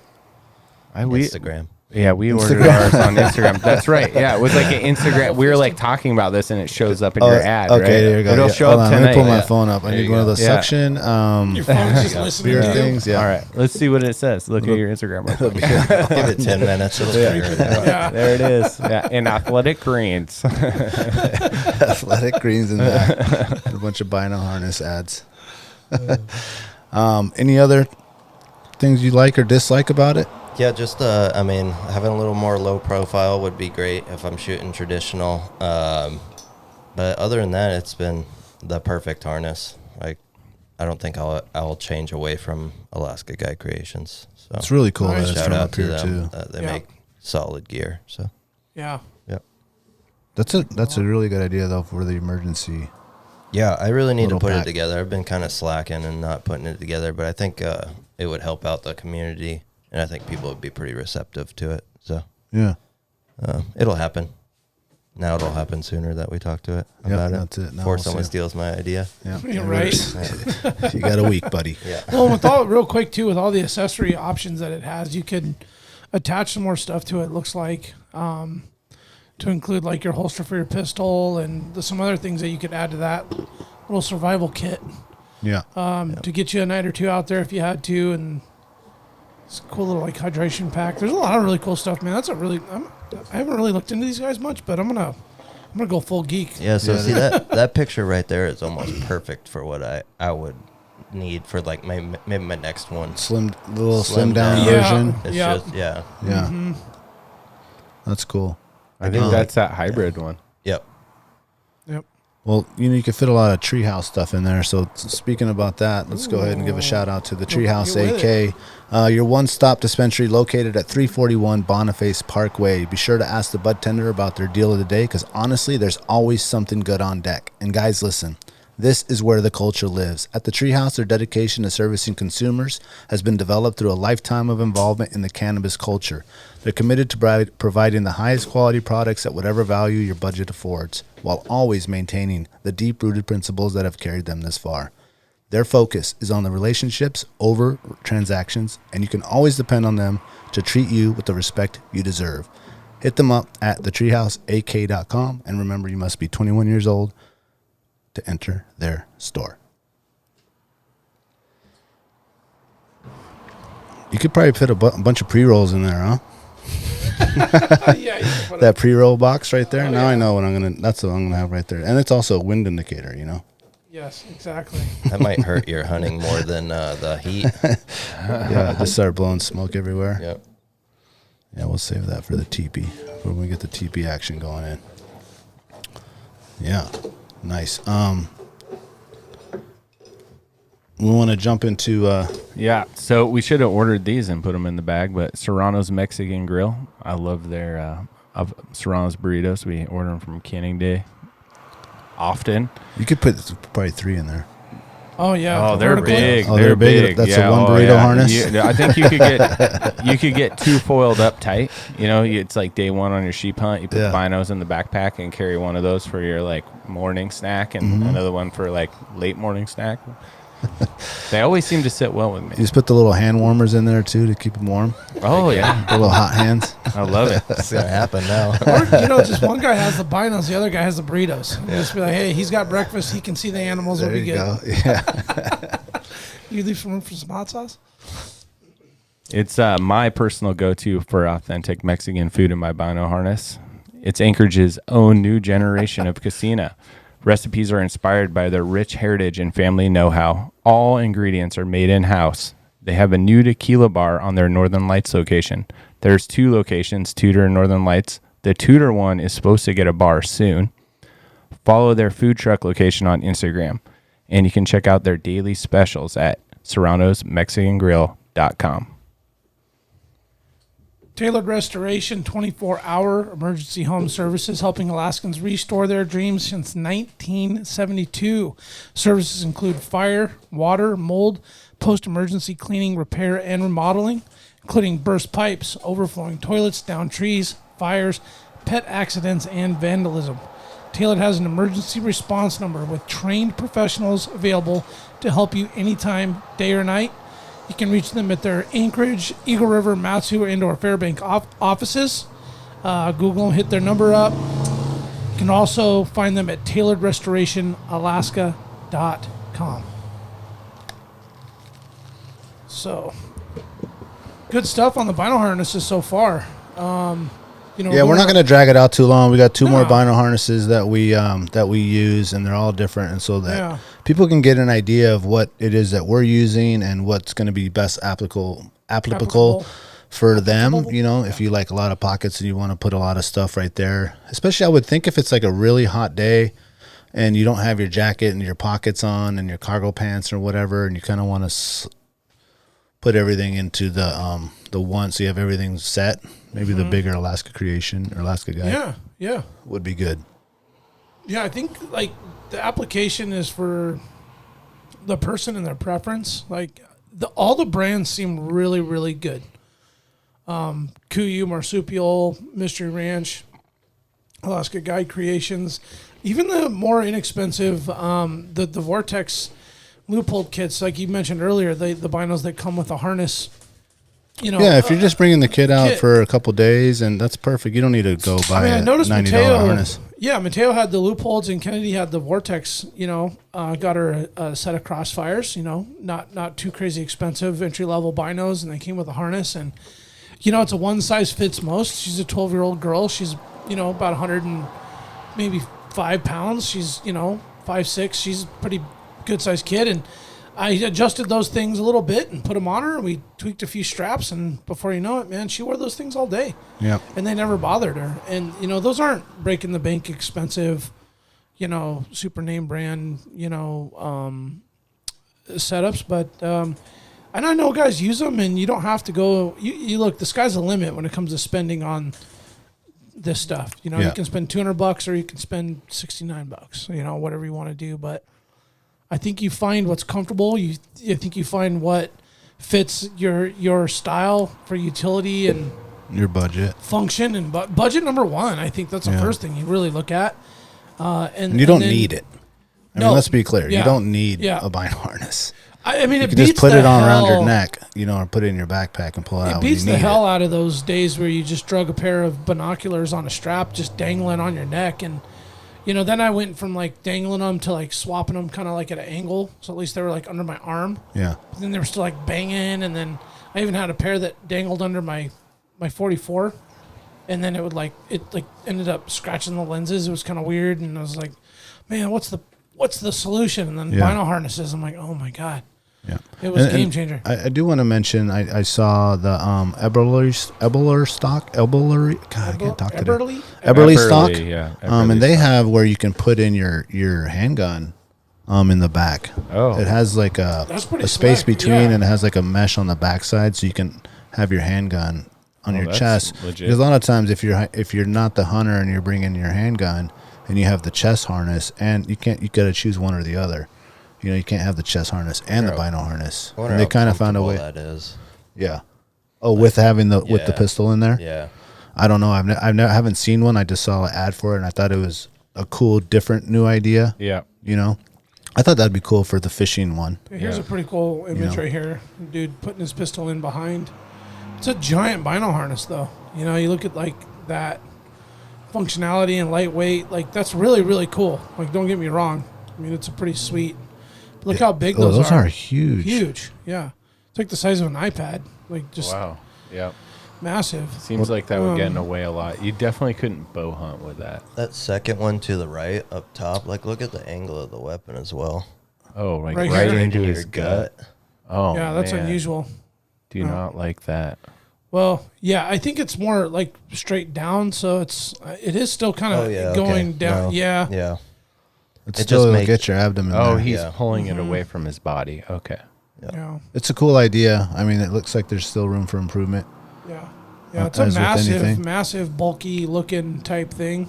We Instagram. we ordered Instagram. ours on Instagram. That's right. Yeah, it was like an Instagram. We were like talking about this, and it shows up in your ad. Okay, right? there you go. It'll Yeah, show hold up on, tonight. Let me pull my Yeah. phone up. I There need you one of go. those Yeah. suction Your phone's just listening beer to you. things. Yeah. All right, let's see what it says. Look at your Instagram. Real quick. Give it 10 minutes. It'll figure it out. Yeah. There it is. Yeah, in athletic greens. Athletic greens in there. A bunch of Bino harness ads. Any other things you like or dislike about it? Yeah, just I mean, having a little more low profile would be great if I'm shooting traditional. But other than that, it's been the perfect harness. Like, I don't think I'll change away from Alaska Guy Creations. So It's really cool Nice. that it's shout from out up to here them. too. They Yeah. make solid gear. So Yeah. yep. That's a really good idea though for the emergency. Yeah, I really need to Little put pack. it together. I've been kind of slacking and not putting it together, but I think it would help out the community, and I think people would be pretty receptive to it. So Yeah. it'll happen. Now it'll happen sooner that we talk to it Yep, about it. that's it. Now Before we'll someone see. steals my idea. Yeah. You're right. You got a week, buddy. Yeah. Well, with all real quick too, with all the accessory options that it has, you could attach some more stuff to it. Looks like to include like your holster for your pistol and some other things that you could add to that little survival kit Yeah. to get you a night or two out there if you had to. And it's a cool little like hydration pack. There's a lot of really cool stuff, man. That's a really I haven't really looked into these guys much, but I'm gonna go full geek. Yeah, so Yeah. see that picture right there is almost perfect for what I would need for like maybe my next one. The little slim down Yeah. version. It's Yeah. just, yeah. Yeah. That's cool. I think that's that hybrid one. Yep. Yep. Well, you can fit a lot of Treehouse stuff in there. So speaking about that, let's go ahead and give a shout out to the Treehouse AK, your one-stop dispensary located at 341 Boniface Parkway. Be sure to ask the bud tender about their deal of the day, because honestly, there's always something good on deck. And guys, listen. This is where the culture lives. At the Treehouse, their dedication to servicing consumers has been developed through a lifetime of involvement in the cannabis culture. They're committed to providing the highest quality products at whatever value your budget affords, while always maintaining the deep-rooted principles that have carried them this far. Their focus is on the relationships over transactions, and you can always depend on them to treat you with the respect you deserve. Hit them up at thetreehouseak.com, and remember, you must be 21 years old to enter their store. You could probably fit a bunch of pre-rolls in there, huh? Yeah, you can put That pre-roll box right there. Oh, Now yeah. I know that's what I'm gonna have right there, and it's also a wind indicator. Yes, exactly. That might hurt your hunting more than the heat. Yeah, just start blowing smoke everywhere. Yep. Yeah, we'll save that for the teepee when we get the teepee action going in. Yeah, nice. We want to jump into. Yeah, so we should have ordered these and put them in the bag, but Serrano's Mexican Grill. I love their of Serrano's burritos. We order them from Canning Day often. You could put probably 3 in there. Oh yeah. Oh, the they're vertical. big. Oh, they're big. That's a one burrito harness? I think you could get 2 foiled up tight. It's like day one on your sheep hunt. You put Yeah. binos in the backpack and carry one of those for your like morning snack and another one for like late morning snack. They always seem to sit well with You me. just put the little hand warmers in there too to keep them warm. Oh yeah, The little hot hands. I love it. It's gonna happen now. Or, just one guy has the binos, the other guy has the burritos. You just be like, hey, he's got breakfast. He can see the animals. There It'll be you good. go. Yeah. You leave some room for some hot sauce? It's my personal go-to for authentic Mexican food in my Bino harness. It's Anchorage's own new generation of casina. Recipes are inspired by their rich heritage and family know-how. All ingredients are made in-house. They have a new tequila bar on their Northern Lights location. There's 2 locations, Tudor and Northern Lights. The Tudor one is supposed to get a bar soon. Follow their food truck location on Instagram. And you can check out their daily specials at serranosmexicangrill.com. Tailored Restoration, 24-hour emergency home services, helping Alaskans restore their dreams since 1972. Services include fire, water, mold, post-emergency cleaning, repair, and remodeling, including burst pipes, overflowing toilets, down trees, fires, pet accidents, and vandalism. Tailored has an emergency response number with trained professionals available to help you anytime, day or night. You can reach them at their Anchorage, Eagle River, Matsu, and/or Fairbank offices. Google them, hit their number up. You can also find them at tailoredrestorationalaska.com. So, good stuff on the vinyl harnesses so far. Yeah, we're not going to drag it out too long. We got 2 more No. vinyl harnesses that we use, and they're all different, and so that Yeah. people can get an idea of what it is that we're using and what's going to be best applicable for them. If you like a lot of pockets and you want to put a lot of stuff right there, especially I would think if it's like a really hot day and you don't have your jacket and your pockets on and your cargo pants or whatever, and you kind of want to put everything into the one, so you have everything set. Maybe the bigger Alaska Creation or Alaska Guide Yeah. would be good. Yeah, I think like the application is for the person and their preference. Like all the brands seem really, really good. Kuiu, Marsupial, Mystery Ranch, Alaska Guide Creations, even the more inexpensive, the Vortex loophole kits, like you mentioned earlier, the binos that come with a harness. Yeah, if you're just bringing the kid out kit. for a couple days, and that's perfect. You don't need to go buy I a noticed $90 Mateo. harness. Yeah, Mateo had the loopholes, and Kennedy had the Vortex. Got her a set of Crossfires. Not too crazy expensive entry level binos, and they came with a harness. And it's a one size fits most. She's a 12-year-old girl. She's about 100 and maybe 5 pounds. She's 5'6". She's a pretty good sized kid, and I adjusted those things a little bit and put them on her. We tweaked a few straps, and before you know it, man, she wore those things all day. Yep. And they never bothered her. And, you know, those aren't breaking the bank expensive, you know, super name brand, you know, setups. But, and I know guys use them, and you don't have to go. You look, the sky's the limit when it comes to spending on this stuff. You know, you can spend $200 or you can spend $69, you know, whatever you want to do. But I think you find what's comfortable. I think you find what fits your style for utility and your budget, function, and budget number one. I think that's the first thing you really look at. And you don't need it. I mean, let's be clear. Yeah, you don't need yeah. a bino harness. I mean, You it can beats just put the it on around your hell- neck, you know, or put it in your backpack and pull it out It when you beats the need hell it. out of those days where you just drug a pair of binoculars on a strap, just dangling on your neck. And, you know, then I went from like dangling them to like swapping them kind of like at an angle. So at least they were like under my arm. Yeah. But then they were still like banging. And then I even had a pair that dangled under my 44. And then it would like, it like ended up scratching the lenses. It was kind of weird. And I was like, man, what's the solution? And then vinyl harnesses. I'm like, oh my God. Yeah. It was a game changer. I do want to mention, I saw the Eberlestock, God, I can't talk today. Eberlestock. Yeah. And they have where you can put in your handgun in the back. Oh. It has like That's pretty a space slick, between, yeah. and it has like a mesh on the backside, so you can have your handgun on your that's chest. legit. Because a lot of times, if you're not the hunter and you're bringing your handgun and you have the chest harness, and you got to choose one or the other. You know, you can't have the chest harness and the bino harness. I wonder And they how kind of found a way. comfortable that is. Yeah. Oh, with having with the pistol in there. Yeah. I don't know. I haven't seen one. I just saw an ad for it, and I thought it was a cool, different, new idea. Yeah. You know, I thought that'd be cool for the fishing one. Here's a pretty cool image right here. Dude putting his pistol in behind. It's a giant bino harness, though. You know, you look at like that functionality and lightweight. Like that's really, really cool. Like, don't get me wrong. I mean, it's a pretty sweet. Look how big those are. Those are huge. Huge, yeah. It's like the size of an iPad. Like just Wow. Yeah. massive. Seems like that would get in the way a lot. You definitely couldn't bow hunt with that. That second one to the right up top, like look at the angle of the weapon as well. Oh, like Right right here. into Your his gut. Oh, Yeah, that's man. unusual. Do not like that. Well, yeah, I think it's more like straight down, so it is still kind of going down. No. Yeah. Yeah. It's It still just makes- get your abdomen. Oh, there. he's Yeah. pulling it away from his body. Okay. Yeah. It's a cool idea. I mean, it looks like there's still room for improvement. Yeah. Yeah, it's a As with anything. massive, bulky looking type thing.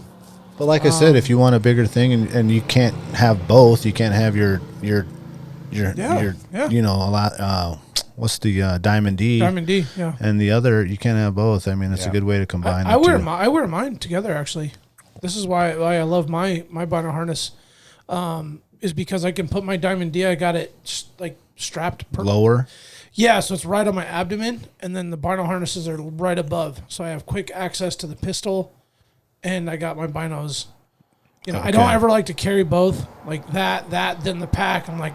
But like I said, if you want a bigger thing and you can't have both, you can't have your Yeah. you know, a lot. What's the Diamond D? Diamond D, yeah. And the other, you can't have both. I mean, it's a good way to combine. I the two. wear mine together actually. This is why I love my bino harness, is because I can put my Diamond D. I got it like strapped lower. Yeah, so it's right on my abdomen, and then the bino harnesses are right above, so I have quick access to the pistol, and I got my binos. You know, I don't ever like to carry both, like that, then the pack. I'm like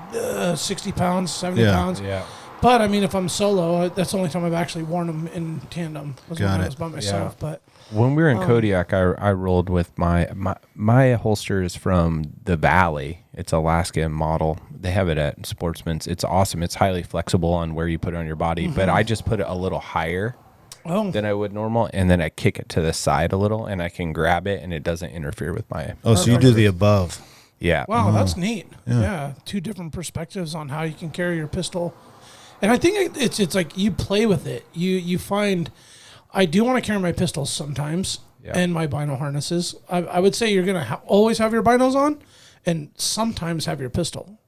60 pounds, 70 pounds. Yeah. But I mean, if I'm solo, that's the only time I've actually worn them in tandem. Was when I was by myself. Yeah. But When we were in Kodiak, I rolled with my holster is from the Valley. It's Alaskan model. They have it at Sportsman's. It's awesome. It's highly flexible on where you put it on your body. But I just put it a little higher than I would normal, and then I kick it to the side a little, and I can grab it, and it doesn't interfere with my. Oh, so you do the above. Yeah. wow, that's neat. Yeah, two different perspectives on how you can carry your pistol, and I think it's like you play with it. You find. I do want to carry my pistols sometimes and my bino harnesses. I would say you're going to always have your binos on and sometimes have your pistol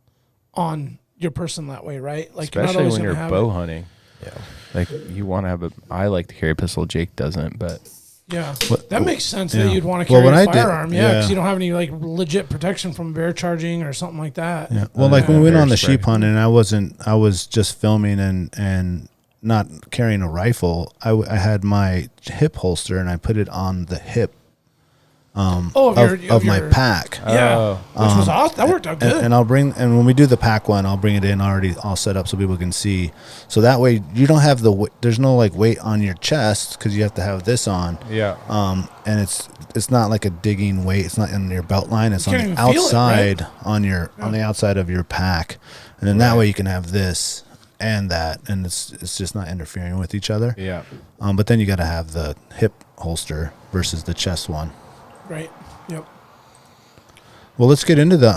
on your person that way, right? Like especially when you're bow it. hunting. Yeah. Like you want to have I like to carry a pistol. Jake doesn't, but yeah, that makes sense that you'd want to carry when a I did- firearm. Because you don't have any like legit protection from bear charging or something like that. Yeah. Well, like when we went bear on the spray. sheep hunt, and I was just filming and not carrying a rifle. I had my hip holster and I put it on the hip of my pack. Yeah, which was awesome. That worked out good. And and when we do the pack one, I'll bring it in already all set up so people can see. So that way you don't have there's no like weight on your chest because you have to have this on. Yeah. And it's not like a digging weight. It's not in your belt line. It's on the outside, on the outside of your pack. And then that way you can have this and that, and it's just not interfering with each other. Yeah. But then you got to have the hip holster versus the chest one. Right. Yep. Well, let's get into the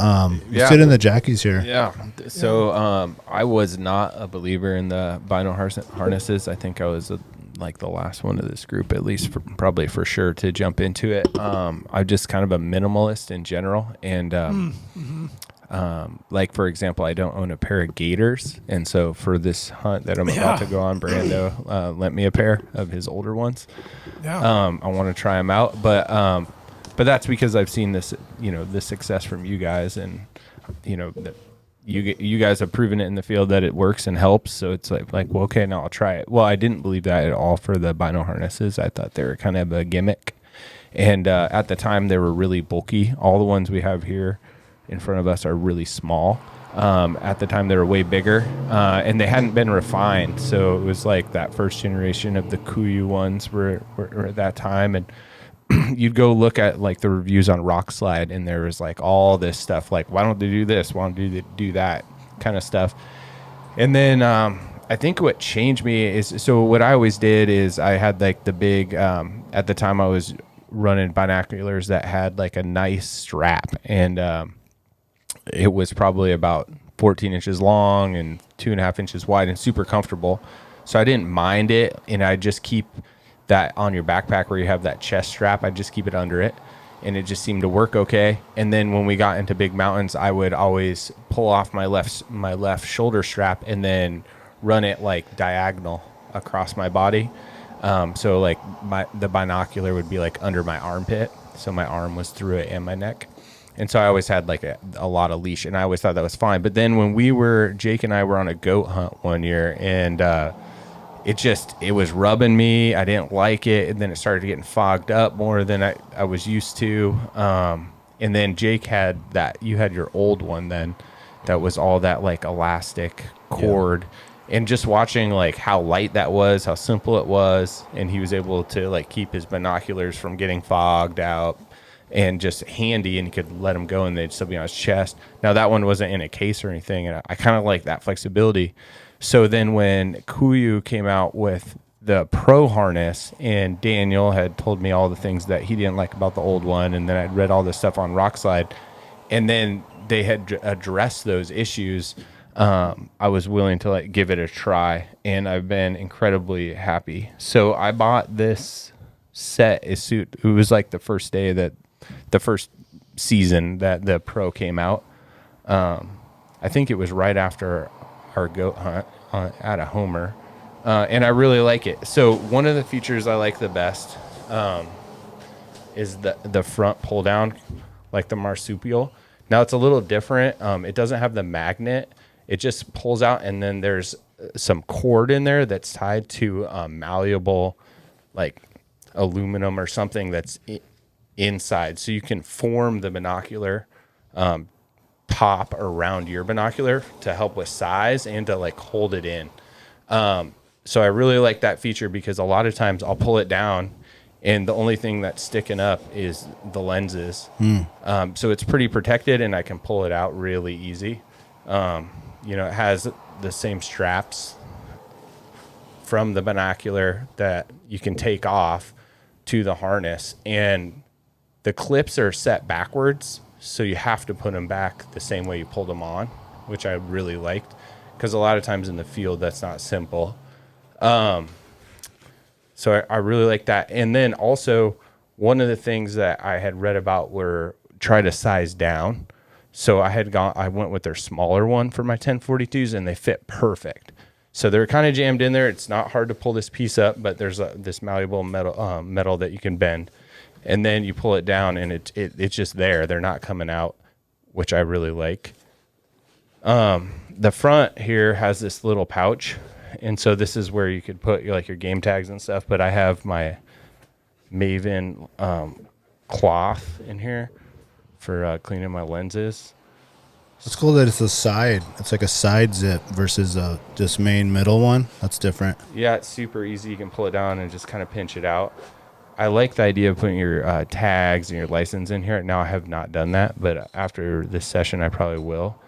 let's get into the jackies here. Yeah. So I was not a believer in the Bino harnesses. I think I was like the last one of this group, at least probably for sure, to jump into it. I'm just kind of a minimalist in general, and like for example, I don't own a pair of gaiters, and so for this hunt that I'm about to go on, Brando lent me a pair of his older ones. Yeah. I want to try them out, but that's because I've seen this, the success from you guys, and that you guys have proven it in the field that it works and helps. So it's like, well, okay, now I'll try it. Well, I didn't believe that at all for the Bino harnesses. I thought they were kind of a gimmick, and at the time they were really bulky. All the ones we have here in front of us are really small. At the time they were way bigger, and they hadn't been refined. So it was like that first generation of the Kuiu ones were at that time, and you'd go look at like the reviews on Rockslide, and there was like all this stuff like, why don't they do this, why don't they do that kind of stuff. And then I think what changed me is, so what I always did is I had like the big at the time I was running binoculars that had like a nice strap, and it was probably about 14 inches long and 2.5 inches wide and super comfortable. So I didn't mind it, and I just keep that on your backpack where you have that chest strap. I just keep it under it, and it just seemed to work okay. And then when we got into big mountains, I would always pull off my left shoulder strap and then run it like diagonal across my body. So like the binocular would be like under my armpit, so my arm was through it and my neck. And so I always had like a lot of leash, and I always thought that was fine. But then when Jake and I were on a goat hunt one year, and it was rubbing me. I didn't like it, and then it started getting fogged up more than I was used to. And then Jake had you had your old one then that was all that like elastic cord. Yeah. And just watching like how light that was, how simple it was, and he was able to like keep his binoculars from getting fogged out, and just handy, and you could let them go and they'd still be on his chest. Now that one wasn't in a case or anything, and I kind of like that flexibility. So then when Kuiu came out with the pro harness, and Daniel had told me all the things that he didn't like about the old one, and then I'd read all this stuff on Rockslide, and then they had addressed those issues, I was willing to like give it a try, and I've been incredibly happy. So I bought this set. It was like the first day that the first season that the pro came out. I think it was right after our goat hunt at a Homer, and I really like it. So one of the features I like the best is the front pull down, like the Marsupial. Now it's a little different. It doesn't have the magnet. It just pulls out, and then there's some cord in there that's tied to malleable, like aluminum or something that's inside, so you can form the binocular top around your binocular to help with size and to like hold it in. So I really like that feature, because a lot of times I'll pull it down and the only thing that's sticking up is the lenses. So it's pretty protected, and I can pull it out really easy. It has the same straps from the binocular that you can take off to the harness, and the clips are set backwards, so you have to put them back the same way you pulled them on, which I really liked, because a lot of times in the field that's not simple. So I really like that. And then also one of the things that I had read about were try to size down. So I went with their smaller one for my 1042s, and they fit perfect. So they're kind of jammed in there. It's not hard to pull this piece up, but there's this malleable metal that you can bend, and then you pull it down, and it's just there. They're not coming out, which I really like. The front here has this little pouch, and so this is where you could put your game tags and stuff. But I have my Maven cloth in here for cleaning my lenses. It's cool that it's a side. It's like a side zip versus just main middle one. That's different. Yeah, it's super easy. You can pull it down and just kind of pinch it out. I like the idea of putting your tags and your license in here. Now I have not done that, but after this session, I probably will.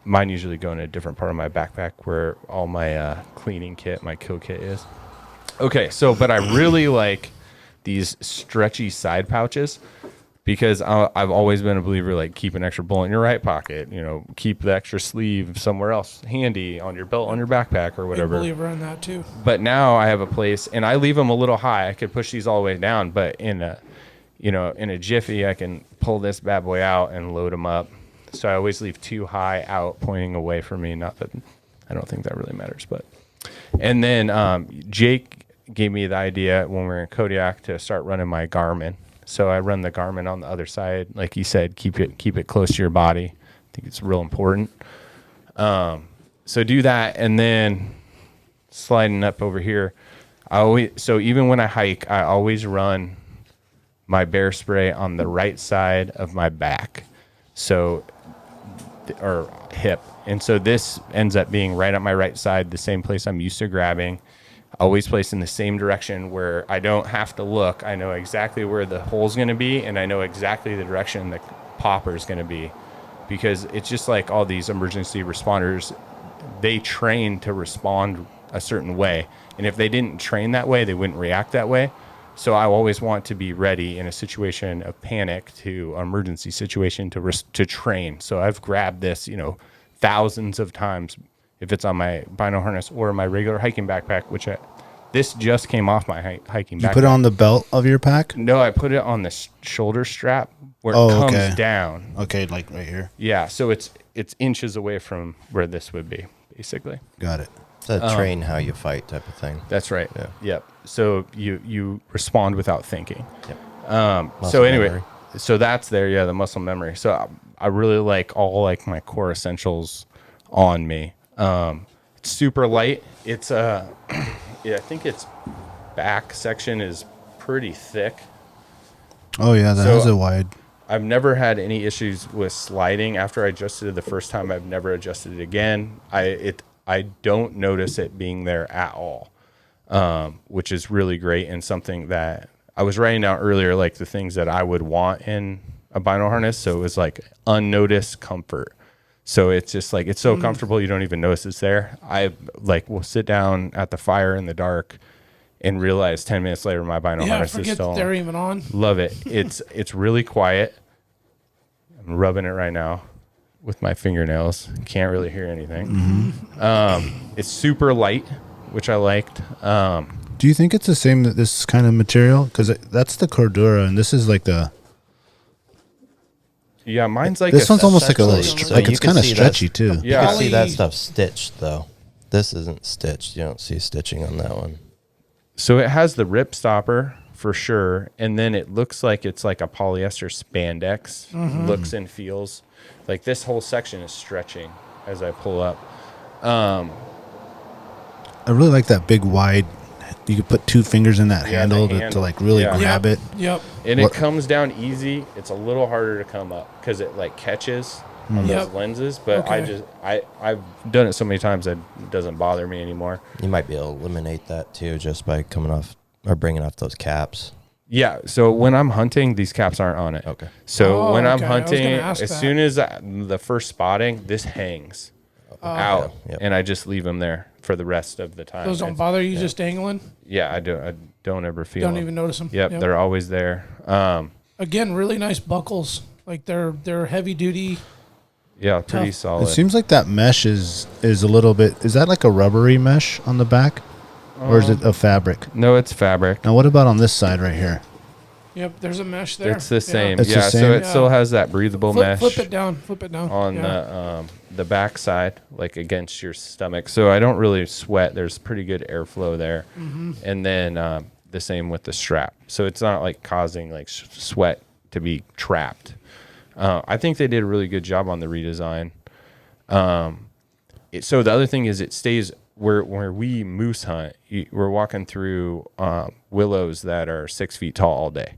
Mine usually go in a different part of my backpack where all my cleaning kit, my kill kit is. Okay, but I really like these stretchy side pouches because I've always been a believer, like, keep an extra bullet in your right pocket, keep the extra sleeve somewhere else handy on your belt, on your backpack or whatever. Big believer in that too. But now I have a place, and I leave them a little high. I could push these all the way down, but in a jiffy, I can pull this bad boy out and load them up. So I always leave too high out pointing away from me. Not that I don't think that really matters, but. And then Jake gave me the idea when we were in Kodiak to start running my Garmin. So I run the Garmin on the other side. Like you said, keep it close to your body. I think it's real important. So do that, and then sliding up over here. So even when I hike, I always run my bear spray on the right side of my back. Or hip. And so this ends up being right on my right side, the same place I'm used to grabbing. Always placed in the same direction where I don't have to look. I know exactly where the hole's going to be, and I know exactly the direction the popper's going to be. Because it's just like all these emergency responders, they train to respond a certain way. And if they didn't train that way, they wouldn't react that way. So I always want to be ready in a situation of panic to an emergency situation to train. So I've grabbed this, thousands of times if it's on my Bino harness or my regular hiking backpack, this just came off my hiking backpack. You put it on the belt of your pack? No, I put it on the shoulder strap where it comes down. Okay, like right here. Yeah, so it's inches away from where this would be, basically. Got it. It's a train how you fight type of thing. That's right. Yeah. Yep. So you respond without thinking. Yep. So anyway, memory. so that's there. Yeah, the muscle memory. So I really like all like my core essentials on me. It's super light. It's I think its back section is pretty thick. Oh yeah, that has a wide. I've never had any issues with sliding. After I adjusted it the first time, I've never adjusted it again. I don't notice it being there at all, which is really great and something that I was writing down earlier, like the things that I would want in a Bino harness. So it was like unnoticed comfort. So it's just like, it's so comfortable you don't even notice it's there. I will sit down at the fire in the dark and realize 10 minutes later my Bino harness is still on. They're even on. Love it. It's really quiet. I'm rubbing it right now with my fingernails. Can't really hear anything. It's super light, which I liked. Do you think it's the same that this kind of material? Because that's the Cordura, and this is like the. Yeah, mine's like this one's almost like a little, so like you it's can kind of see stretchy too. Yeah. You can see that stuff stitched though. This isn't stitched. You don't see stitching on that one. So it has the rip stopper for sure, and then it looks like it's like a polyester spandex. Looks and feels like this whole section is stretching as I pull up. I really like that big wide. You could put two fingers in that handle to like really grab it. Yep. And it comes down easy. It's a little harder to come up because it like catches on those lenses. But I've done it so many times that it doesn't bother me anymore. You might be able to eliminate that too just by coming off or bringing off those caps. Yeah. So when I'm hunting, these caps aren't on it. Okay. So when I'm okay. I was hunting, gonna ask as that. soon as the first spotting, this hangs out, Yep. and I just leave them there for the rest of the time. Those don't bother you just dangling? Yeah, I don't ever feel Don't them. even notice them. Yep, they're always there. Again, really nice buckles. Like they're heavy duty. Yeah, pretty Tough. solid. It seems like that mesh is a little bit. Is that like a rubbery mesh on the back, or is it a fabric? No, it's fabric. Now, what about on this side right here? Yep, there's a mesh there. It's the same. It's the yeah, so same? it still has that breathable mesh. Flip it down. On the back side, like against your stomach. So I don't really sweat. There's pretty good airflow there. And then the same with the strap. So it's not like causing like sweat to be trapped. I think they did a really good job on the redesign. So the other thing is it stays where we moose hunt, we're walking through willows that are 6 feet tall all day,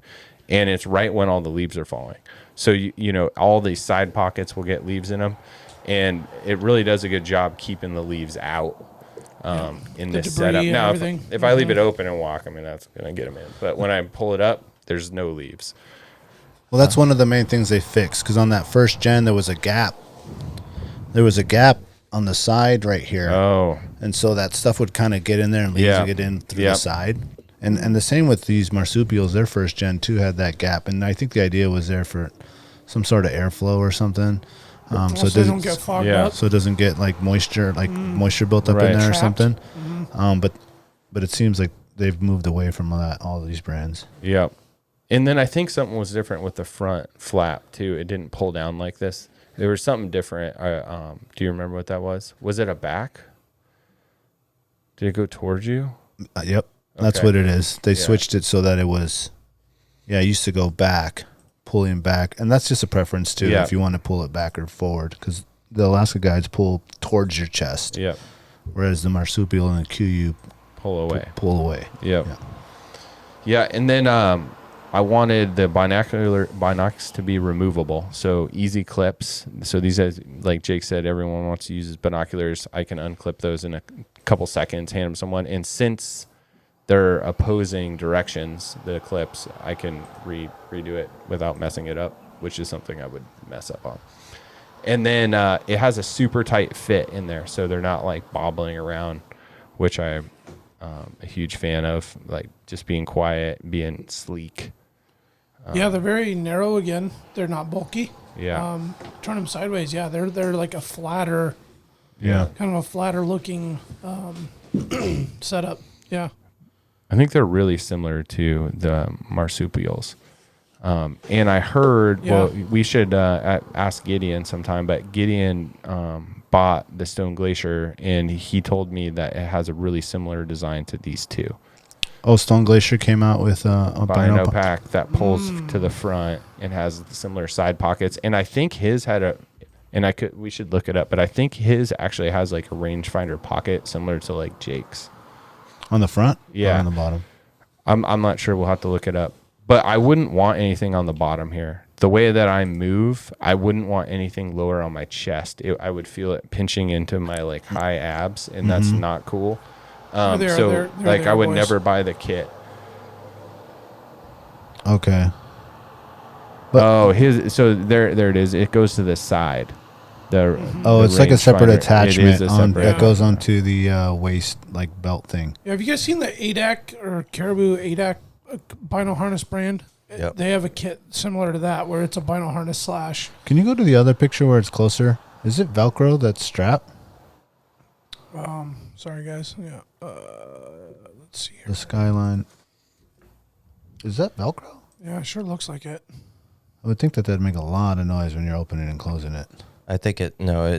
and it's right when all the leaves are falling. So you know all these side pockets will get leaves in them, and it really does a good job keeping the leaves out in The this debris setup. and Now, everything. if I leave it open and walk, I mean that's gonna get them in. But when I pull it up, there's no leaves. Well, that's one of the main things they fixed, because on that first gen there was a gap. There was a gap on the side right here. Oh, And so that stuff would kind of get in there and leaves Yeah. would get in through Yep. the side. And the same with these marsupials. Their first gen too had that gap, and I think the idea was there for some sort of airflow or something. So Also, it they doesn't don't get fogged Yeah. up. so it doesn't get like moisture built up Right. in there or Trapped. something. But it seems like they've moved away from all these brands. yeah. And then I think something was different with the front flap too. It didn't pull down like this. There was something different. Do you remember what that was? Was it a back? Did it go towards you? Yep, that's Okay. what it is. They Yeah. switched it so that it was, it used to go back, pulling back, and that's just a preference too. Yeah. If you want to pull it back or forward, because the Alaska guides pull towards your chest, Yep. whereas the marsupial and the Kuiu Pull away. pull away. Yep. Yeah. Yeah, and then I wanted the binocs to be removable, so easy clips. So these, like Jake said, everyone wants to use his binoculars. I can unclip those in a couple seconds, hand them someone, and since they're opposing directions, the clips, I can redo it without messing it up, which is something I would mess up on. And then it has a super tight fit in there, so they're not like bobbling around, which I'm a huge fan of, like just being quiet, being sleek. Yeah, they're very narrow again. They're not bulky. Yeah. Turn them sideways. Yeah, they're like a flatter, Yeah. kind of a flatter looking setup. Yeah. I think they're really similar to the marsupials. And I heard, well, we should ask Gideon sometime, but Gideon bought the Sone Glacier, and he told me that it has a really similar design to these two. Oh, Sone Glacier came out with a Bino pack that pulls to the front and has similar side pockets. And I think his had we should look it up, but I think his actually has like a rangefinder pocket similar to like Jake's. on the front, Yeah. or on the bottom. I'm not sure. We'll have to look it up. But I wouldn't want anything on the bottom here. The way that I move, I wouldn't want anything lower on my chest. I would feel it pinching into my like high abs, and that's not cool. They're Like I there, would boys. never buy the kit. Okay. So there it is. It goes to the side. It's like a separate attachment It is a separate. that goes onto the waist like belt thing. Yeah, have you guys seen the ADAC or Caribou ADAC Bino harness brand? Yep. They have a kit similar to that where it's a Bino harness slash. Can you go to the other picture where it's closer? Is it Velcro, that strap? Sorry, guys. Yeah. Let's see here. The Skyline. Is that Velcro? Yeah, it sure looks like it. I would think that'd make a lot of noise when you're opening and closing it. I think it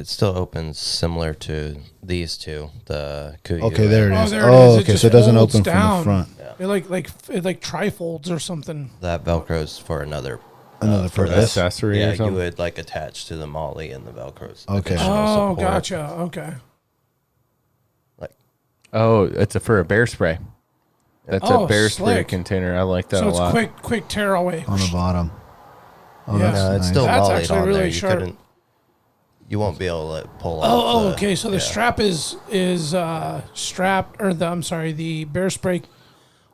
still opens similar to these two, the Kuiu. Okay, there it Oh, is. there it Oh, is. It okay, just so it doesn't folds open from down. the front. It like trifolds or something. That Velcro's for another Another purpose. Accessory Yeah, or you something? would like attach to the molly and the Velcro's. Okay. additional Oh, support. gotcha. Okay. Like Oh, it's for a bear spray. That's Oh, a bear spray slick. container. I like that So a it's lot. quick tear away. On the bottom. Oh, Yeah. that's no, it's nice. still That's mollied actually on really there. You sharp. couldn't. You won't be able to pull off. Oh, the- okay. So the yeah. strap is strapped, or the bear spray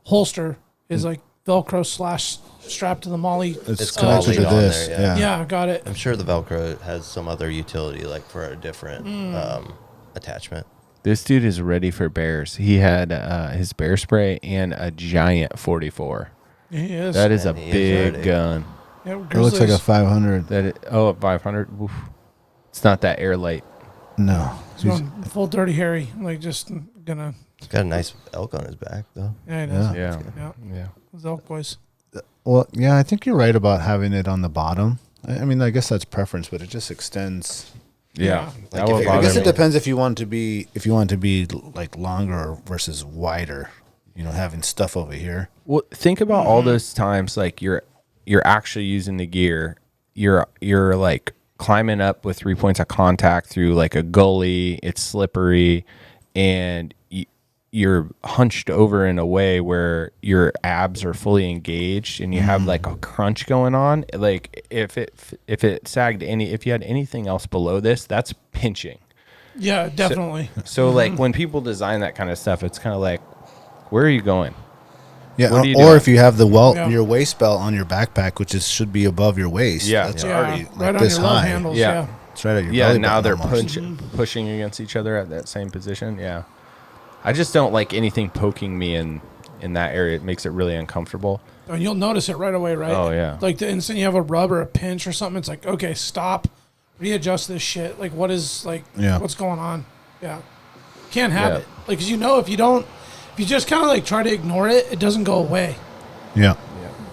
holster is like Velcro slash strapped to the molly. It's It's connected to mollied on this. there, yeah. Yeah. Yeah, got it. I'm sure the Velcro has some other utility, like for a different attachment. This dude is ready for bears. He had his bear spray and a giant 44. He is. That is a And he is big ready. gun. Yeah, It looks like a 500. At 500. Oof. It's not that air light. No. He's going full Dirty Harry. Like just gonna. He's got a nice elk on his back, though. Yeah, it is. Yeah. Yeah. Yeah. Yeah. Those elk boys. Well, yeah, I think you're right about having it on the bottom. I mean, I guess that's preference, but it just extends. Yeah. Like That if would you're- I bother guess it me. depends if you want to be like longer versus wider. You know, having stuff over here. Well, think about all those times like you're actually using the gear. You're like climbing up with 3 points of contact through like a gully. It's slippery, and you're hunched over in a way where your abs are fully engaged and you have like a crunch going on. Like if it sagged if you had anything else below this, that's pinching. Yeah, definitely. So like when people design that kind of stuff, it's kind of like, where are you going? Yeah, What are you or doing? if you have the your waist belt on your backpack, which should be above your waist. Yeah. That's Yeah. already right like on this your love high. handles. Yeah. Yeah. It's right at your Yeah, belly now button they're almost. pushing against each other at that same position. Yeah. I just don't like anything poking me in that area. It makes it really uncomfortable. And you'll notice it right away, right? Oh, yeah. Like the instant you have a rub or a pinch or something, it's like, okay, stop, readjust this shit. Like, what is, like, what's going on? Yeah. Can't have it. Like, 'cause if you just kind of like try to ignore it, it doesn't go away. Yeah.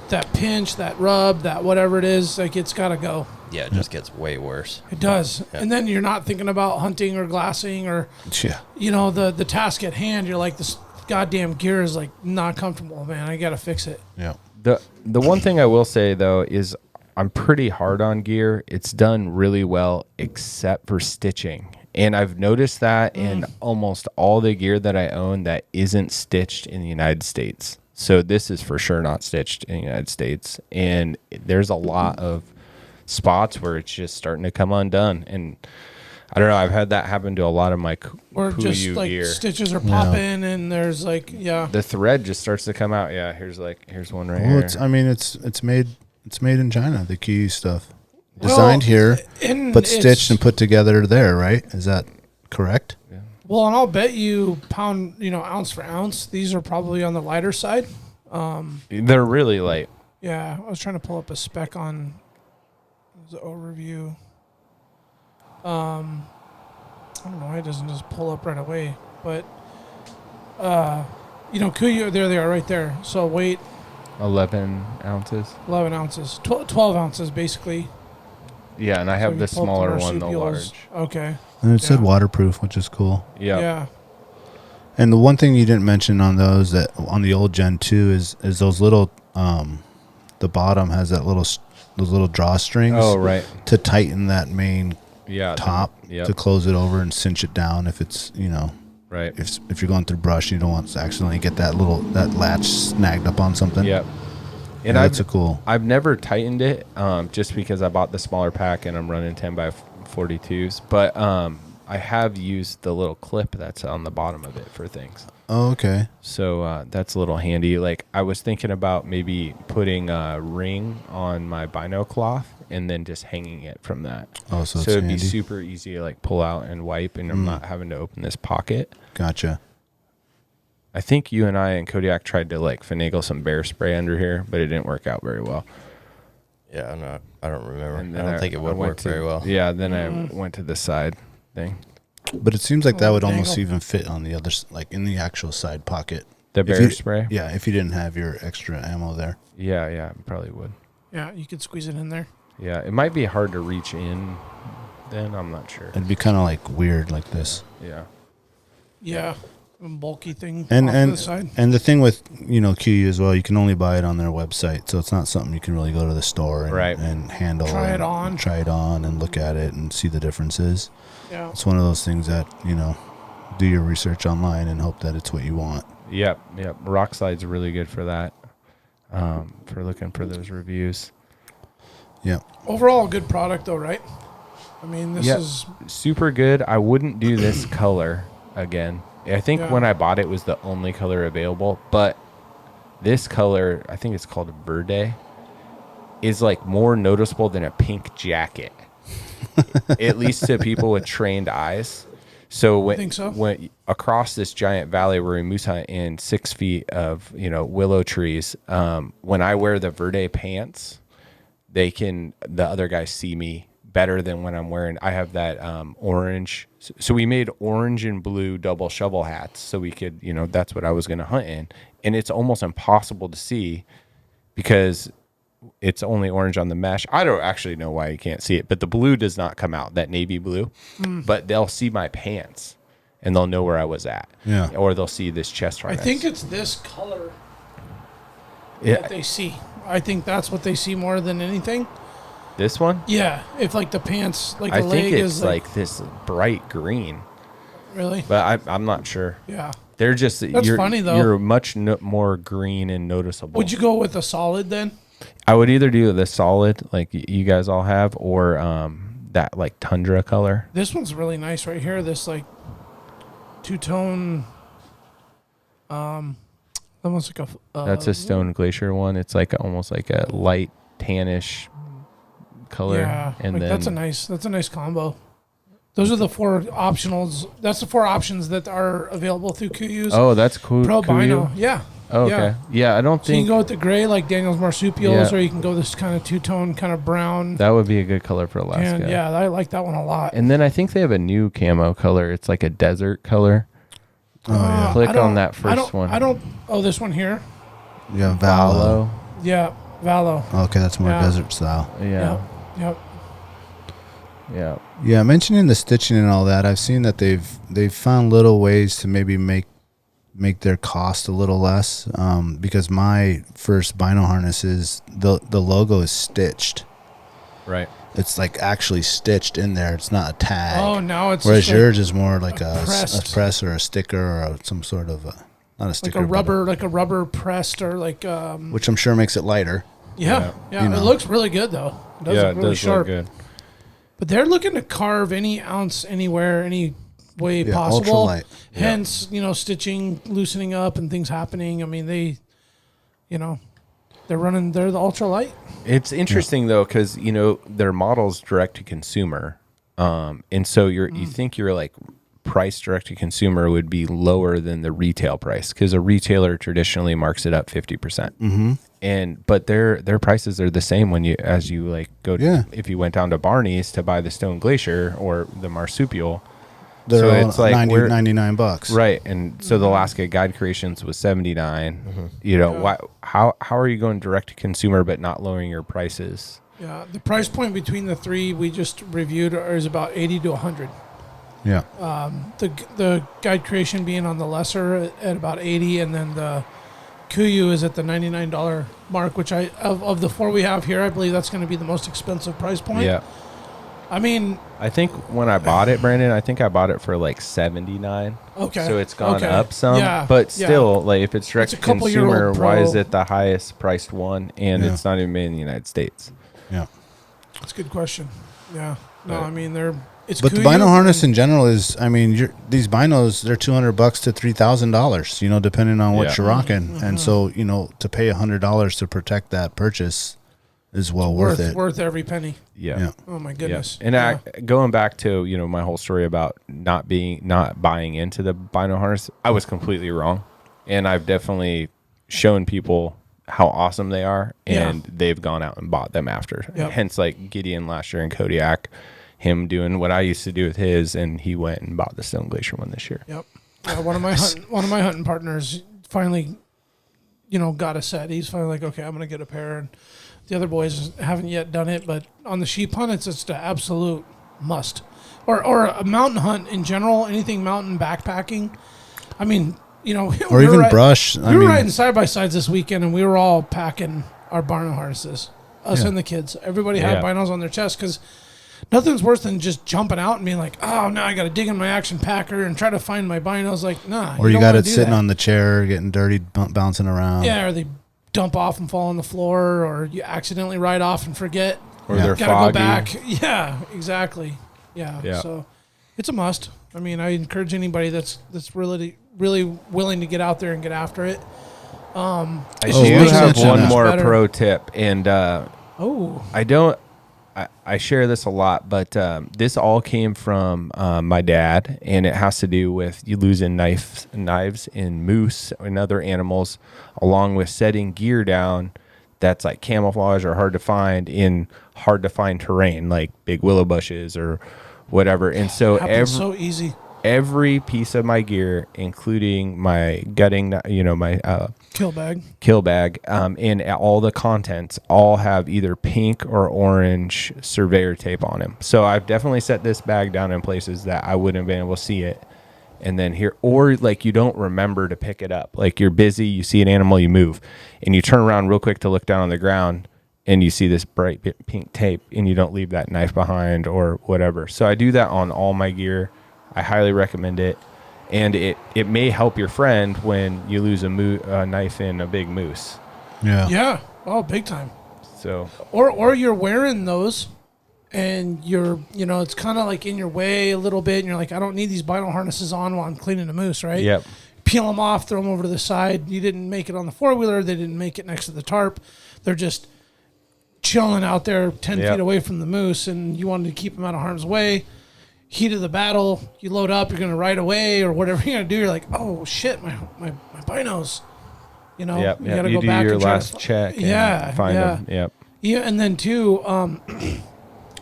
That pinch, that rub, that whatever it is, like, it's got to go. Yeah, it just gets way worse. It does. Yeah. And then you're not thinking about hunting or glassing or, the task at hand. You're like, this goddamn gear is like not comfortable, man. I got to fix it. Yeah. The one thing I will say though is I'm pretty hard on gear. It's done really well except for stitching. And I've noticed that in almost all the gear that I own that isn't stitched in the United States. So this is for sure not stitched in the United States. And there's a lot of spots where it's just starting to come undone. And I don't know, I've had that happen to a lot of my Or Kuiu just like gear. stitches are popping and there's like, The thread just starts to come out. Yeah, here's one right Well, here. it's made in China. The Kuiu stuff designed here, but it's stitched and put together there. Right? Is that correct? Yeah. Well, and I'll bet you ounce for ounce, these are probably on the lighter side. They're really light. Yeah, I was trying to pull up a spec on the overview. I don't know why it doesn't just pull up right away, but Kuiu, there they are right there. So weight 11 ounces. 11 ounces, 12 ounces basically. Yeah, and I have So the you pull up smaller one, the marsupials. large. Okay. And it said Yeah. waterproof, which is cool. Yep. Yeah. And the one thing you didn't mention on those that on the old Gen 2 is those little the bottom has those little drawstrings. Oh, right. To tighten that main top Yep. to close it over and cinch it down if it's Right. if you're going through brush, you don't want to accidentally get that latch snagged up on something. Yep. And Yeah, that's cool. I've never tightened it just because I bought the smaller pack and I'm running 10x42s. But I have used the little clip that's on the bottom of it for things. Oh, okay. So that's a little handy. Like I was thinking about maybe putting a ring on my Bino cloth and then just hanging it from that. Oh, so it's it'd handy. be super easy to like pull out and wipe, and I'm not having to open this pocket. Gotcha. I think you and I and Kodiak tried to like finagle some bear spray under here, but it didn't work out very well. Yeah, I don't remember. And I then don't think it would went work very well. Yeah, then I went to the side thing. But it seems like that would almost dangle. even fit on the other, like in the actual side pocket. The If bear you- spray? Yeah, if you didn't have your extra ammo there. Yeah, it probably would. Yeah, you could squeeze it in there. Yeah, it might be hard to reach in then. I'm not sure. It'd be kind of like weird like this. Yeah. Yeah. A bulky thing And off to the side. and the thing with Kuiu as well, you can only buy it on their website, so it's not something you can really go to the store and, Right. and handle. Try it and try it on and look at it and see the differences. Yeah. It's one of those things that do your research online and hope that it's what you want. Yep. Rock Slide's really good for that. For looking for those reviews. Yeah. Overall, a good product though, right? I mean, this Yep. is Super good. I wouldn't do this color again. I think Yeah. when I bought it was the only color available, but this color, I think it's called Verde, is like more noticeable than a pink jacket. At least to people with trained eyes. So when, Think so? when across this giant valley where we moose hunt in 6 feet of willow trees, when I wear the Verde pants, the other guys see me better than when I'm wearing. I have that orange. So we made orange and blue double shovel hats so we could, that's what I was going to hunt in, and it's almost impossible to see because it's only orange on the mesh. I don't actually know why you can't see it, but the blue does not come out, that navy blue. But they'll see my pants, and they'll know where I was at. Yeah. Or they'll see this chest I harness. think it's this color Yeah. that they see. I think that's what they see more than anything. This one? Yeah, if like the pants, like I the leg think it's is like this bright green. Really? But I'm not sure. Yeah. They're just That's funny, though. You're much more green and noticeable. Would you go with a solid then? I would either do the solid like you guys all have, or that like tundra color. This one's really nice right here. This like two-tone. Almost like a. That's a Sone Glacier one. It's like almost like a light tannish color. Yeah, and like then that's a nice combo. Those are the 4 optionals. That's the 4 options that are available through Kuiu's. Oh, that's cool. Pro Kuiu? Bino. Yeah. Oh, okay. Yeah, I don't So you think can go with the gray like Daniel's Marsupials, Yeah. or you can go this kind of two-tone kind of brown. that would be a good color for Alaska. And yeah, I like that one a lot. And then I think they have a new camo color. It's like a desert color. Click on that first one. Oh, this one here. Yeah, Valo. Yeah, Valo. Okay, that's more Yeah. desert style. Yeah. Yep. Yeah. Yeah, mentioning the stitching and all that, I've seen that they've found little ways to maybe make their cost a little less. Because my first Bino harness is the logo is stitched. Right. It's like actually stitched in there. It's not a tag. Oh, now it's Whereas just like yours is more like a pressed. press or a sticker or some sort of not a like sticker, a but rubber, like a rubber pressed or like which I'm sure makes it lighter. yeah. You know. It looks really good though. It does look really sharp. look good. But they're looking to carve any ounce anywhere, any way Yeah, possible. ultralight. Hence, stitching, loosening up, and things happening. I mean, they're the ultralight. It's interesting though, because their model's direct to consumer, and so you think your like price direct to consumer would be lower than the retail price, because a retailer traditionally marks it up 50%. But their prices are the same as you like go Yeah. if you went down to Barney's to buy the Sone Glacier or the Marsupial. They're So all it's like $99. Right, and so the Alaska Guide Creations was $79. How are you going direct to consumer but not lowering your prices? Yeah, the price point between the 3 we just reviewed is about 80 to 100. Yeah. The guide creation being on the lesser at about 80, and then the Kuiu is at the $99 mark, which of the 4 we have here, I believe that's going to be the most expensive price point. Yeah. I mean, I think when I bought it, Brandon, I think I bought it for like $79. okay. So it's gone Okay. up some. Yeah, But yeah. still, like if it's direct It's to a couple-year-old consumer, why Pro. is it the highest priced one and Yeah. it's not even made in the United States? Yeah. That's a good question. Yeah. No, Right. I mean, it's But the Kuiu Bino harness and- in general is, I mean, these binos, they're $200 to $3,000, depending on what Yeah. you're rocking. Mm-hmm. And so, to pay $100 to protect that purchase is well worth it. worth every penny. Yeah. Oh my Yeah. goodness. And Yeah. going back to, my whole story about not buying into the Bino harness, I was completely wrong. And I've definitely shown people how awesome they are, and they've gone out and bought them after. Yep. Hence, like Gideon last year in Kodiak, him doing what I used to do with his, and he went and bought the Sone Glacier one this year. Yep. Yeah, one of my hunting partners finally, got a set. He's finally like, okay, I'm gonna get a pair, and the other boys haven't yet done it. But on the sheep hunt, it's just an absolute must, or a mountain hunt in general. Anything mountain backpacking. I mean, Or even brush. We were riding side by sides this weekend, and we were all packing our Bino harnesses. Us Yeah. and the kids. Everybody had Yeah. binos on their chest because nothing's worse than just jumping out and being like, oh, now I got to dig in my action packer and try to find my binos. Like, nah. Or you don't got wanna it do sitting that. on the chair, getting dirty, bouncing around. Yeah, or they dump off and fall on the floor, or you accidentally ride off and forget. Or Yeah. they're Gotta foggy. go back. Yeah, exactly. Yeah. Yeah. So it's a must. I mean, I encourage anybody that's really willing to get out there and get after it. I It's do just making have it so one much more better. pro tip, and Oh, I share this a lot, but this all came from my dad, and it has to do with you losing knives in moose and other animals, along with setting gear down that's like camouflage or hard to find in hard to find terrain, like big willow bushes or whatever. And so happens so easy. every piece of my gear, including my gutting, my Kill bag. kill bag, and all the contents all have either pink or orange surveyor tape on them. So I've definitely set this bag down in places that I wouldn't have been able to see it. And then here, or like you don't remember to pick it up. Like you're busy, you see an animal, you move, and you turn around real quick to look down on the ground, and you see this bright pink tape, and you don't leave that knife behind or whatever. So I do that on all my gear. I highly recommend it. And it may help your friend when you lose a knife in a big moose. Yeah. Yeah. Oh, big time. So, Or you're wearing those, and you're, it's kind of like in your way a little bit, and you're like, I don't need these bino harnesses on while I'm cleaning a moose, right? yep. Peel them off, throw them over to the side. You didn't make it on the four-wheeler. They didn't make it next to the tarp. They're just chilling out there 10 Yep. feet away from the moose, and you wanted to keep them out of harm's way. Heat of the battle, you load up, you're going to ride away or whatever you're going to do. You're like, oh, shit, my binos. Yep. You Yep. got to You go do back your and try last to check. And Yeah, find yeah. them. Yep. Yeah, and then too,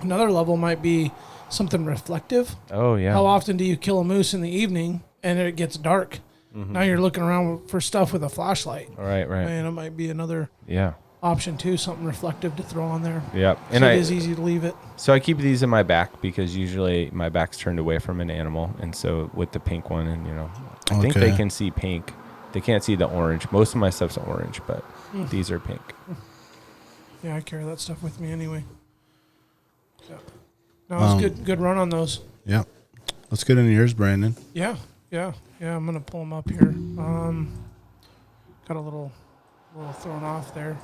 another level might be something reflective. Oh, yeah. How often do you kill a moose in the evening and it gets dark? Now you're looking around for stuff with a flashlight. Right. And it might be another Yeah. option too, something reflective to throw on there. Yep. And it is easy to leave it. So I keep these in my back because usually my back's turned away from an animal. And so with the pink one, and I think they can see pink. They can't see the orange. Most of my stuff's orange, but these are pink. Yeah, I carry that stuff with me anyway. Yeah. No, it's good run on those. Yeah. Let's get into yours, Brandon. Yeah. I'm gonna pull them up here. Got a little thrown off there.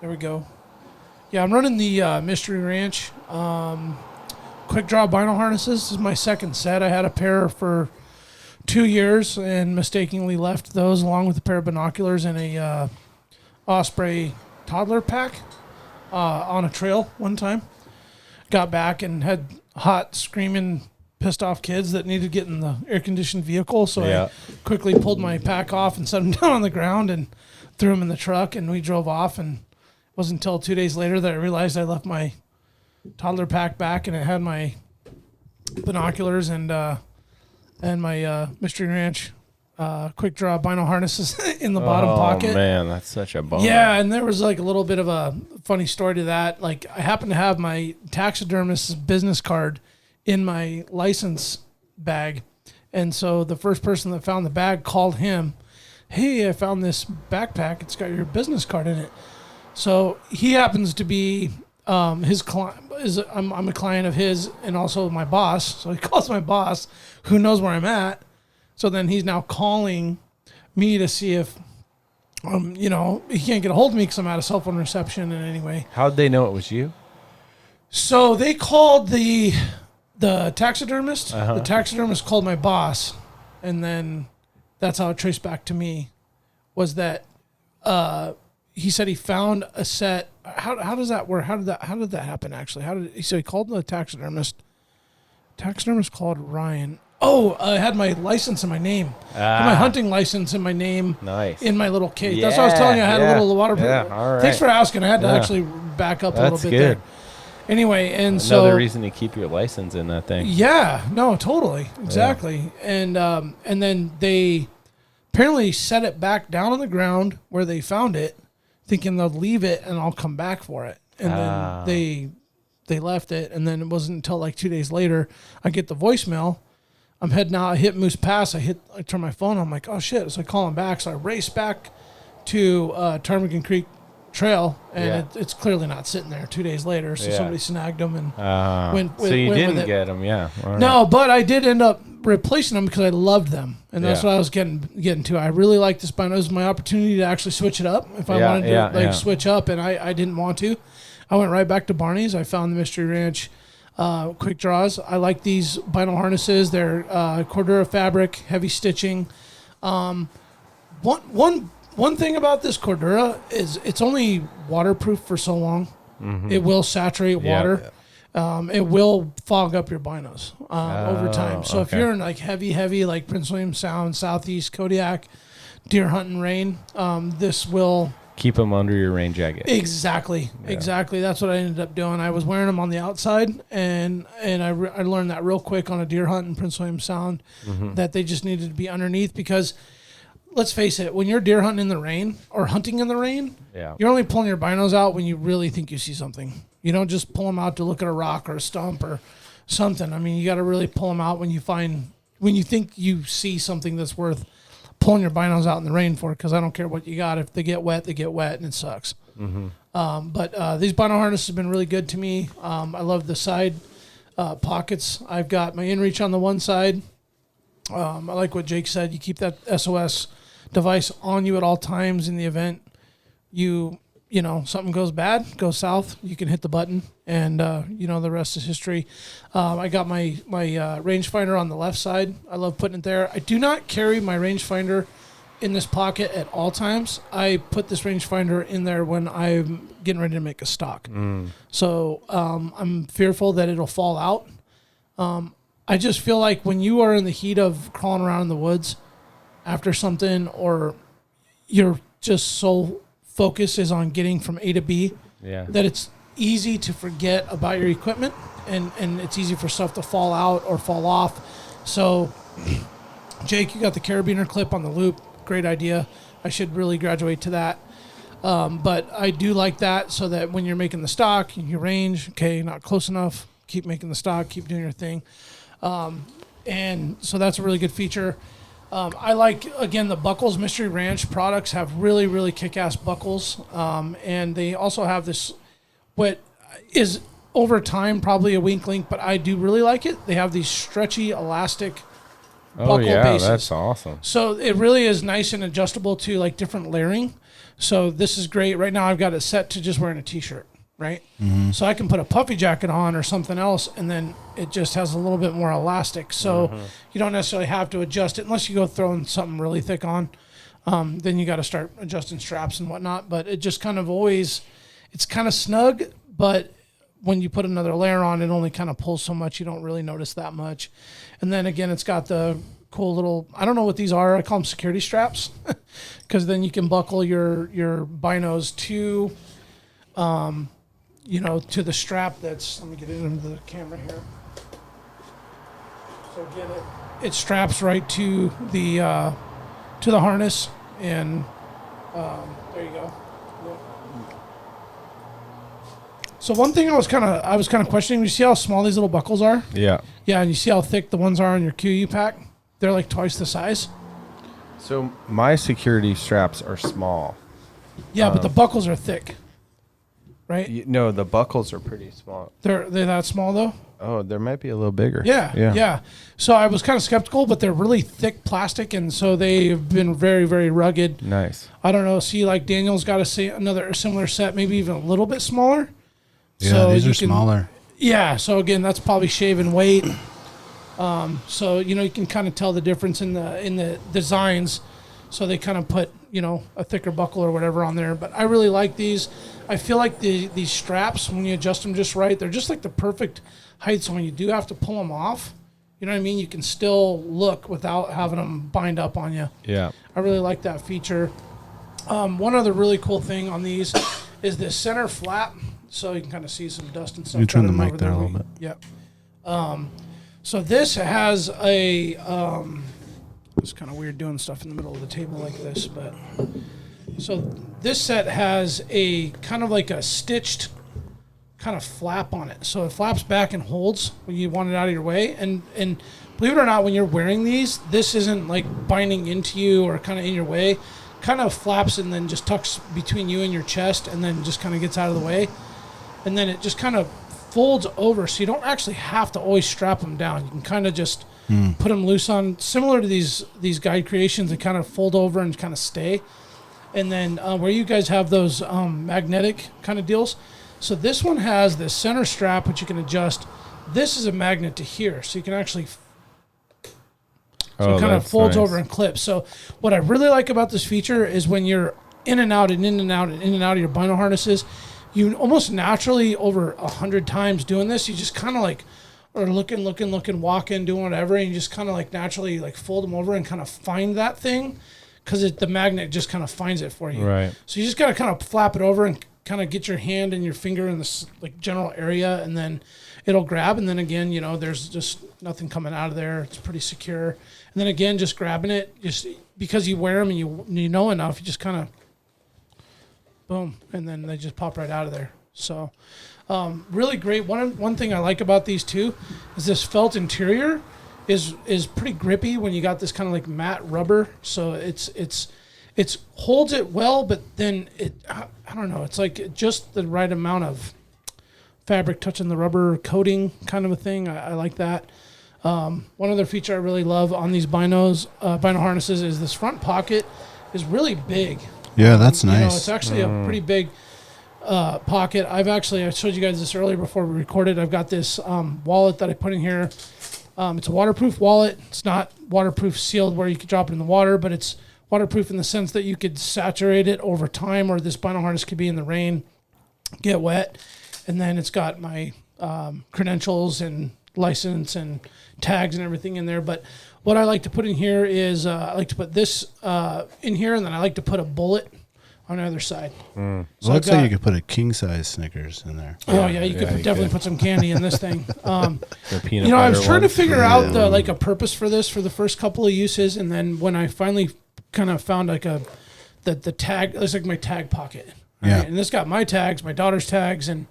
There we go. Yeah, I'm running the Mystery Ranch quick draw bino harnesses. This is my second set. I had a pair for 2 years and mistakenly left those along with a pair of binoculars and a Osprey toddler pack on a trail one time. Got back and had hot, screaming, pissed off kids that needed to get in the air-conditioned vehicle. So I quickly pulled my pack off and set them down on the ground and threw them in the truck, and we drove off. And it wasn't until 2 days later that I realized I left my toddler pack back, and it had my binoculars and my Mystery Ranch quick draw bino harnesses in the bottom pocket. Oh man, that's such a bummer. Yeah, and there was like a little bit of a funny story to that. Like, I happened to have my taxidermist's business card in my license bag, and so the first person that found the bag called him. Hey, I found this backpack. It's got your business card in it. So he happens to be his client. I'm a client of his and also my boss. So he calls my boss, who knows where I'm at. So then he's now calling me to see if, he can't get a hold of me because I'm out of cell phone reception in any way. How'd they know it was you? So they called the taxidermist. The taxidermist called my boss, and then that's how it traced back to me. Was that he said he found a set. How does that work? How did that happen? Actually, so he called the taxidermist. Taxidermist called Ryan. Oh, I had my license in my name. I had my hunting license in my name. Nice. In my little case. That's what I was telling you. I had a little waterproof. Yeah, all right. Thanks for asking. I had to actually back up a little bit good. there. Anyway, and Another reason to keep your license in that thing. Yeah, no, totally, exactly. Yeah. And then they apparently set it back down on the ground where they found it, thinking they'll leave it and I'll come back for it. And then they left it, and then it wasn't until like 2 days later I get the voicemail. I'm heading out. I hit Moose Pass. I turn my phone on. I'm like, oh shit! So I call him back. So I race back to Ptarmigan Creek Trail, and it's clearly not sitting there 2 days later. So somebody snagged them and went. So you didn't with it. get them, yeah? Right. No, but I did end up replacing them because I loved them, and that's what I was getting to. I really like this bino. It was my opportunity to actually switch it up if I wanted to switch up, and I didn't want to. I went right back to Barney's. I found the Mystery Ranch quick draws. I like these bino harnesses. They're Cordura fabric, heavy stitching. One thing about this Cordura is it's only waterproof for so long. Mm-hmm. It will saturate water. It will fog up your binos over time. So if you're in like heavy like Prince William Sound, Southeast, Kodiak, deer hunting rain, this will keep them under your rain jacket. Exactly. That's what I ended up doing. I was wearing them on the outside, and I learned that real quick on a deer hunt in Prince William Sound that they just needed to be underneath because, let's face it, when you're deer hunting in the rain or hunting in the rain, you're only pulling your binos out when you really think you see something. You don't just pull them out to look at a rock or a stump or something. I mean, you got to really pull them out when you think you see something that's worth pulling your binos out in the rain for, because I don't care what you got. If they get wet, they get wet, and it sucks. Mm-hmm. But these bino harnesses have been really good to me. I love the side pockets. I've got my Inreach on the one side. I like what Jake said. You keep that SOS device on you at all times in the event something goes goes south. You can hit the button, and the rest is history. I got my rangefinder on the left side. I love putting it there. I do not carry my rangefinder in this pocket at all times. I put this rangefinder in there when I'm getting ready to make a stock. So I'm fearful that it'll fall out. I just feel like when you are in the heat of crawling around in the woods after something, or you're just so focus is on getting from A to B, that it's easy to forget about your equipment, and it's easy for stuff to fall out or fall off. So, Jake, you got the carabiner clip on the loop. Great idea. I should really graduate to that. But I do like that, so that when you're making the stock, you range, okay, not close enough, keep making the stock, keep doing your thing. And so that's a really good feature. I like, again, the Buckles Mystery Ranch products have really, really kick-ass buckles. And they also have this, what is over time probably a wink link, but I do really like it. They have these stretchy, elastic buckle bases. That's awesome. So it really is nice and adjustable to like different layering. So this is great. Right now I've got it set to just wearing a t-shirt, right? Mm-hmm. So I can put a puffy jacket on or something else, and then it just has a little bit more elastic. So you don't necessarily have to adjust it unless you go throwing something really thick on. Then you got to start adjusting straps and whatnot. But it just kind of always, it's kind of snug, but when you put another layer on, it only kind of pulls so much. You don't really notice that much. And then again, it's got the cool little, I don't know what these are. I call them security straps, because then you can buckle your binos to, to the strap that's, let me get it into the camera here. So again, it straps right to the harness, and there you go. Yep. So one thing I was kind of questioning, you see how small these little buckles are? Yeah. Yeah, and you see how thick the ones are on your Kuiu pack? They're like twice the size. So my security straps are small. Yeah, but the buckles are thick, right? No, the buckles are pretty small. They're that small though? Oh, there might be a little bigger. Yeah. So I was kind of skeptical, but they're really thick plastic, and so they've been very, very rugged. Nice. I don't know. See, like Daniel's got another similar set, maybe even a little bit smaller. Yeah, so these are smaller. Yeah. So again, that's probably shaving weight. So you can kind of tell the difference in the designs. So they kind of put a thicker buckle or whatever on there. But I really like these. I feel like these straps, when you adjust them just right, they're just like the perfect height. So when you do have to pull them off, you know what I mean? You can still look without having them bind up on you. Yeah. I really like that feature. One other really cool thing on these is this center flap. So you can kind of see some dust and stuff. You turn the mic there a little bit. Yep. So this has a, it's kind of weird doing stuff in the middle of the table like this, but so this set has a kind of like a stitched kind of flap on it. So it flaps back and holds when you want it out of your way. And believe it or not, when you're wearing these, this isn't like binding into you or kind of in your way. Kind of flaps and then just tucks between you and your chest, and then just kind of gets out of the way. And then it just kind of folds over, so you don't actually have to always strap them down. You can kind of just put them loose on, similar to these guide creations, and kind of fold over and kind of stay. And then where you guys have those magnetic kind of deals, so this one has this center strap which you can adjust. This is a magnet to here, so you can actually it kind of folds over and clips. So what I really like about this feature is when you're in and out and in and out and in and out of your bino harnesses, you almost naturally, over 100 times doing this, you just kind of like are looking, walking, doing whatever, and you just kind of like naturally like fold them over and kind of find that thing, because the magnet just kind of finds it for you. Right. So you just got to kind of flap it over and kind of get your hand and your finger in this like general area, and then it'll grab. And then again, there's just nothing coming out of there. It's pretty secure. And then again, just grabbing it, just because you wear them and you know enough, you just kind of boom, and then they just pop right out of there. So really great. One thing I like about these too is this felt interior is pretty grippy when you got this kind of like matte rubber. So it's holds it well, but then I don't know, it's like just the right amount of fabric touching the rubber coating kind of a thing. I like that. One other feature I really love on these bino harnesses is this front pocket is really big. Yeah, that's nice. You know, it's actually a pretty big pocket. I showed you guys this earlier before we recorded. I've got this wallet that I put in here. It's a waterproof wallet. It's not waterproof sealed where you could drop it in the water, but it's waterproof in the sense that you could saturate it over time, or this bino harness could be in the rain, get wet. And then it's got my credentials and license and tags and everything in there. But what I like to put in here is I like to put this in here, and then I like to put a bullet on the other side. So looks like you could put a king-size Snickers in there. Oh, yeah, you could definitely put some candy in this thing. The I was trying to figure out a purpose for this for the first couple of uses, and then when I finally kind of found the tag, it's like my tag pocket. Yeah. Right? And this got my tags, my daughter's tags, and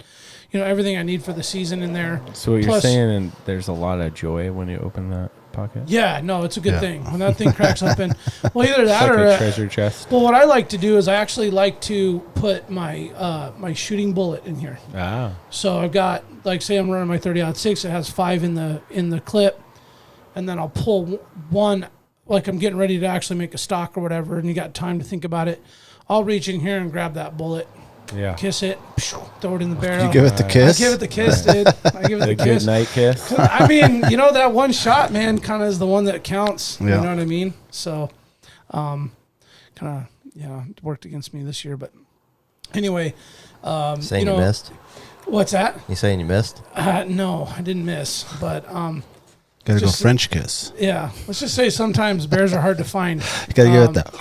everything I need for the season in there. So what you're saying, and there's a lot of joy when you open that pocket? Yeah, no, it's a good thing. When that thing cracks open, well, either that like or a treasure chest. Well, what I like to do is I actually like to put my my shooting bullet in here. Ah. So I've got, like, say I'm running my 30-06, it has 5 in the clip, and then I'll pull one, like I'm getting ready to actually make a stock or whatever, and you got time to think about it. I'll reach in here and grab that bullet. Yeah. Kiss it, throw it in the barrel. You give it the kiss? I give it the kiss, dude. I give it the kiss. Good night kiss. I mean, that one shot, man, kind of is the one that counts. Yeah. You know what I mean? So, kind of, it worked against me this year. But anyway, Saying you missed? What's that? You saying you missed? No, I didn't miss. But Gotta go French kiss. yeah, let's just say sometimes bears are hard to find. You gotta give it that.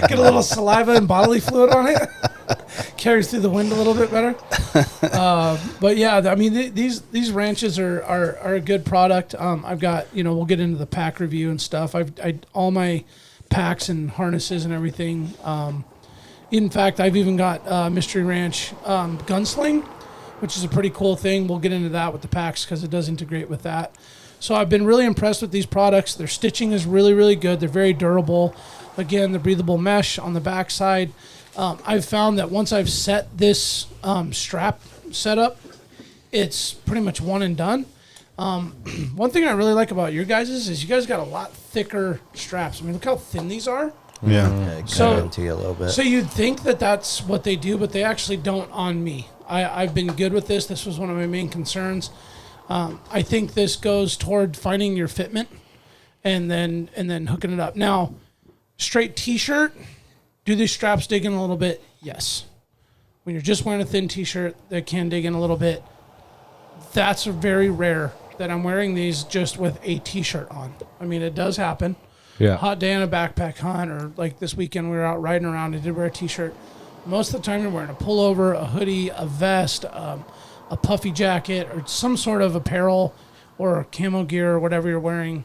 Get a little saliva and bodily fluid on it. Carries through the wind a little bit better. But yeah, I mean, these ranches are a good product. I've got, we'll get into the pack review and stuff. All my packs and harnesses and everything. In fact, I've even got Mystery Ranch Gunsling, which is a pretty cool thing. We'll get into that with the packs because it does integrate with that. So I've been really impressed with these products. Their stitching is really, really good. They're very durable. Again, the breathable mesh on the backside. I've found that once I've set this strap setup, it's pretty much one and done. One thing I really like about your guys' is you guys got a lot thicker straps. I mean, look how thin these are. Yeah. It So- cut into you a little bit. So you'd think that that's what they do, but they actually don't on me. I've been good with this. This was one of my main concerns. I think this goes toward finding your fitment and then hooking it up. Now, straight T-shirt, do these straps dig in a little bit? Yes. When you're just wearing a thin T-shirt, they can dig in a little bit. That's very rare that I'm wearing these just with a T-shirt on. I mean, it does happen. Yeah. Hot day on a backpack hunt, or like this weekend we were out riding around. I did wear a T-shirt. Most of the time you're wearing a pullover, a hoodie, a vest, a puffy jacket, or some sort of apparel or camo gear or whatever you're wearing,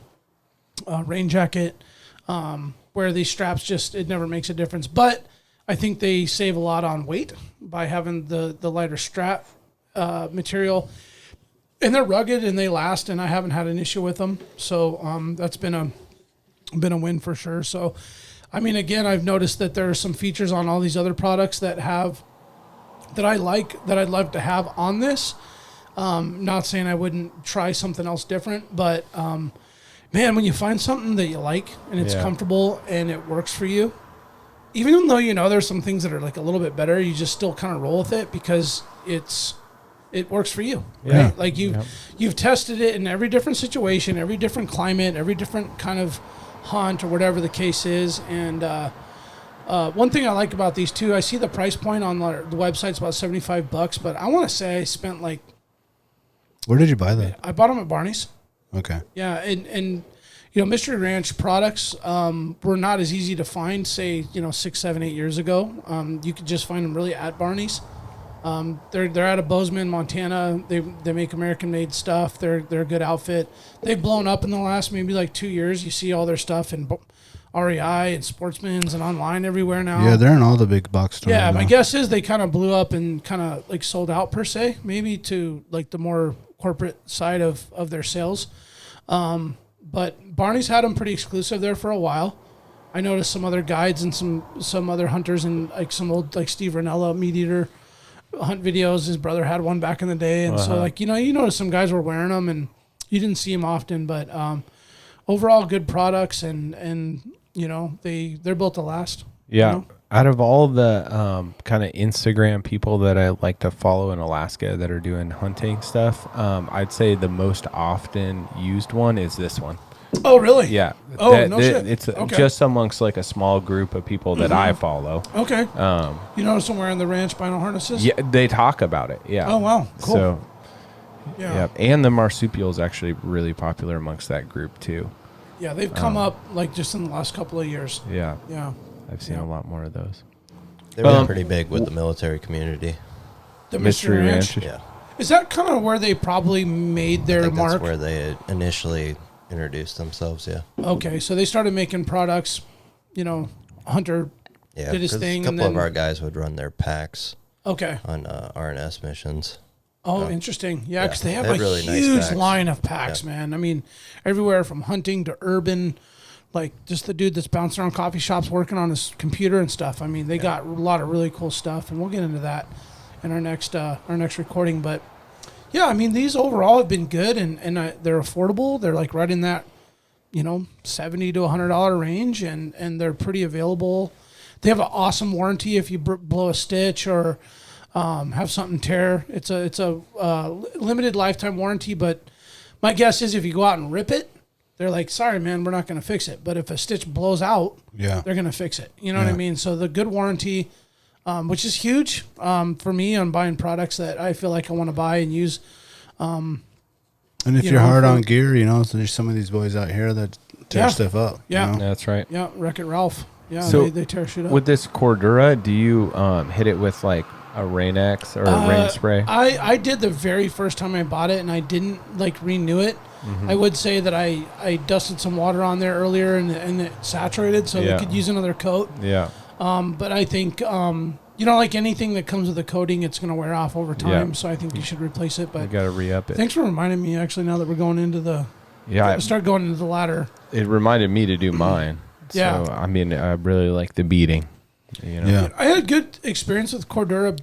rain jacket, where these straps it never makes a difference. But I think they save a lot on weight by having the lighter strap material. And they're rugged and they last, and I haven't had an issue with them. So that's been a win for sure. So, I mean, again, I've noticed that there are some features on all these other products that I like, that I'd love to have on this. Not saying I wouldn't try something else different, but man, when you find something that you like and it's comfortable and it works for you, even though there's some things that are like a little bit better, you just still kind of roll with it because it works for you. Yeah. Right? Like you've tested it in every different situation, every different climate, every different kind of hunt or whatever the case is. And one thing I like about these too, I see the price point on the website's about $75, but I want to say I spent like. Where did you buy that? I bought them at Barney's. Okay. Yeah, and Mystery Ranch products were not as easy to find, say 6, 7, 8 years ago. You could just find them really at Barney's. They're out of Bozeman, Montana. They make American-made stuff. They're a good outfit. They've blown up in the last maybe like 2 years. You see all their stuff in REI and Sportsman's and online everywhere now. Yeah, they're in all the big box stores. Yeah, now. my guess is they kind of blew up and kind of like sold out per se, maybe to like the more corporate side of their sales. But Barney's had them pretty exclusive there for a while. I noticed some other guides and some other hunters and like some old like Steve Ranella, Meat Eater, hunt videos. His brother had one back in the day, and so like you notice some guys were wearing them, and you didn't see them often, but overall good products, and they're built to last. Yeah. You know? Out of all the kind of Instagram people that I like to follow in Alaska that are doing hunting stuff, I'd say the most often used one is this one. Oh, really? Yeah. Oh, no shit. It's Okay. just amongst like a small group of people that I follow. Okay. You notice them wearing the ranch Bino harnesses? Yeah, they talk about it. Yeah. Oh, wow. Cool. So, yeah. and the Marsupial is actually really popular amongst that group too. Yeah, they've come up like just in the last couple of years. Yeah. Yeah. I've seen a lot more of those. They were pretty big with the military community. The Mystery Ranch. Yeah. Is that kind of where they probably made their I think mark? that's where they had initially introduced themselves, yeah. Okay, so they started making products, Hunter Yeah, did his 'cause thing. a couple and then, of our guys would run their packs okay. on RNS missions. Oh, interesting. Yeah, because they have they a have really nice huge packs. line of packs, man. I mean, everywhere from hunting to urban, like just the dude that's bouncing around coffee shops working on his computer and stuff. I mean, they got a lot of really cool stuff, and we'll get into that in our next recording. But yeah, I mean, these overall have been good, and they're affordable. They're like right in that, $70 to $100 range, and they're pretty available. They have an awesome warranty if you blow a stitch or have something tear. It's a limited lifetime warranty, but my guess is if you go out and rip it, they're like, sorry, man, we're not going to fix it. But if a stitch blows out, they're going to fix it. You know what I mean? So the good warranty, which is huge for me on buying products that I feel like I want to buy and use. And if you're hard on gear, so there's some of these boys out here that tear stuff up. Yeah. That's right. Yeah, Wreck-It Ralph. Yeah, So they tear shit up. With this Cordura, do you hit it with like a Rain-X or a rain spray? I did the very first time I bought it, and I didn't renew it. I would say that I dusted some water on there earlier, and it saturated, so they could use another coat. Yeah. But I think like anything that comes with a coating, it's going to wear off over time. Yeah. So I think you should replace it. But You got to re-up it. thanks for reminding me. Actually, now that we're going into start going into the ladder. It reminded me to do mine. Yeah. So, I mean, I really like the beating. Yeah. I had good experience with Cordura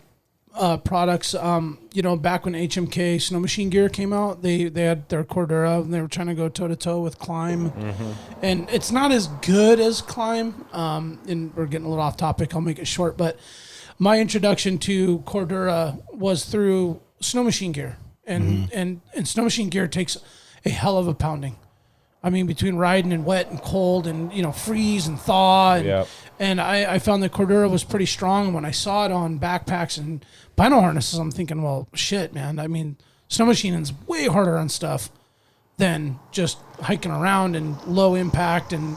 products. Back when HMK Snow Machine Gear came out, they had their Cordura, and they were trying to go toe to toe with Climb, and it's not as good as Climb. And we're getting a little off topic. I'll make it short, but my introduction to Cordura was through Snow Machine Gear, and Snow Machine Gear takes a hell of a pounding. I mean, between riding and wet and cold and, freeze and thaw. And I found that Cordura was pretty strong. When I saw it on backpacks and Bino harnesses, I'm thinking, well, shit, man. I mean, snow machining's way harder on stuff than just hiking around and low impact. And,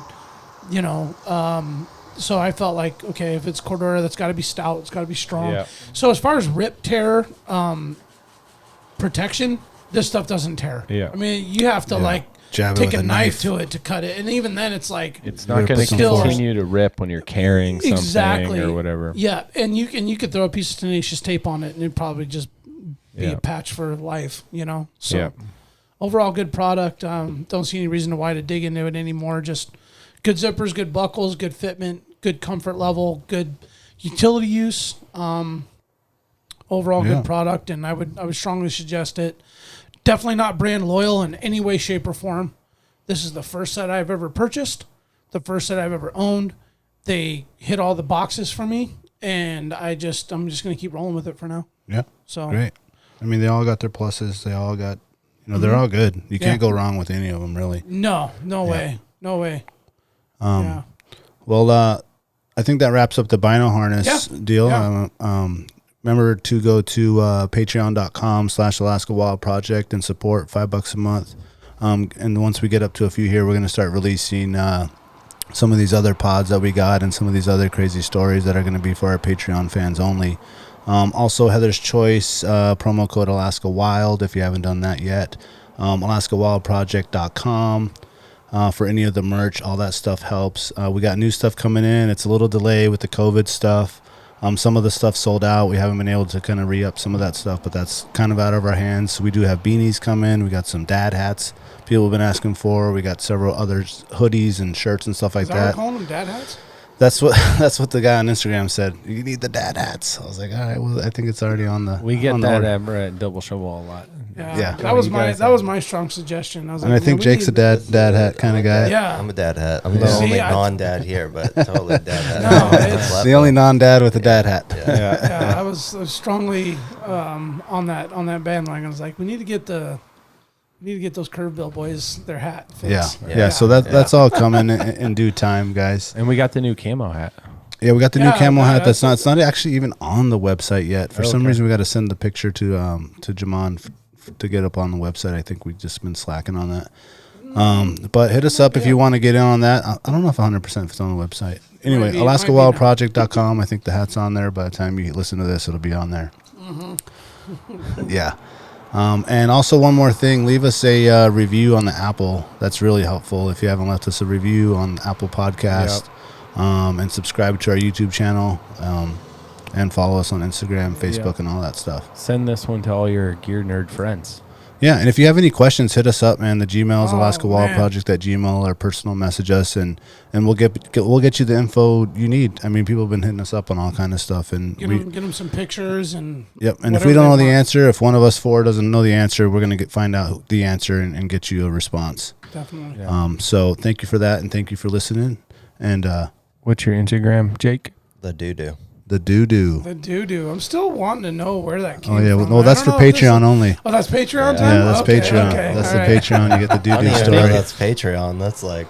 so I felt like, okay, if it's Cordura, that's got to be stout. It's got to be strong. Yeah. So as far as rip tear protection, this stuff doesn't tear. Yeah. I mean, you have to Jab it take with a a knife knife. to it to cut it, and even then, it's like It's not going to Still- continue to rip when you're carrying something exactly or whatever. Yeah, and you could throw a piece of tenacious tape on it, and it'd probably just be a patch for life. So overall, good product. Don't see any reason why to dig into it anymore. Just good zippers, good buckles, good fitment, good comfort level, good utility use. Overall, good product, and I would strongly suggest it. Definitely not brand loyal in any way, shape, or form. This is the first set I've ever purchased, the first set I've ever owned. They hit all the boxes for me, and I'm just going to keep rolling with it for now. Yeah. So Great. I mean, they all got their pluses. They all got, they're all good. You can't go wrong with any of them, really. No way. Well, I think that wraps up the Bino harness deal. Yeah. Remember to go to patreon.com/Alaska Wild Project and support $5 a month. And once we get up to a few here, we're going to start releasing some of these other pods that we got and some of these other crazy stories that are going to be for our Patreon fans only. Also, Heather's Choice, promo code Alaska Wild if you haven't done that yet. AlaskaWildProject.com. For any of the merch, all that stuff helps. We got new stuff coming in. It's a little delay with the COVID stuff. Some of the stuff sold out. We haven't been able to kind of re-up some of that stuff, but that's kind of out of our hands. So we do have beanies coming. We got some dad hats people have been asking for. We got several other hoodies and shirts and stuff like Is that what we're calling them, dad hats? That's what the guy on Instagram said. You need the dad hats. I was like, all right, well, I think it's already on the. We get on that order. at Double Shovel a lot. Yeah. That was my strong suggestion. I was And like, I think Jake's a dad hat kind of guy. Yeah. I'm a dad hat. I'm the only non-dad here, but totally dad hat. No, it's The only non-dad with a dad hat. yeah. I was strongly on that bandwagon. I was like, we need to get those Curvebell boys their hat fixed. Yeah. So that's all coming in due time, guys. And we got the new camo hat. Yeah, we got the new camo hat. that's It's not actually even on the website yet. For some reason, we got to send the picture to Jamon to get up on the website. I think we've just been slacking on that. But hit us up if you want to get in on that. I don't know if 100% if it's on the website. Anyway, AlaskaWildProject.com. I think the hat's on there. By the time you listen to this, it'll be on there. Mm-hmm. Yeah. And also one more thing, leave us a review on the Apple. That's really helpful. If you haven't left us a review on Apple Podcast, and subscribe to our YouTube channel, and follow us on Instagram, Facebook, and all that stuff. Send this one to all your gear nerd friends. Yeah, and if you have any questions, hit us up, man. The Gmail is AlaskaWildProject@gmail, or personal message us, and we'll get you the info you need. I mean, people have been hitting us up on all kind of stuff, and get them some pictures and. Yep, and if we don't know the answer, if one of us four doesn't know the answer, we're gonna find out the answer and get you a response. Definitely. Yeah. So thank you for that, and thank you for listening. And what's your Instagram, Jake? The doo-doo. The doo-doo. The doo-doo. I'm still wanting to know where that came Oh yeah, from. well, that's for Patreon only. Oh, that's Patreon time? Yeah, that's Okay, Patreon. okay, That's all the right. Patreon. You get the I don't doo-doo even know story. that's Patreon. That's like...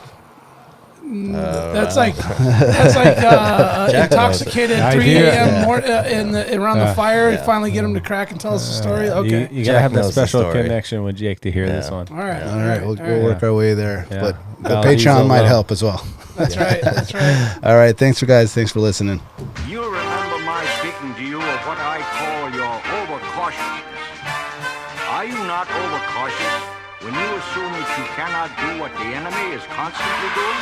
That's like Jack intoxicated knows. 3 a.m. Yeah. Around the fire. You finally get him to crack and tell us the story. Okay. You gotta Jack have that knows the special story. connection with Jake to hear this one. All right. All right, we'll work our way there. Yeah. But Well, Patreon these might will- help as well. That's right. That's right. All right, thanks for listening. You remember my speaking to you of what I call your overcautiousness. Are you not overcautious when you assume that you cannot do what the enemy is constantly doing?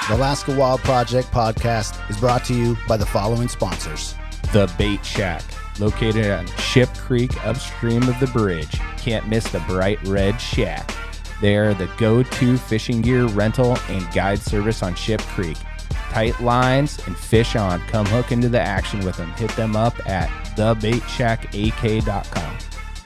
The Alaska Wild Project podcast is brought to you by the following sponsors. The Bait Shack, located on Ship Creek upstream of the bridge. Can't miss the bright red shack. They are the go-to fishing gear rental and guide service on Ship Creek. Tight lines and fish on. Come hook into the action with them. Hit them up at thebaitshackak.com.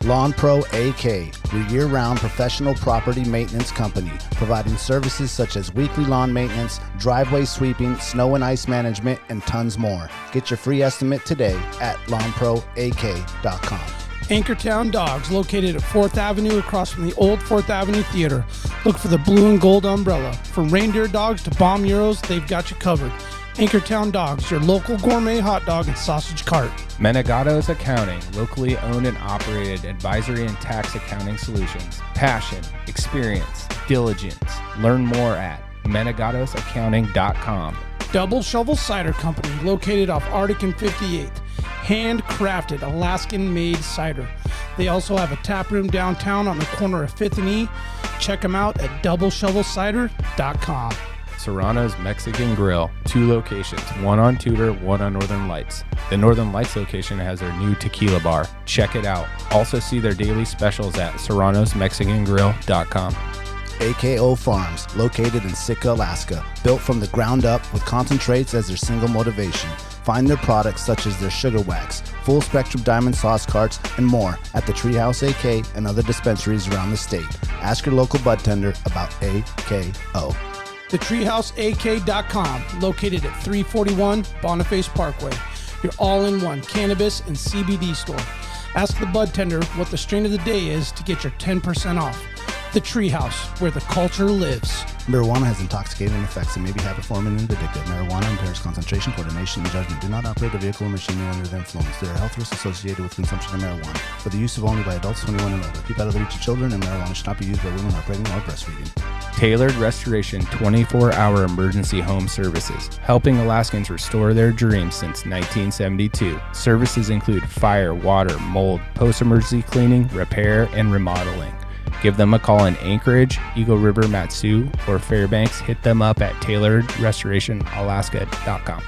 Lawn Pro AK, your year-round professional property maintenance company, providing services such as weekly lawn maintenance, driveway sweeping, snow and ice management, and tons more. Get your free estimate today at lawnproak.com. Anchortown Dogs, located at 4th Avenue across from the old 4th Avenue Theater. Look for the blue and gold umbrella. From reindeer dogs to bomb euros, they've got you covered. Anchortown Dogs, your local gourmet hot dog and sausage cart. Menegato's Accounting, locally owned and operated advisory and tax accounting solutions. Passion, experience, diligence. Learn more at menegatosaccounting.com. Double Shovel Cider Company, located off Arctic and 58th. Handcrafted Alaskan-made cider. They also have a tap room downtown on the corner of 5th and E. Check them out at doubleshovelcider.com. Serrano's Mexican Grill, 2 locations, one on Tudor, one on Northern Lights. The Northern Lights location has their new tequila bar. Check it out. Also see their daily specials at serranosmexicangrill.com. AKO Farms, located in Sitka, Alaska, built from the ground up with concentrates as their single motivation. Find their products such as their sugar wax, full spectrum diamond sauce carts, and more at the Treehouse AK and other dispensaries around the state. Ask your local bud tender about AKO. TheTreehouseAK.com, located at 341 Boniface Parkway. Your all-in-one cannabis and CBD store. Ask the bud tender what the strain of the day is to get your 10% off. The Treehouse, where the culture lives. Marijuana has intoxicating effects and may be habit-forming and addictive. Marijuana impairs concentration, coordination, and judgment. Do not operate a vehicle or machinery under the influence. There are health risks associated with consumption of marijuana. For the use of only by adults 21 and older. Keep out of the reach of children, and marijuana should not be used by women who are pregnant or breastfeeding. Tailored Restoration 24-hour emergency home services, helping Alaskans restore their dreams since 1972. Services include fire, water, mold, post-emergency cleaning, repair, and remodeling. Give them a call in Anchorage, Eagle River, Matsu, or Fairbanks. Hit them up at tailoredrestorationalaska.com.